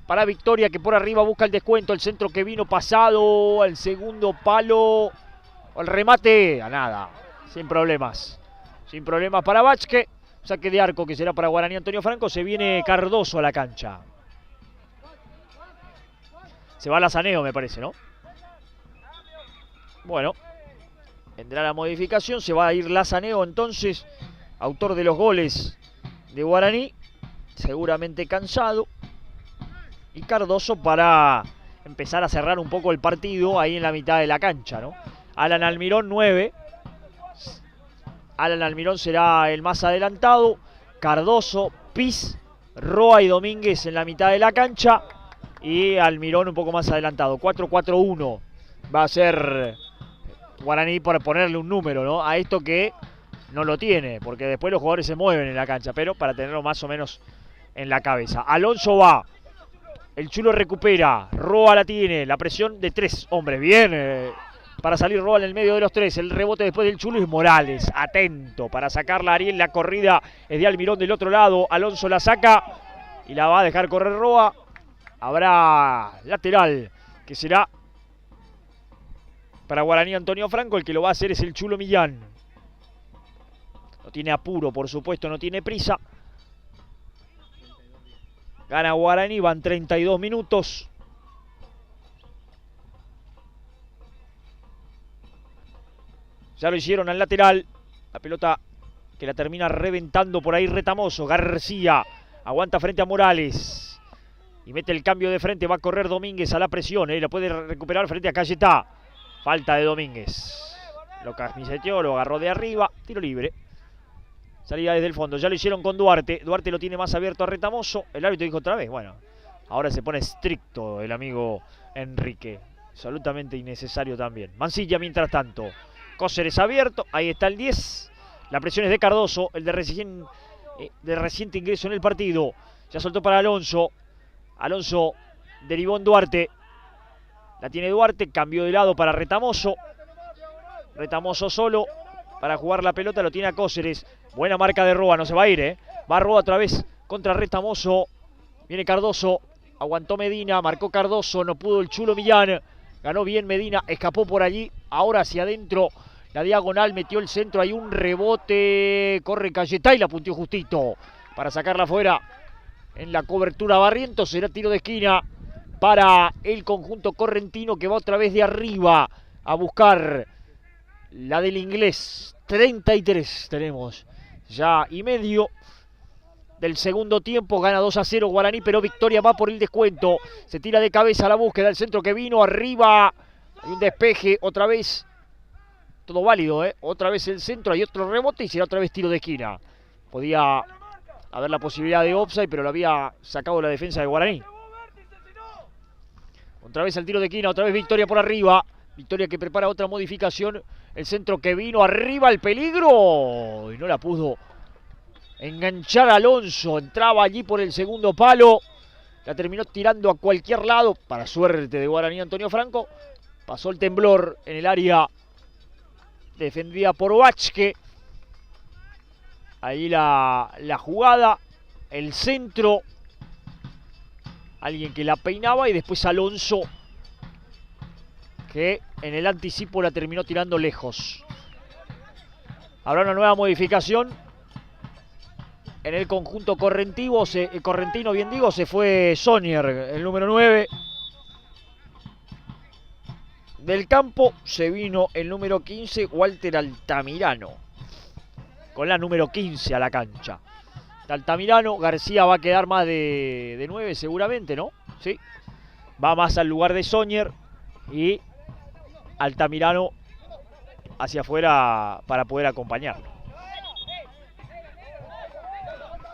para Victoria, que por arriba busca el descuento. El centro que vino pasado al segundo palo. El remate a nada. Sin problemas. Sin problemas para Vázquez. Saque de arco que será para Guaraní Antonio Franco. Se viene Cardoso a la cancha. Se va Lazaneo, me parece, ¿no? Bueno, vendrá la modificación. Se va a ir Lazaneo entonces, autor de los goles de Guaraní. Seguramente cansado. Y Cardoso para empezar a cerrar un poco el partido ahí en la mitad de la cancha, ¿no? Alan Almirón, 9. Alan Almirón será el más adelantado. Cardoso, Pis, Roa y Domínguez en la mitad de la cancha. Y Almirón un poco más adelantado. 4-4-1 va a ser Guaraní para ponerle un número, ¿no? A esto que no lo tiene, porque después los jugadores se mueven en la cancha, pero para tenerlo más o menos en la cabeza. Alonso va. El Chulo recupera. Roa la tiene. La presión de 3 hombres. Bien. Para salir Roa en el medio de los 3. El rebote después del Chulo y Morales. Atento para sacarla a Ariel. La corrida es de Almirón del otro lado. Alonso la saca y la va a dejar correr Roa. Habrá lateral que será para Guaraní Antonio Franco. El que lo va a hacer es el Chulo Millán. No tiene apuro, por supuesto, no tiene prisa. Gana Guaraní, van 32 minutos. Ya lo hicieron al lateral. La pelota que la termina reventando por ahí Retamoso. García aguanta frente a Morales. Y mete el cambio de frente, va a correr Domínguez a la presión, la puede recuperar frente a Cayetá. Falta de Domínguez. Lo camiseteó, lo agarró de arriba, tiro libre. Salida desde el fondo, ya lo hicieron con Duarte. Duarte lo tiene más abierto a Retamoso. El árbitro dijo otra vez, bueno, ahora se pone estricto el amigo Enrique. Absolutamente innecesario también. Mansilla mientras tanto. Cóceres abierto, ahí está el 10. La presión es de Cardoso, el de reciente ingreso en el partido. Ya soltó para Alonso. Alonso derivó en Duarte. La tiene Duarte, cambió de lado para Retamoso. Retamoso solo para jugar la pelota, lo tiene a Cóceres. Buena marca de Roa, no se va a ir, Va Roa otra vez contra Retamoso. Viene Cardoso, aguantó Medina, marcó Cardoso, no pudo el Chulo Millán. Ganó bien Medina, escapó por allí, ahora hacia adentro. La diagonal, metió el centro, hay un rebote, corre Cayetá y la punteó justito para sacarla afuera. En la cobertura Barrientos, será tiro de esquina para el conjunto correntino que va otra vez de arriba a buscar la del Inglés. 33 tenemos ya y medio del segundo tiempo. Gana 2-0 Guaraní, pero Victoria va por el descuento. Se tira de cabeza a la búsqueda, el centro que vino arriba. Hay un despeje, otra vez. Todo válido, Otra vez el centro, hay otro rebote y será otra vez tiro de esquina. Podía haber la posibilidad de offside, pero lo había sacado la defensa de Guaraní. Otra vez el tiro de esquina, otra vez Victoria por arriba. Victoria que prepara otra modificación. El centro que vino arriba, el peligro. Y no la pudo enganchar Alonso. Entraba allí por el segundo palo. La terminó tirando a cualquier lado. Para suerte de Guaraní Antonio Franco. Pasó el temblor en el área defendida por Vázquez. Ahí la jugada. El centro. Alguien que la peinaba y después Alonso, que en el anticipo la terminó tirando lejos. Habrá una nueva modificación en el conjunto correntino, bien digo, se fue Sonier, el número 9. Del campo se vino el número 15, Walter Altamirano, con la número 15 a la cancha. Altamirano, García va a quedar más de 9 seguramente, ¿no? Sí. Va más al lugar de Sonier y Altamirano hacia afuera para poder acompañarlo.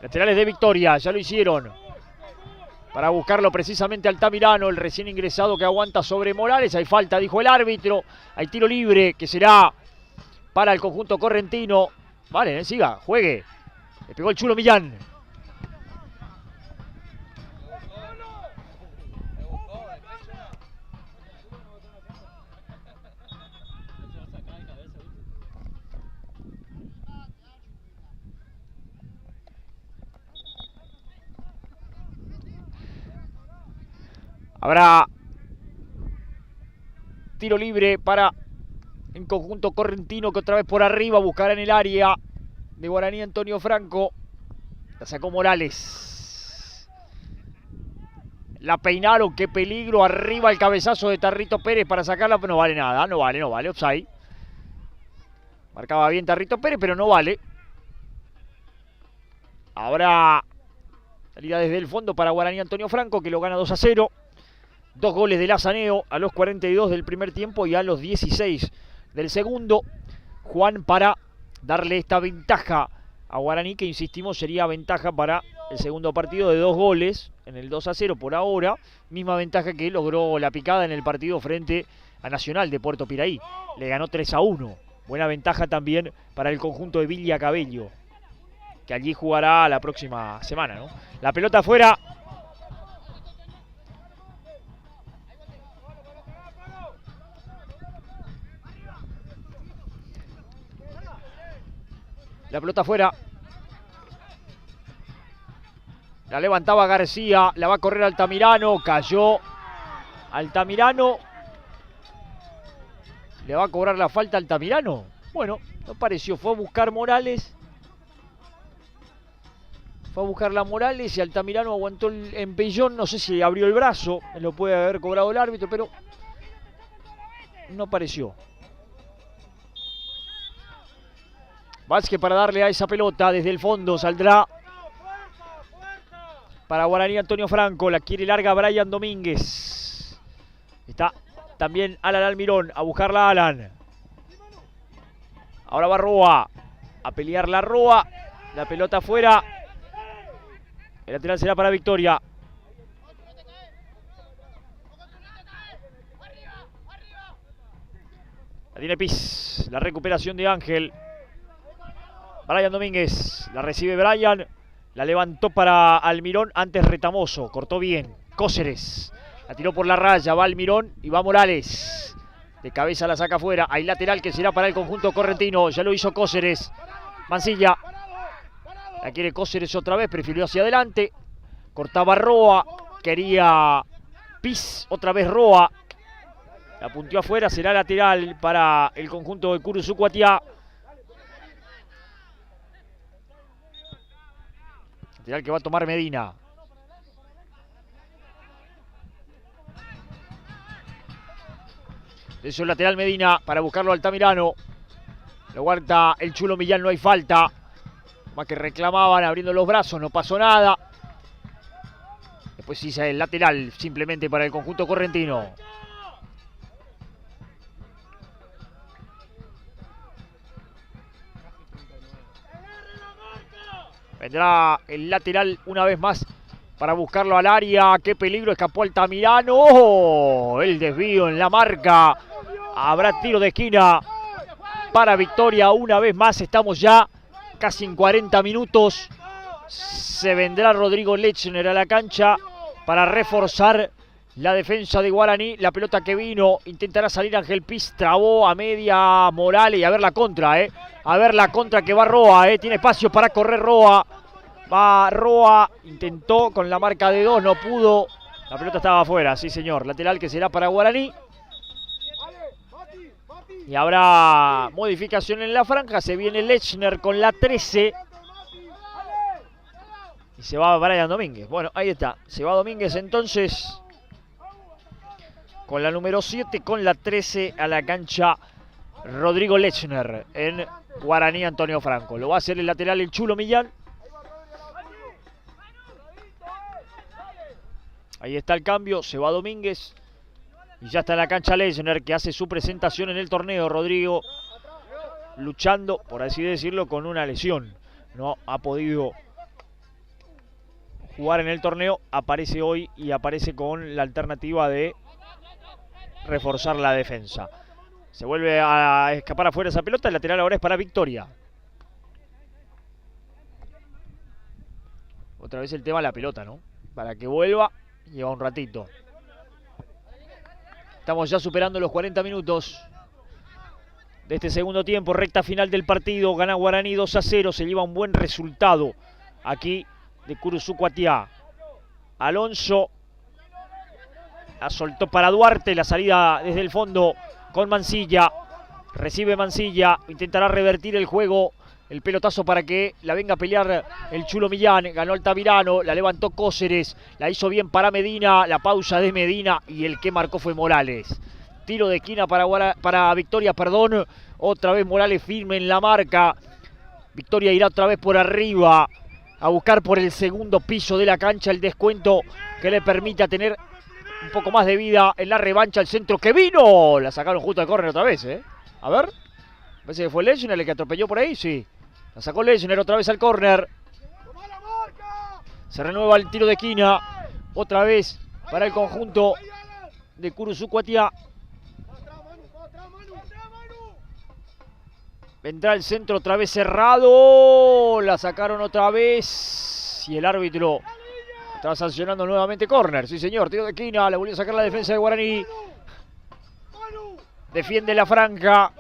Laterales de Victoria, ya lo hicieron. Para buscarlo precisamente Altamirano, el recién ingresado que aguanta sobre Morales. Hay falta, dijo el árbitro. Hay tiro libre que será para el conjunto correntino. Vale, siga, juegue. Le pegó el Chulo Millán. Habrá tiro libre para el conjunto correntino que otra vez por arriba buscará en el área de Guaraní Antonio Franco. La sacó Morales. La peinaron, qué peligro. Arriba el cabezazo de Tarrito Pérez para sacarla, pero no vale nada. No vale, offside. Marcaba bien Tarrito Pérez, pero no vale. Habrá salida desde el fondo para Guaraní Antonio Franco, que lo gana 2-0. 2 goles de Lazaneo a los 42 del primer tiempo y a los 16 del segundo. Juan para darle esta ventaja a Guaraní, que insistimos sería ventaja para el segundo partido de 2 goles en el 2-0 por ahora. Misma ventaja que logró la Picada en el partido frente a Nacional de Puerto Piraí. Le ganó 3-1. Buena ventaja también para el conjunto de Villa Cabello, que allí jugará la próxima semana, ¿no? La pelota afuera. La pelota afuera. La levantaba García. La va a correr Altamirano. Cayó Altamirano. ¿Le va a cobrar la falta Altamirano? Bueno, no pareció. Fue a buscar Morales. Fue a buscarla Morales y Altamirano aguantó el empellón. No sé si abrió el brazo. Lo puede haber cobrado el árbitro, pero no pareció. Vázquez para darle a esa pelota desde el fondo. Saldrá para Guaraní Antonio Franco. La quiere larga Brian Domínguez. Está también Alan Almirón a buscarla Alan. Ahora va Roa a pelear la Roa. La pelota afuera. El lateral será para Victoria. La tiene Piz. La recuperación de Ángel. Brian Domínguez. La recibe Brian. La levantó para Almirón. Antes Retamoso. Cortó bien. Cóceres. La tiró por la raya. Va Almirón y va Morales. De cabeza la saca afuera. Hay lateral que será para el conjunto correntino. Ya lo hizo Cóceres. Mansilla. La quiere Cóceres otra vez. Prefirió hacia adelante. Cortaba Roa. Quería Piz. Otra vez Roa. La punteó afuera. Será lateral para el conjunto de Curuzucuatiá. Lateral que va a tomar Medina. Eso es lateral Medina para buscarlo Altamirano. Lo guarda el Chulo Millán, no hay falta. Más que reclamaban abriendo los brazos, no pasó nada. Después hizo el lateral simplemente para el conjunto correntino. Vendrá el lateral una vez más para buscarlo al área. ¡Qué peligro! Escapó Altamirano. ¡Oh! El desvío en la marca. Habrá tiro de esquina para Victoria una vez más. Estamos ya casi en 40 minutos. Se vendrá Rodrigo Lechner a la cancha para reforzar la defensa de Guaraní. La pelota que vino, intentará salir Ángel Piz, trabó a media Morales y a ver la contra, A ver la contra que va Roa, Tiene espacio para correr Roa. Va Roa, intentó con la marca de 2, no pudo. La pelota estaba afuera, sí señor. Lateral que será para Guaraní. Y habrá modificación en la franja. Se viene Lechner con la 13. Y se va Brian Domínguez. Bueno, ahí está. Se va Domínguez entonces. Con la número 7, con la 13 a la cancha Rodrigo Lechner en Guaraní Antonio Franco. Lo va a hacer el lateral el Chulo Millán. Ahí está el cambio, se va Domínguez. Y ya está en la cancha Lechner, que hace su presentación en el torneo. Rodrigo luchando, por así decirlo, con una lesión. No ha podido jugar en el torneo. Aparece hoy y aparece con la alternativa de reforzar la defensa. Se vuelve a escapar afuera esa pelota. El lateral ahora es para Victoria. Otra vez el tema de la pelota, ¿no? Para que vuelva, lleva un ratito. Estamos ya superando los 40 minutos de este segundo tiempo. Recta final del partido. Gana Guaraní 2-0. Se lleva un buen resultado aquí de Curuzucuatiá. Alonso la soltó para Duarte. La salida desde el fondo con Mansilla. Recibe Mansilla. Intentará revertir el juego. El pelotazo para que la venga a pelear el Chulo Millán. Ganó Altamirano. La levantó Cóceres. La hizo bien para Medina. La pausa de Medina. Y el que marcó fue Morales. Tiro de esquina para Victoria, perdón. Otra vez Morales firme en la marca. Victoria irá otra vez por arriba a buscar por el segundo piso de la cancha el descuento que le permita tener un poco más de vida en la revancha. El centro que vino. La sacaron justo de córner otra vez, A ver. Parece que fue Lechner el que atropelló por ahí, sí. La sacó Lechner otra vez al córner. Se renueva el tiro de esquina. Otra vez para el conjunto de Curuzucuatiá. Vendrá el centro otra vez cerrado. La sacaron otra vez. Y el árbitro está sancionando nuevamente córner. Sí señor, tiro de esquina. La volvió a sacar la defensa de Guaraní. Defiende la franja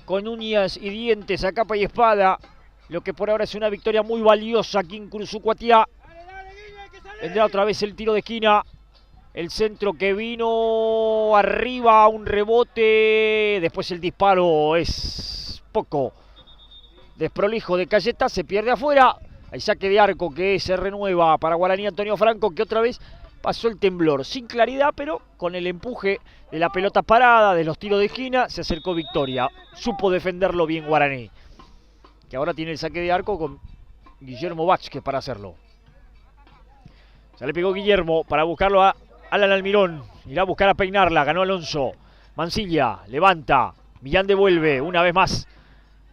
con uñas y dientes a capa y espada. Lo que por ahora es una victoria muy valiosa aquí en Curuzucuatiá. Vendrá otra vez el tiro de esquina. El centro que vino arriba, un rebote. Después el disparo es poco desprolijo de Cayeta. Se pierde afuera. Hay saque de arco que se renueva para Guaraní Antonio Franco, que otra vez pasó el temblor. Sin claridad, pero con el empuje de la pelota parada, de los tiros de esquina, se acercó Victoria. Supo defenderlo bien Guaraní, que ahora tiene el saque de arco con Guillermo Vázquez para hacerlo. Ya le pegó Guillermo para buscarlo a Alan Almirón. Irá a buscar a peinarla. Ganó Alonso. Mansilla levanta. Millán devuelve. Una vez más.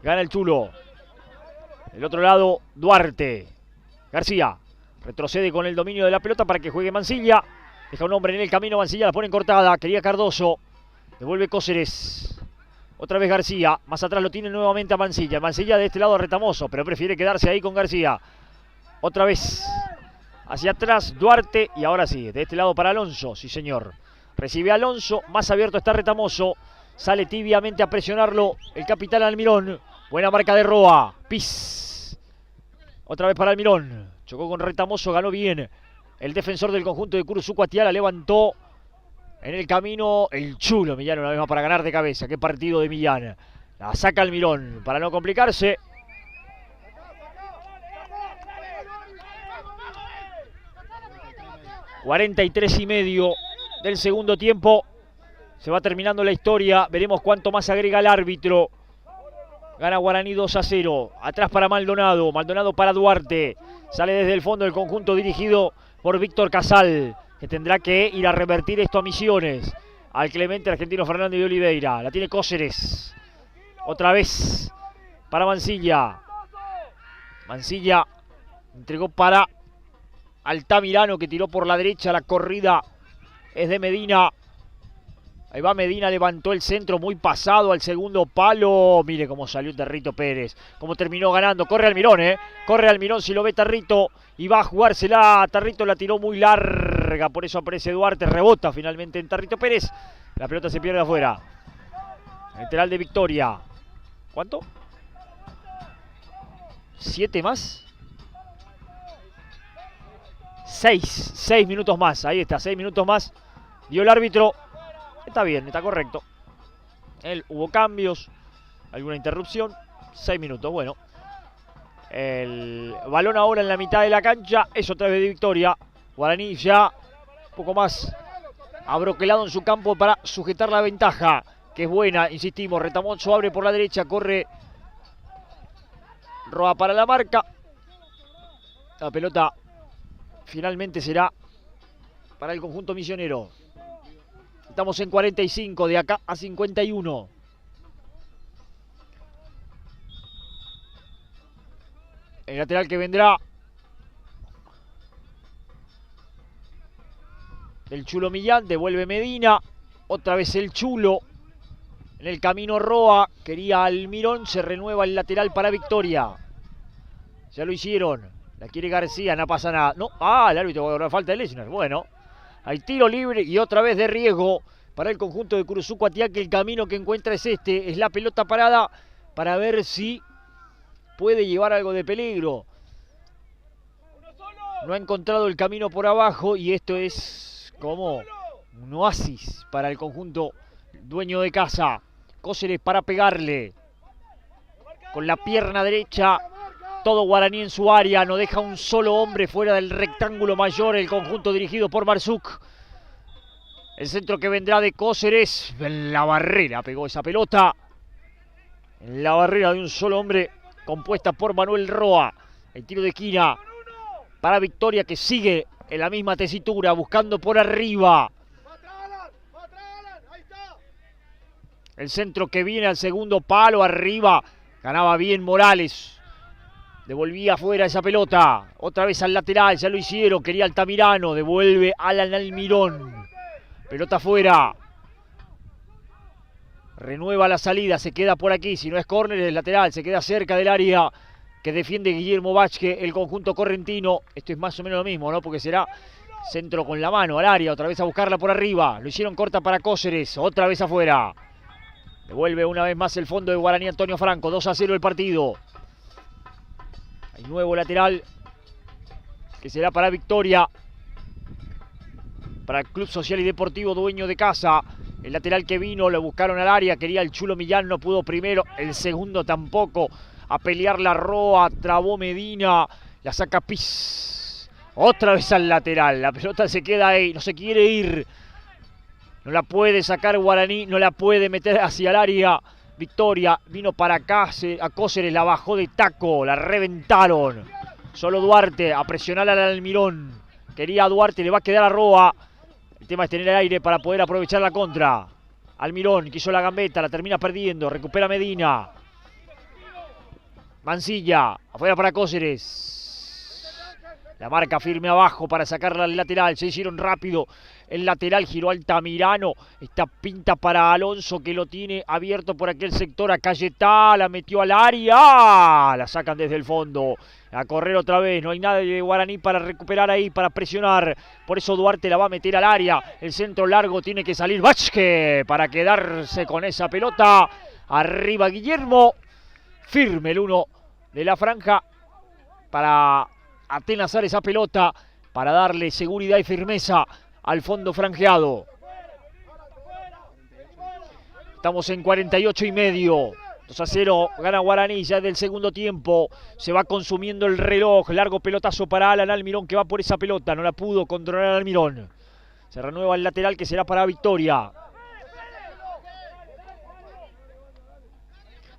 Gana el Chulo. Del otro lado, Duarte. García. Retrocede con el dominio de la pelota para que juegue Mansilla. Deja un hombre en el camino. Mansilla la pone en cortada. Quería Cardoso. Devuelve Cóceres. Otra vez García. Más atrás lo tiene nuevamente a Mansilla. Mansilla de este lado a Retamoso. Pero prefiere quedarse ahí con García. Otra vez. Hacia atrás Duarte. Y ahora sí. De este lado para Alonso. Sí, señor. Recibe Alonso. Más abierto está Retamoso. Sale tibiamente a presionarlo el capitán Almirón. Buena marca de Roa. Pis. Otra vez para Almirón. Chocó con Retamoso. Ganó bien. El defensor del conjunto de Curuzucuatiá levantó en el camino el Chulo Millán una vez más para ganar de cabeza. Qué partido de Millán. La saca Almirón para no complicarse. ...43,5 del segundo tiempo. Se va terminando la historia. Veremos cuánto más agrega el árbitro. Gana Guaraní 2-0. Atrás para Maldonado. Maldonado para Duarte. Sale desde el fondo el conjunto dirigido por Víctor Casal, que tendrá que ir a revertir esto a Misiones. Al Clemente Argentino Fernández de Oliveira. La tiene Cóceres. Otra vez para Mansilla. Mansilla entregó para Altamirano, que tiró por la derecha. La corrida es de Medina. Ahí va Medina, levantó el centro muy pasado al segundo palo. Mire cómo salió Territo Pérez. Cómo terminó ganando. Corre Almirón, Corre Almirón si lo ve Territo. Y va a jugársela. Territo la tiró muy larga. Por eso aparece Duarte. Rebota finalmente en Territo Pérez. La pelota se pierde afuera. Lateral de Victoria. ¿Cuánto? ¿7 más? 6 minutos más. Ahí está, 6 minutos más. Dio el árbitro. Está bien, está correcto. Hubo cambios, alguna interrupción. 6 minutos, bueno. El balón ahora en la mitad de la cancha. Es otra vez de Victoria. Guaraní ya un poco más abroquelado en su campo para sujetar la ventaja, que es buena, insistimos. Retamoso abre por la derecha, corre Roa para la marca. La pelota finalmente será para el conjunto misionero. Estamos en 45, de acá a 51. El lateral que vendrá del Chulo Millán, devuelve Medina. Otra vez el Chulo. En el camino Roa, quería Almirón, se renueva el lateral para Victoria. Ya lo hicieron. La quiere García, no pasa nada. No, el árbitro va a dar falta de Lesnar. Bueno. Hay tiro libre y otra vez de riesgo para el conjunto de Curuzucuatiá, que el camino que encuentra es este. Es la pelota parada para ver si puede llevar algo de peligro. No ha encontrado el camino por abajo y esto es como un oasis para el conjunto dueño de casa. Cóceres para pegarle. Con la pierna derecha. Todo Guaraní en su área, no deja un solo hombre fuera del rectángulo mayor, el conjunto dirigido por Marzuk. El centro que vendrá de Cóceres, en la barrera pegó esa pelota. En la barrera de un solo hombre, compuesta por Manuel Roa. El tiro de esquina para Victoria, que sigue en la misma tesitura, buscando por arriba. El centro que viene al segundo palo, arriba, ganaba bien Morales. Devolvía afuera esa pelota. Otra vez al lateral, ya lo hicieron. Quería Altamirano. Devuelve Alan Almirón. Pelota afuera. Renueva la salida. Se queda por aquí. Si no es córner, el lateral. Se queda cerca del área que defiende Guillermo Vázquez, el conjunto correntino. Esto es más o menos lo mismo, ¿no? Porque será centro con la mano al área. Otra vez a buscarla por arriba. Lo hicieron corta para Cóceres. Otra vez afuera. Devuelve una vez más el fondo de Guaraní Antonio Franco. 2-0 el partido. Hay nuevo lateral que será para Victoria, para el Club Social y Deportivo dueño de casa. El lateral que vino, lo buscaron al área, quería el Chulo Millán, no pudo primero, el segundo tampoco. A pelear la Roa, trabó Medina, la saca Pis. Otra vez al lateral, la pelota se queda ahí, no se quiere ir. No la puede sacar Guaraní, no la puede meter hacia el área. Victoria vino para acá, a Cóceres, la bajó de taco, la reventaron. Solo Duarte a presionar al Almirón. Quería Duarte, le va a quedar a Roa. El tema es tener el aire para poder aprovechar la contra. Almirón quiso la gambeta, la termina perdiendo. Recupera Medina. Mansilla, afuera para Cóceres. La marca firme abajo para sacarla al lateral. Se hicieron rápido. El lateral giró Altamirano. Esta pinta para Alonso que lo tiene abierto por aquel sector. A Cayetá, la metió al área. La sacan desde el fondo. A correr otra vez. No hay nada de Guaraní para recuperar ahí, para presionar. Por eso Duarte la va a meter al área. El centro largo tiene que salir Vázquez para quedarse con esa pelota. Arriba Guillermo. Firme el uno de la franja para atenazar esa pelota, para darle seguridad y firmeza al fondo franjeado. Estamos en 48 y medio. 2-0, gana Guaraní ya del segundo tiempo. Se va consumiendo el reloj. Largo pelotazo para Alan Almirón que va por esa pelota. No la pudo controlar Almirón. Se renueva el lateral que será para Victoria.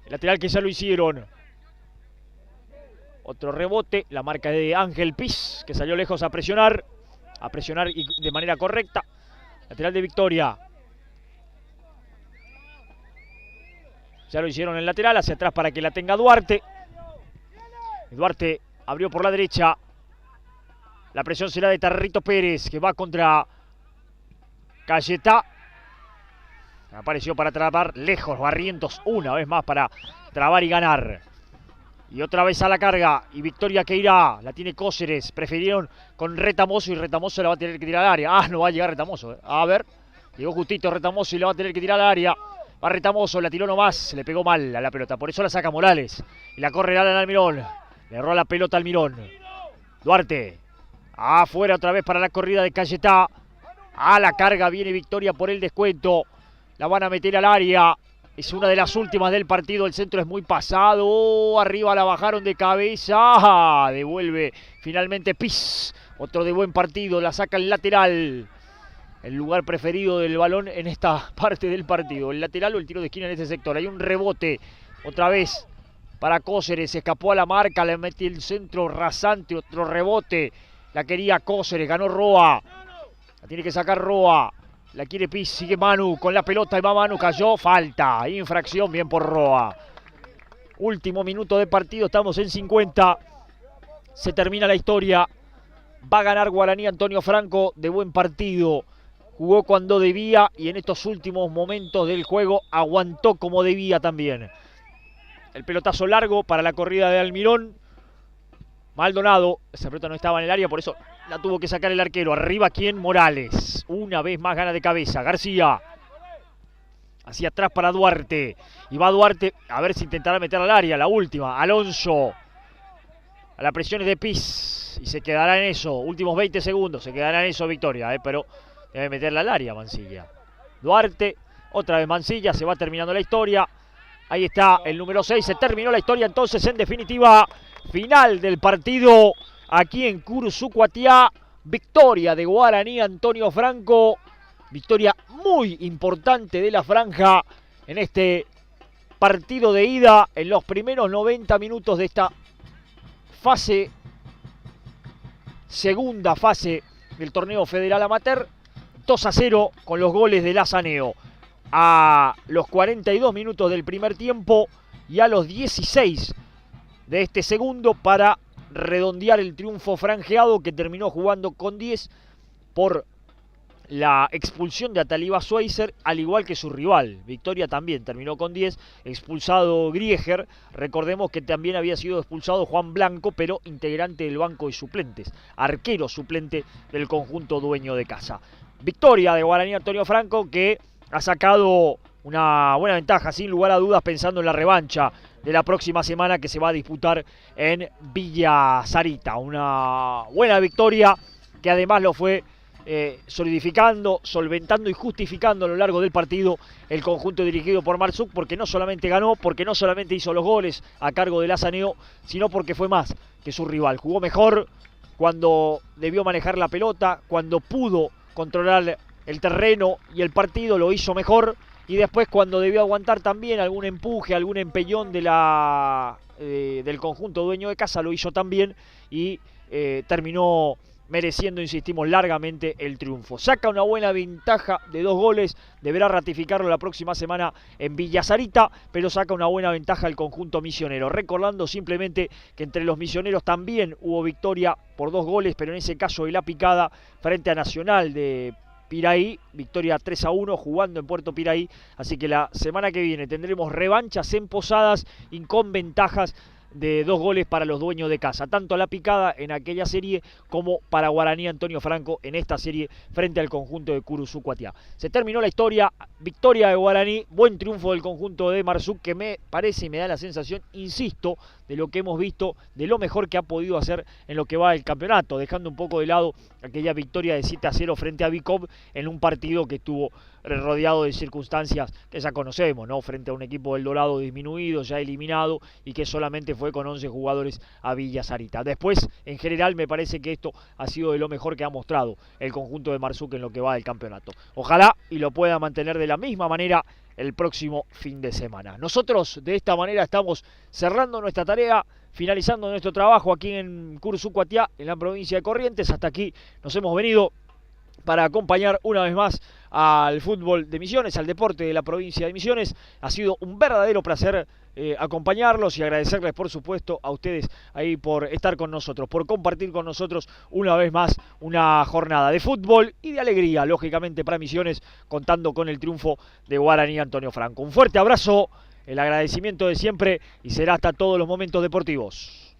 El lateral que ya lo hicieron. Otro rebote, la marca de Ángel Piz, que salió lejos a presionar y de manera correcta. Lateral de Victoria. Ya lo hicieron en el lateral, hacia atrás para que la tenga Duarte. Duarte abrió por la derecha. La presión será de Tarrito Pérez, que va contra Cayetá. Apareció para trabar lejos Barrientos, una vez más para trabar y ganar. Y otra vez a la carga. Y Victoria que irá. La tiene Cóceres. Prefirieron con Retamoso y Retamoso la va a tener que tirar al área. Ah, no va a llegar Retamoso. A ver. Llegó justito Retamoso y la va a tener que tirar al área. Va Retamoso, la tiró nomás. Le pegó mal a la pelota. Por eso la saca Morales. Y la corre Alan Almirón. Le erró la pelota Almirón. Duarte. Afuera otra vez para la corrida de Cayetá. A la carga viene Victoria por el descuento. La van a meter al área. Es una de las últimas del partido. El centro es muy pasado. Arriba la bajaron de cabeza. Devuelve finalmente Piz. Otro de buen partido. La saca el lateral. El lugar preferido del balón en esta parte del partido. El lateral o el tiro de esquina en este sector. Hay un rebote. Otra vez para Cóceres. Escapó a la marca. Le mete el centro rasante. Otro rebote. La quería Cóceres. Ganó Roa. La tiene que sacar Roa. La quiere Piz, sigue Manu con la pelota y va Manu, cayó, falta, infracción, bien por Roa. Último minuto de partido, estamos en 50. Se termina la historia. Va a ganar Guaraní Antonio Franco de buen partido. Jugó cuando debía y en estos últimos momentos del juego aguantó como debía también. El pelotazo largo para la corrida de Almirón. Maldonado, esa pelota no estaba en el área, por eso la tuvo que sacar el arquero. Arriba, ¿quién? Morales. Una vez más gana de cabeza. García. Hacia atrás para Duarte. Y va Duarte, a ver si intentará meter al área. La última, Alonso. A la presión es de Piz. Y se quedará en eso. Últimos 20 segundos. Se quedará en eso Victoria, pero debe meterla al área Mansilla. Duarte. Otra vez Mansilla. Se va terminando la historia. Ahí está el número 6. Se terminó la historia entonces en definitiva. Final del partido aquí en Cursucuatiá. Victoria de Guaraní Antonio Franco. Victoria muy importante de la franja en este partido de ida. En los primeros 90 minutos de esta segunda fase del torneo federal amateur. 2-0 con los goles de Lazaneo. A los 42 minutos del primer tiempo y a los 16 de este segundo para redondear el triunfo franjeado que terminó jugando con 10 por la expulsión de Ataliba Schweizer, al igual que su rival. Victoria también terminó con 10, expulsado Grieger. Recordemos que también había sido expulsado Juan Blanco, pero integrante del banco de suplentes, arquero suplente del conjunto dueño de casa. Victoria de Guaraní Antonio Franco, que ha sacado una buena ventaja, sin lugar a dudas, pensando en la revancha de la próxima semana que se va a disputar en Villa Sarita. Una buena victoria que además lo fue solidificando, solventando y justificando a lo largo del partido el conjunto dirigido por Marsuk, porque no solamente ganó, porque no solamente hizo los goles a cargo de Lazaneo, sino porque fue más que su rival. Jugó mejor cuando debió manejar la pelota, cuando pudo controlar el terreno y el partido, lo hizo mejor. Y después cuando debió aguantar también algún empuje, algún empellón del conjunto dueño de casa, lo hizo también y terminó mereciendo, insistimos, largamente el triunfo. Saca una buena ventaja de 2 goles, deberá ratificarlo la próxima semana en Villa Sarita, pero saca una buena ventaja el conjunto misionero. Recordando simplemente que entre los misioneros también hubo victoria por 2 goles, pero en ese caso de La Picada frente a Nacional de Piraí, victoria 3-1 jugando en Puerto Piraí, así que la semana que viene tendremos revanchas en Posadas y con ventajas de 2 goles para los dueños de casa, tanto a La Picada en aquella serie como para Guaraní Antonio Franco en esta serie frente al conjunto de Curuzú Cuatiá. Se terminó la historia, victoria de Guaraní, buen triunfo del conjunto de Marzuk, que me parece y me da la sensación, insisto, de lo que hemos visto, de lo mejor que ha podido hacer en lo que va del campeonato, dejando un poco de lado aquella victoria de 7-0 frente a Bicop en un partido que estuvo rodeado de circunstancias que ya conocemos, ¿no? Frente a un equipo del Dorado disminuido, ya eliminado, y que solamente fue con 11 jugadores a Villa Sarita. Después, en general, me parece que esto ha sido de lo mejor que ha mostrado el conjunto de Marzuk en lo que va del campeonato. Ojalá y lo pueda mantener de la misma manera el próximo fin de semana. Nosotros de esta manera estamos cerrando nuestra tarea, finalizando nuestro trabajo aquí en Curuzú Cuatiá, en la provincia de Corrientes. Hasta aquí nos hemos venido para acompañar una vez más al fútbol de Misiones, al deporte de la provincia de Misiones. Ha sido un verdadero placer acompañarlos y agradecerles, por supuesto, a ustedes ahí por estar con nosotros, por compartir con nosotros una vez más una jornada de fútbol y de alegría, lógicamente, para Misiones, contando con el triunfo de Guaraní Antonio Franco. Un fuerte abrazo, el agradecimiento de siempre y será hasta todos los momentos deportivos.